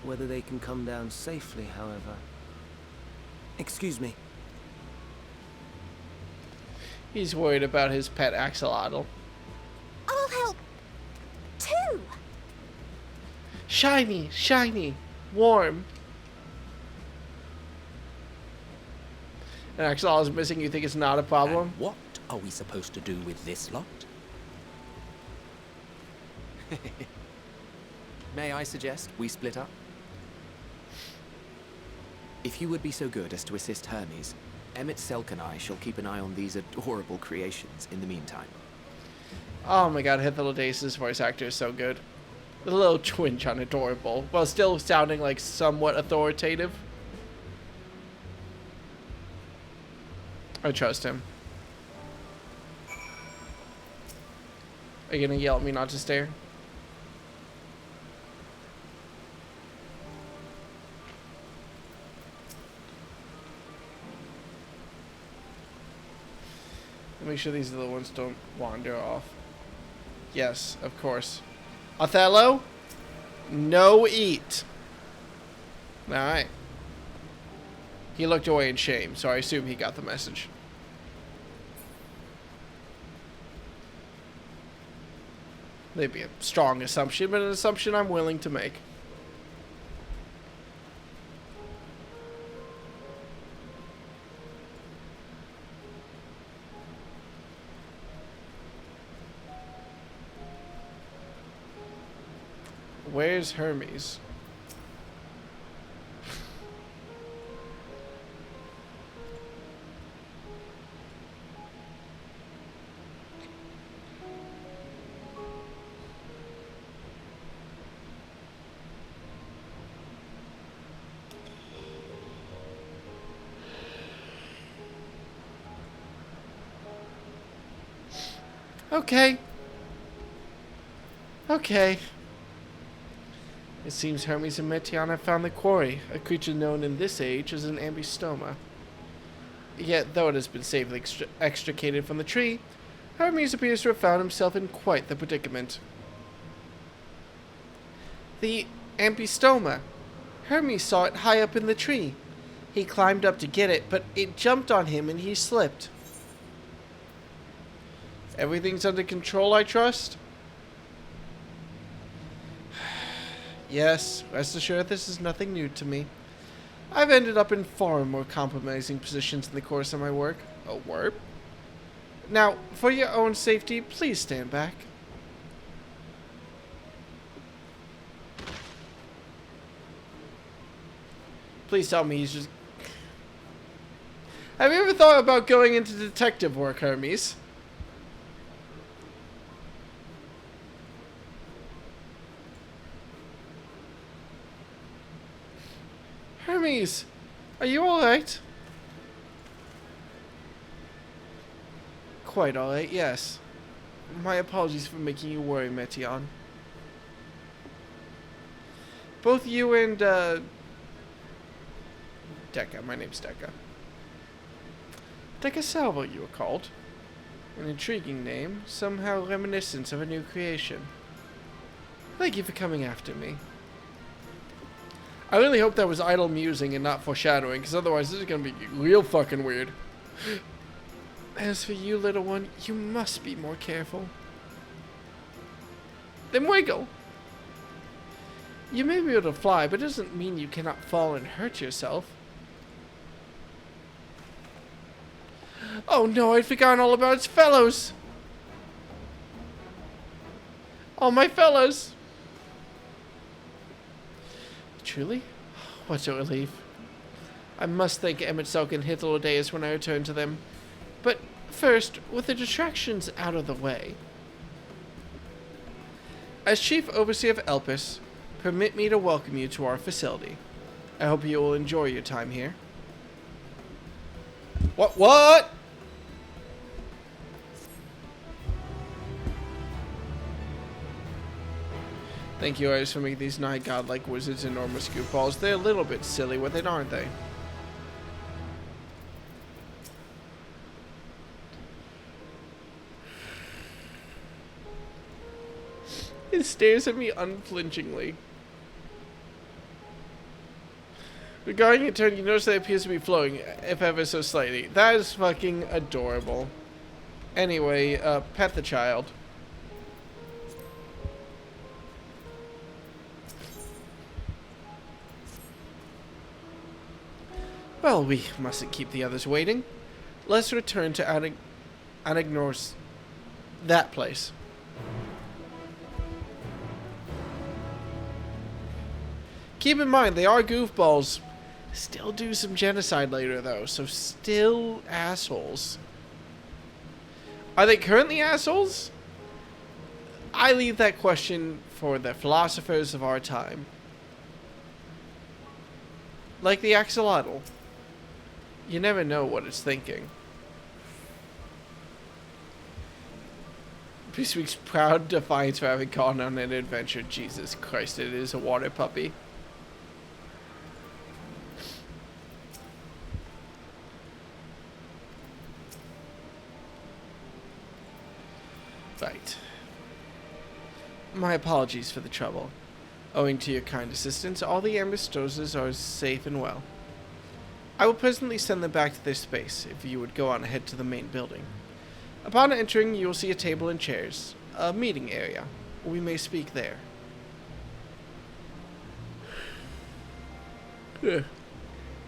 Whether they can come down safely, however. Excuse me. He's worried about his pet axolotl. I'll help too. Shiny, shiny, warm. An axolotl is missing. You think it's not a problem? And what are we supposed to do with this lot? May I suggest we split up? If you would be so good as to assist Hermes, Emmett Selk and I shall keep an eye on these adorable creations in the meantime. Oh my god, Hythlodace's voice actor is so good. With a little twinge on adorable, while still sounding like somewhat authoritative. I trust him. Are you gonna yell at me not to stare? Make sure these little ones don't wander off. Yes, of course. Othello? No eat. Alright. He looked away in shame, so I assume he got the message. Maybe a strong assumption, but an assumption I'm willing to make. Where's Hermes? Okay. Okay. It seems Hermes and Meteon have found the quarry, a creature known in this age as an ambystoma. Yet, though it has been safely extricated from the tree, Hermes appears to have found himself in quite the predicament. The ambystoma. Hermes saw it high up in the tree. He climbed up to get it, but it jumped on him and he slipped. Everything's under control, I trust? Yes, rest assured this is nothing new to me. I've ended up in far more compromising positions in the course of my work. A warp? Now, for your own safety, please stand back. Please tell me he's just... Have you ever thought about going into detective work, Hermes? Hermes, are you alright? Quite alright, yes. My apologies for making you worry, Meteon. Both you and, Deca, my name's Deca. Deca Salvo, you were called. An intriguing name, somehow reminiscent of a new creation. Thank you for coming after me. I really hope that was idle musing and not foreshadowing, because otherwise this is going to be real fucking weird. As for you, little one, you must be more careful. Then wiggle! You may be able to fly, but it doesn't mean you cannot fall and hurt yourself. Oh no, I'd forgotten all about its fellows! All my fellows! Truly? What a relief. I must thank Emet-Selk and Hythlodaeus when I return to them. But first, with the distractions out of the way. As Chief Overseer of Elpis, permit me to welcome you to our facility. I hope you will enjoy your time here. What? Thank you, Iris, for making these nigh godlike wizards enormous goofballs. They're a little bit silly with it, aren't they? It stares at me unflinchingly. Regarding your turn, you notice that it appears to be flowing, if ever so slightly. That is fucking adorable. Anyway, pet the child. Well, we mustn't keep the others waiting. Let's return to Anagnors. That place. Keep in mind, they are goofballs. Still do some genocide later, though, so still assholes. Are they currently assholes? I leave that question for the philosophers of our time. Like the axolotl. You never know what it's thinking. He speaks proud defiance for having gone on an adventure. Jesus Christ, it is a water puppy. Right. My apologies for the trouble. Owing to your kind assistance, all the ambystoses are safe and well. I will presently send them back to their space, if you would go on ahead to the main building. Upon entering, you will see a table and chairs, a meeting area. We may speak there.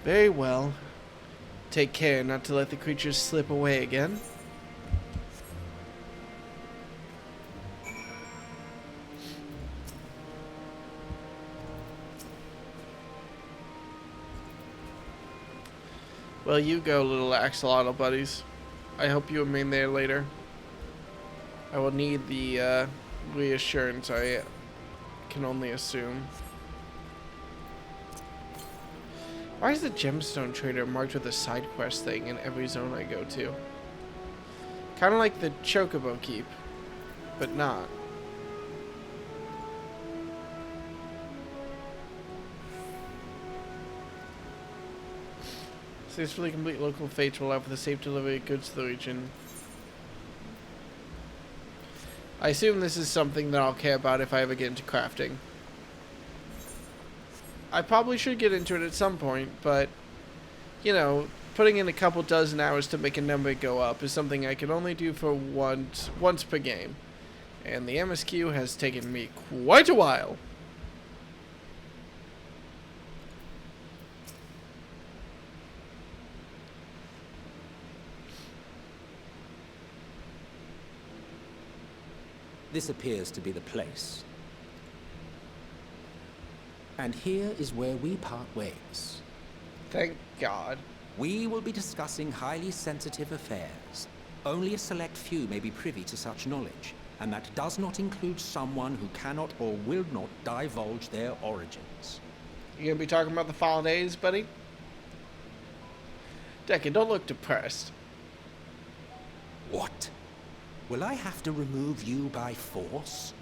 Very well. Take care not to let the creatures slip away again. Well, you go, little axolotl buddies. I hope you remain there later. I will need the reassurance, I can only assume. Why is the gemstone trader marked with a side quest thing in every zone I go to? Kind of like the Chocobo Keep. but not. Successfully complete local fates will allow for the safe delivery of goods to the region. I assume this is something that I'll care about if I ever get into crafting. I probably should get into it at some point, but, you know, putting in a couple dozen hours to make a number go up is something I can only do for once per game. And the MSQ has taken me quite a while. This appears to be the place. And here is where we part ways. Thank God. We will be discussing highly sensitive affairs. Only a select few may be privy to such knowledge, and that does not include someone who cannot or will not divulge their origins. You gonna be talking about the fall days, buddy? Decker, don't look depressed. What? Will I have to remove you by force?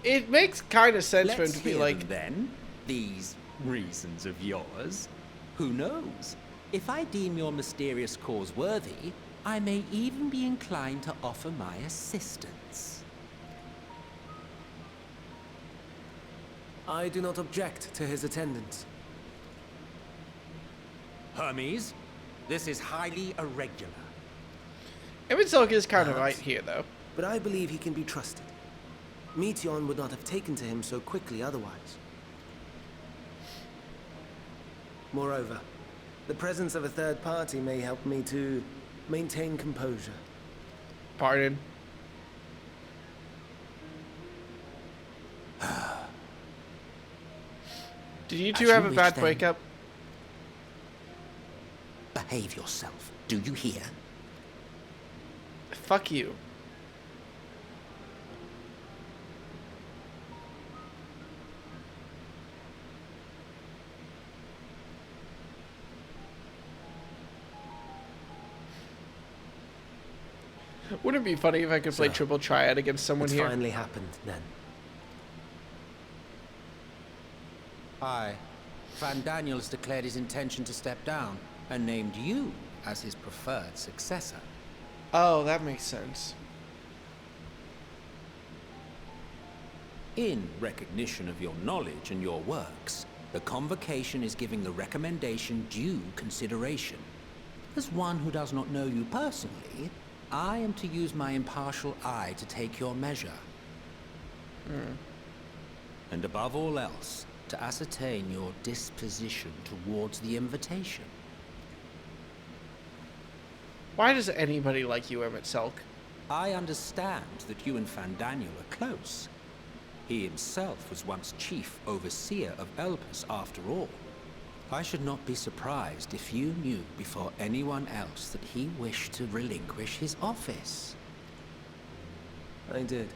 It makes kind of sense for him Let's to be hear like... them then, these reasons of yours. Who knows? If I deem your mysterious cause worthy, I may even be inclined to offer my assistance. I do not object to his attendance. Hermes, this is highly irregular. Evanselka is kind of right here, though. But I believe he can be trusted. Meteon would not have taken to him so quickly otherwise. Moreover, the presence of a third party may help me to maintain composure. Pardon? Did you two have a bad breakup? Behave yourself. Do you hear? Fuck you. Wouldn't it be funny if I could play triple triad against someone it's here? Finally happened, then. Aye. Van Daniel has declared his intention to step down and named you as his preferred successor. Oh, that makes sense. In recognition of your knowledge and your works, the Convocation is giving the recommendation due consideration. As one who does not know you personally, I am to use my impartial eye to take your measure. And above all else, to ascertain your disposition towards the invitation. Why does anybody like you, Emmett Selk? I understand that you and Van Daniel are close. He himself was once chief overseer of Elpis after all. I should not be surprised if you knew before anyone else that he wished to relinquish his office. I did.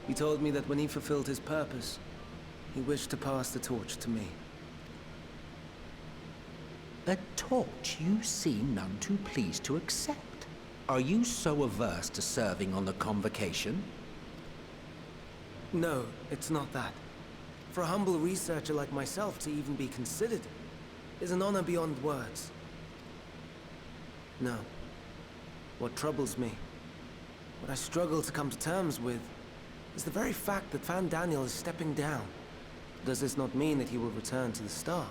He told me that when he fulfilled his purpose, he wished to pass the torch to me. A torch you seem none too pleased to accept. Are you so averse to serving on the Convocation? No, it's not that. For a humble researcher like myself to even be considered is an honor beyond words. No. What troubles me, what I struggle to come to terms with, is the very fact that Van Daniel is stepping down. Does this not mean that he will return to the Star?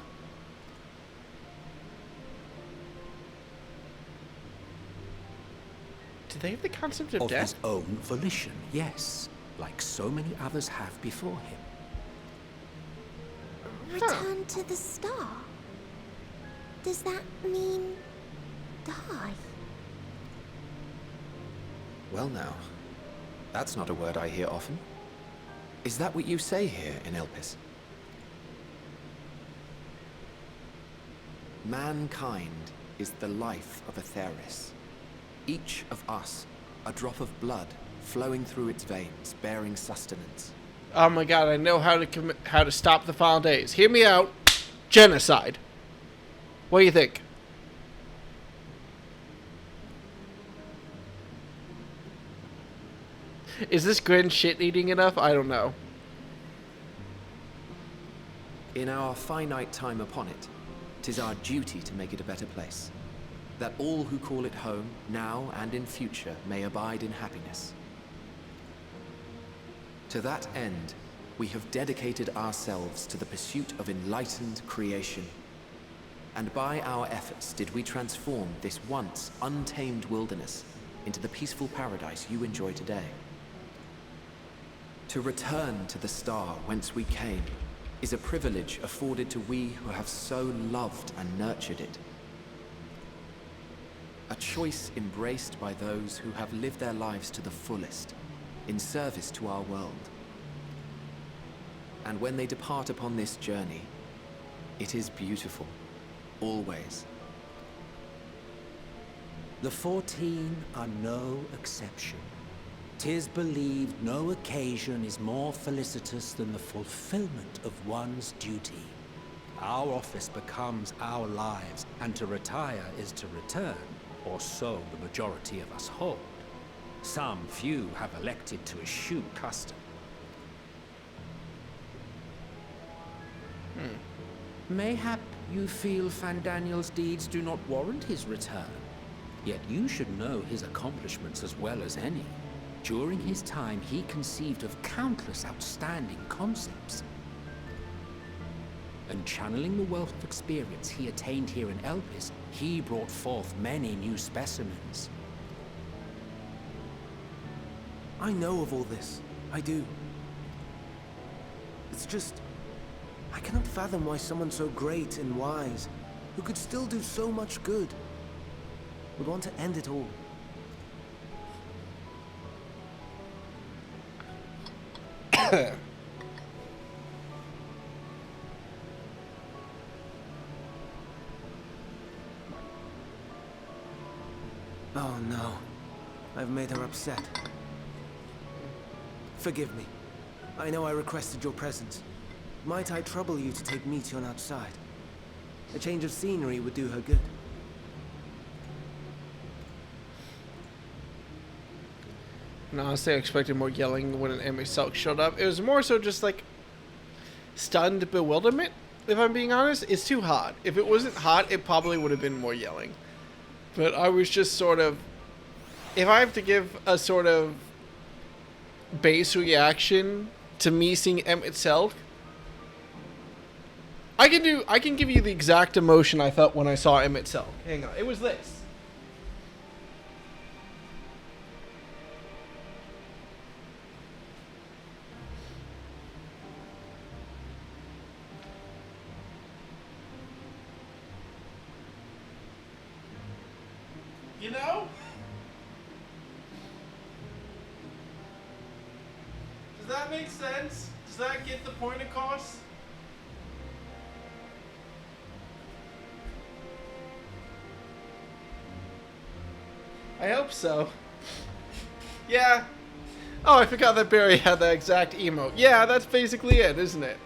Do they have the concept of Of death? his own volition, yes. Like so many others have before him. Return to the Star? Does that mean die? Well now, that's not a word I hear often. Is that what you say here in Elpis? Mankind is the life of Atheris. Each of us, a drop of blood flowing through its veins, bearing sustenance. Oh my god, I know how to stop the final days. Hear me out. Genocide. What do you think? Is this Grin shit-eating enough? I don't know. In our finite time upon it, 'tis our duty to make it a better place, that all who call it home, now and in future, may abide in happiness. To that end, we have dedicated ourselves to the pursuit of enlightened creation, and by our efforts did we transform this once untamed wilderness into the peaceful paradise you enjoy today. To return to the star whence we came is a privilege afforded to we who have so loved and nurtured it. A choice embraced by those who have lived their lives to the fullest, in service to our world. And when they depart upon this journey, it is beautiful, always. The 14 are no exception. 'Tis believed no occasion is more felicitous than the fulfillment of one's duty. Our office becomes our lives, and to retire is to return, or so the majority of us hold. Some few have elected to eschew custom. Mayhap you feel Fandaniel's deeds do not warrant his return. Yet you should know his accomplishments as well as any. During his time, he conceived of countless outstanding concepts. And channeling the wealth of experience he attained here in Elpis, he brought forth many new specimens. I know of all this. I do. It's just... I cannot fathom why someone so great and wise, who could still do so much good, would want to end it all. Oh no. I've made her upset. Forgive me. I know I requested your presence. Might I trouble you to take Meteon outside? A change of scenery would do her good. And honestly, I expected more yelling when an enemy Selk showed up. It was more so just like stunned bewilderment, if I'm being honest. It's too hot. If it wasn't hot, it probably would have been more yelling. But I was just sort of... If I have to give a sort of base reaction to me seeing Emmett Selk, I can give you the exact emotion I felt when I saw Emmett Selk. Hang on. It was this. You know? Does that make sense? Does that get the point across? I hope so. Yeah. Oh, I forgot that Barry had that exact emote. Yeah, that's basically it, isn't it?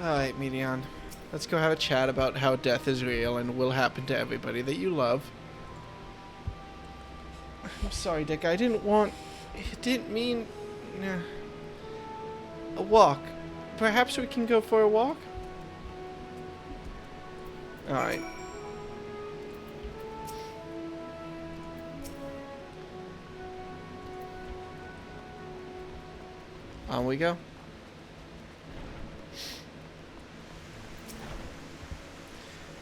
Alright, Meteon. Let's go have a chat about how death is real and will happen to everybody that you love. I'm sorry, Dick. I didn't want... It didn't mean... A walk. Perhaps we can go for a walk? Alright. On we go.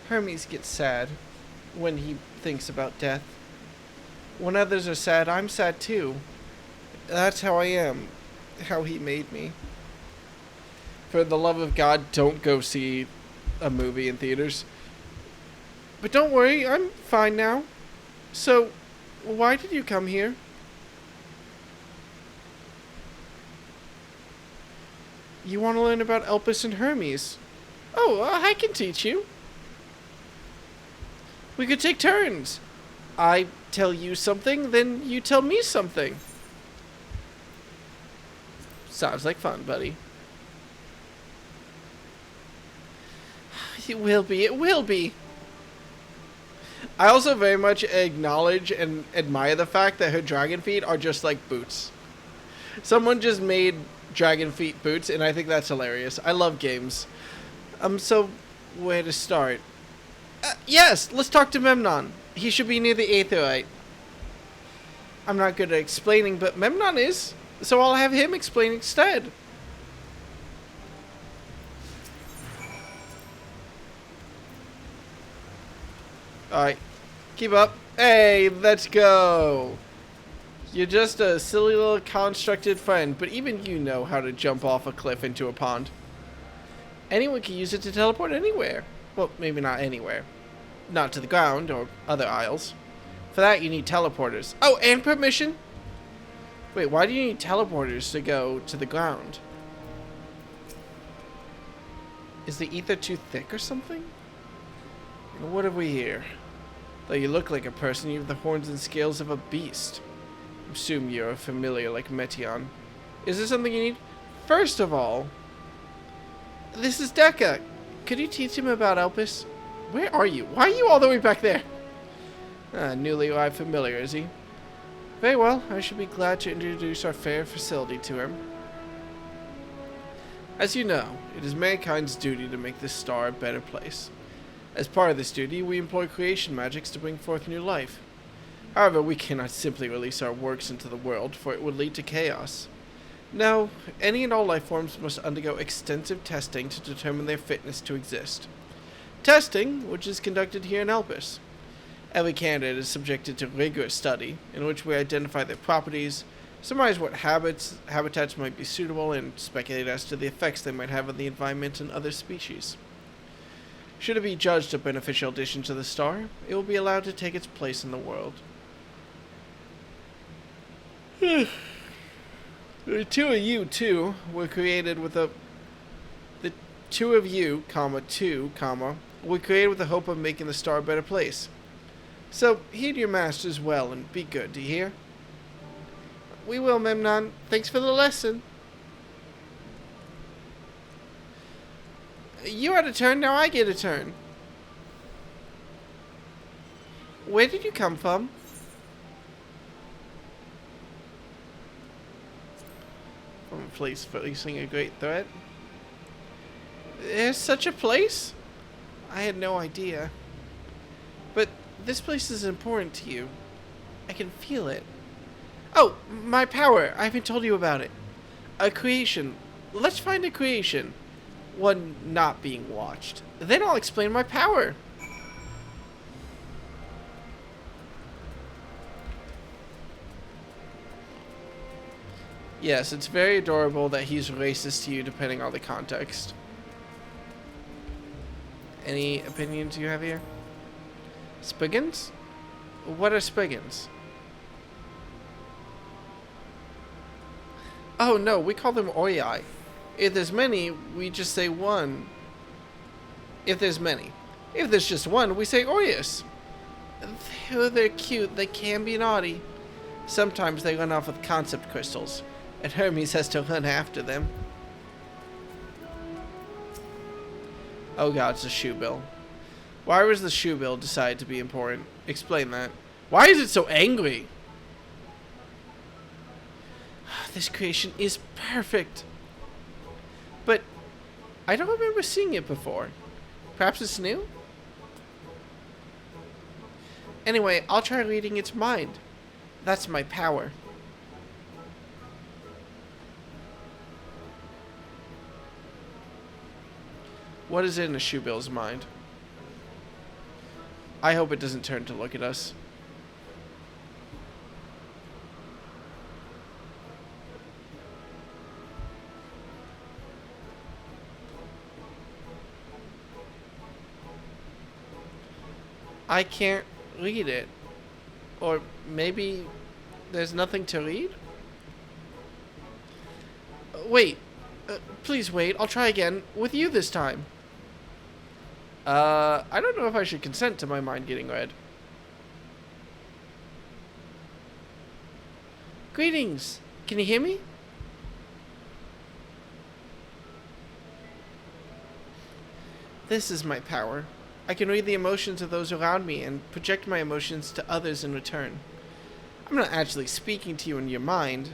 Hermes gets sad when he thinks about death. When others are sad, I'm sad too. That's how I am. How he made me. For the love of God, don't go see a movie in theaters. But don't worry, I'm fine now. So, why did you come here? You want to learn about Elpis and Hermes. Oh, I can teach you. We could take turns. I tell you something, then you tell me something. Sounds like fun, buddy. It will be. It will be. I also very much acknowledge and admire the fact that her dragon feet are just like boots. Someone just made dragon feet boots, and I think that's hilarious. I love games. So where to start? Yes, let's talk to Memnon. He should be near the Aetherite. I'm not good at explaining, but Memnon is, so I'll have him explain instead. Alright, keep up. Hey, let's go. You're just a silly little constructed friend, but even you know how to jump off a cliff into a pond. Anyone can use it to teleport anywhere. Well, maybe not anywhere. Not to the ground or other isles. For that, you need teleporters. Oh, and permission? Wait, why do you need teleporters to go to the ground? Is the ether too thick or something? What have we here? Though you look like a person, you have the horns and scales of a beast. I assume you're a familiar like Metion. Is there something you need? First of all, this is Deca. Could you teach him about Elpis? Where are you? Why are you all the way back there? Newly arrived familiar, is he? Very well, I should be glad to introduce our fair facility to him. As you know, it is mankind's duty to make this star a better place. As part of this duty, we employ creation magics to bring forth new life. However, we cannot simply release our works into the world, for it would lead to chaos. No, any and all life forms must undergo extensive testing to determine their fitness to exist. Testing, which is conducted here in Elpis. Every candidate is subjected to rigorous study, in which we identify their properties, surmise what habitats might be suitable, and speculate as to the effects they might have on the environment and other species. Should it be judged a beneficial addition to the star, it will be allowed to take its place in the world. The two of you, too, were created with the two of you, were created with the hope of making the star a better place. So, heed your masters well and be good, do you hear? We will, Memnon. Thanks for the lesson. You had a turn, now I get a turn. Where did you come from? From a place facing a great threat. There's such a place? I had no idea. But this place is important to you. I can feel it. Oh, my power. I haven't told you about it. A creation. Let's find a creation. One not being watched. Then I'll explain my power. Yes, it's very adorable that he's racist to you depending on the context. Any opinions you have here? Spiggins? What are Spiggins? Oh no, we call them Oyai. If there's many, we just say one. If there's many. If there's just one, we say Oyas. They're cute, they can be naughty. Sometimes they run off with concept crystals, and Hermes has to run after them. Oh god, it's a shoe bill. Why was the shoe bill decided to be important? Explain that. Why is it so angry? This creation is perfect. But I don't remember seeing it before. Perhaps it's new? Anyway, I'll try reading its mind. That's my power. What is in a shoebill's mind? I hope it doesn't turn to look at us. I can't read it. Or maybe there's nothing to read? Wait. Please wait. I'll try again. With you this time. I don't know if I should consent to my mind getting read. Greetings. Can you hear me? This is my power. I can read the emotions of those around me and project my emotions to others in return. I'm not actually speaking to you in your mind.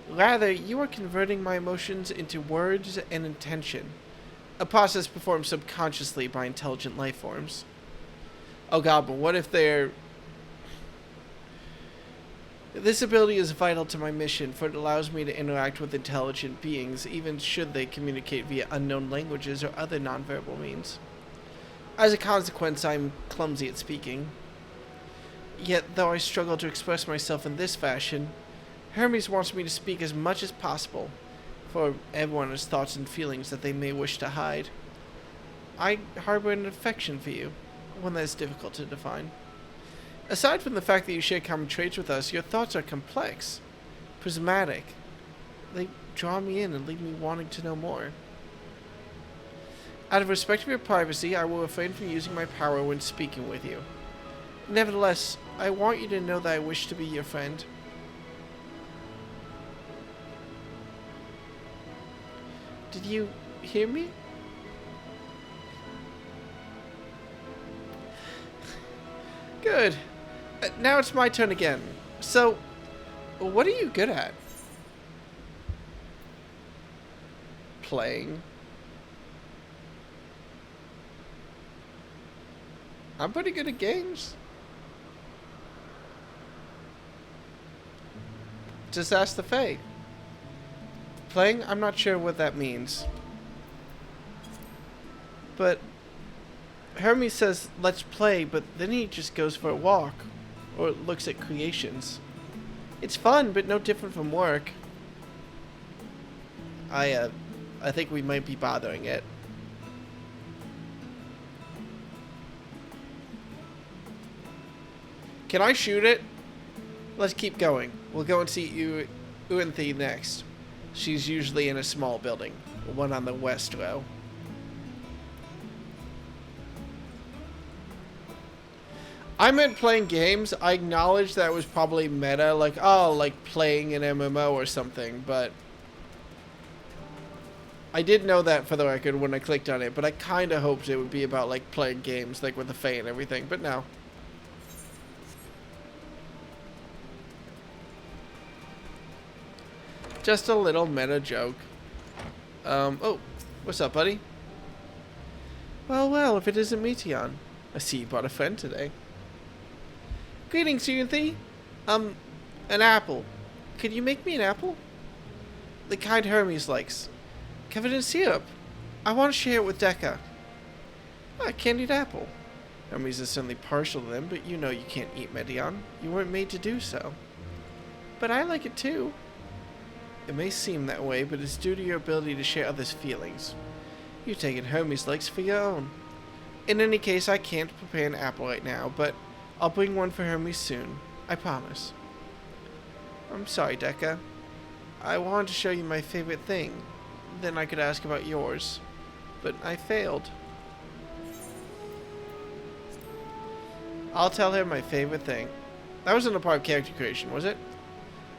Rather, you are converting my emotions into words and intention, a process performed subconsciously by intelligent life forms. Oh god, but what if they're... This ability is vital to my mission, for it allows me to interact with intelligent beings, even should they communicate via unknown languages or other nonverbal means. As a consequence, I'm clumsy at speaking. Yet, though I struggle to express myself in this fashion, Hermes wants me to speak as much as possible, for everyone has thoughts and feelings that they may wish to hide. I harbor an affection for you, one that is difficult to define. Aside from the fact that you share common traits with us, your thoughts are complex, prismatic. They draw me in and leave me wanting to know more. Out of respect for your privacy, I will refrain from using my power when speaking with you. Nevertheless, I want you to know that I wish to be your friend. Did you hear me? Good. Now it's my turn again. So, what are you good at? Playing. I'm pretty good at games. Just ask the Fae. Playing, I'm not sure what that means. But Hermes says, let's play, but then he just goes for a walk. Or looks at creations. It's fun, but no different from work. I think we might be bothering it. Can I shoot it? Let's keep going. We'll go and see Uinthy next. She's usually in a small building, one on the west row. I meant playing games. I acknowledge that was probably meta, like, oh, like playing an MMO or something, but I did know that for the record when I clicked on it, but I kind of hoped it would be about, like, playing games, like with the Fae and everything, but no. Just a little meta joke. Oh, what's up, buddy? Well, if it isn't Meteon. I see you brought a friend today. Greetings, Uinthy. An apple. Could you make me an apple? The kind Hermes likes. Covered in syrup. I want to share it with Dekka. A candied apple. Hermes is certainly partial to them, but you know you can't eat Meteon. You weren't made to do so. But I like it too. It may seem that way, but it's due to your ability to share others' feelings. You've taken Hermes' likes for your own. In any case, I can't prepare an apple right now, but I'll bring one for Hermes soon. I promise. I'm sorry, Dekka. I wanted to show you my favorite thing. Then I could ask about yours. But I failed. I'll tell her my favorite thing. That wasn't a part of character creation, was it?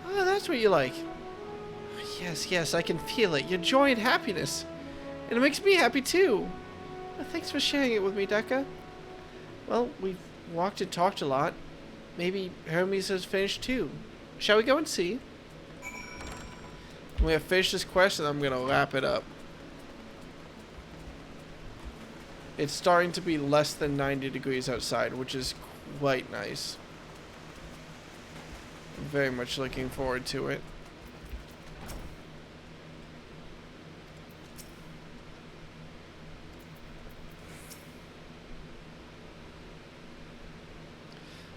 Oh, that's what you like. Yes, I can feel it. Your joy and happiness. And it makes me happy too. Thanks for sharing it with me, Dekka. Well, we've walked and talked a lot. Maybe Hermes has finished too. Shall we go and see? We have finished this quest and I'm going to wrap it up. It's starting to be less than 90 degrees outside, which is quite nice. I'm very much looking forward to it.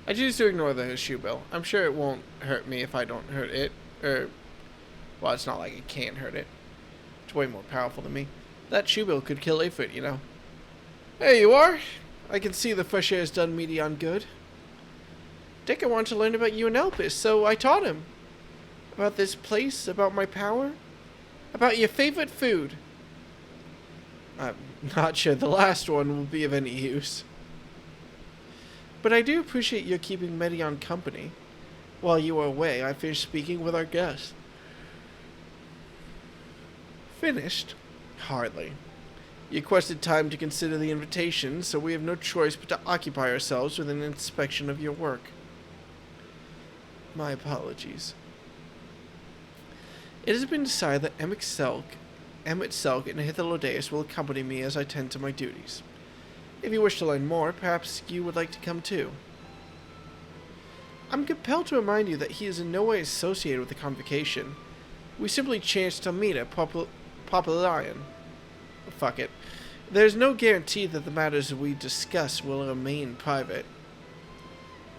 I choose to ignore the shoe bill. I'm sure it won't hurt me if I don't hurt it. Well, it's not like it can't hurt it. It's way more powerful than me. That shoe bill could kill Aphid, you know. There you are. I can see the fresh air has done Meteon good. Dekka wanted to learn about you and Elpis, so I taught him. About this place, about my power, about your favorite food. I'm not sure the last one will be of any use. But I do appreciate your keeping Meteon company. While you were away, I finished speaking with our guest. Finished? Hardly. You requested time to consider the invitation, so we have no choice but to occupy ourselves with an inspection of your work. My apologies. It has been decided that Emmett Selk and Hitherlodeus will accompany me as I tend to my duties. If you wish to learn more, perhaps you would like to come too. I'm compelled to remind you that he is in no way associated with the convocation. We simply chanced to meet at Popularian. Fuck it. There's no guarantee that the matters we discuss will remain private.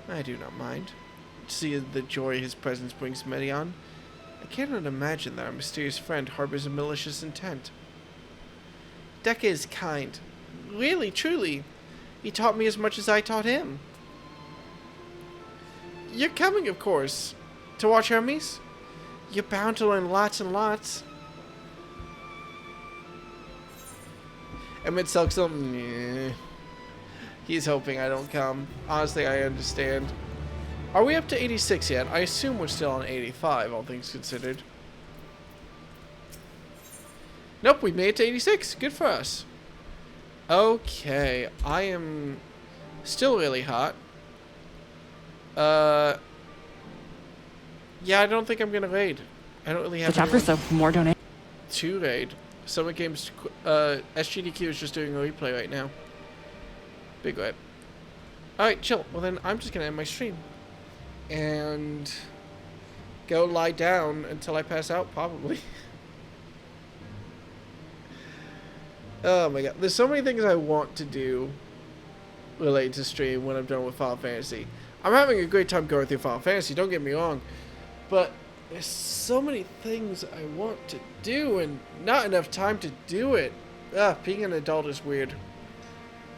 I do not mind. See the joy his presence brings Medion. I cannot imagine that our mysterious friend harbors a malicious intent. Deca is kind. Really, truly. He taught me as much as I taught him. You're coming, of course. To watch Hermes? You're bound to learn lots and lots. Emmett Selk's he's hoping I don't come. Honestly, I understand. Are we up to 86 yet? I assume we're still on 85, all things considered. Nope, we made it to 86. Good for us. Okay, I am still really hot. Yeah, I don't think I'm gonna raid. I don't really have. The chapter, so more donate. To raid. Summit Games, SGDQ is just doing a replay right now. Big rip. Alright, chill. Well then, I'm just gonna end my stream. And go lie down until I pass out, probably. Oh my god. There's so many things I want to do related to stream when I'm done with Final Fantasy. I'm having a great time going through Final Fantasy, don't get me wrong. But there's so many things I want to do and not enough time to do it. Being an adult is weird.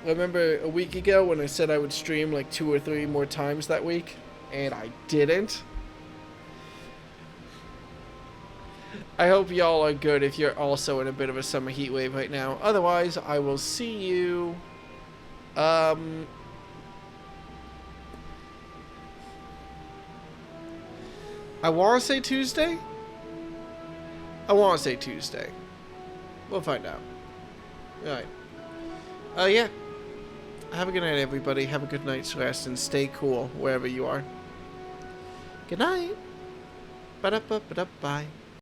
I remember a week ago when I said I would stream like 2 or 3 more times that week, and I didn't. I hope y'all are good if you're also in a bit of a summer heat wave right now. Otherwise, I will see you... I want to say Tuesday? I want to say Tuesday. We'll find out. Alright. Yeah. Have a good night, everybody. Have a good night's rest and stay cool wherever you are. Good night. Ba-da-ba-ba-da-bye.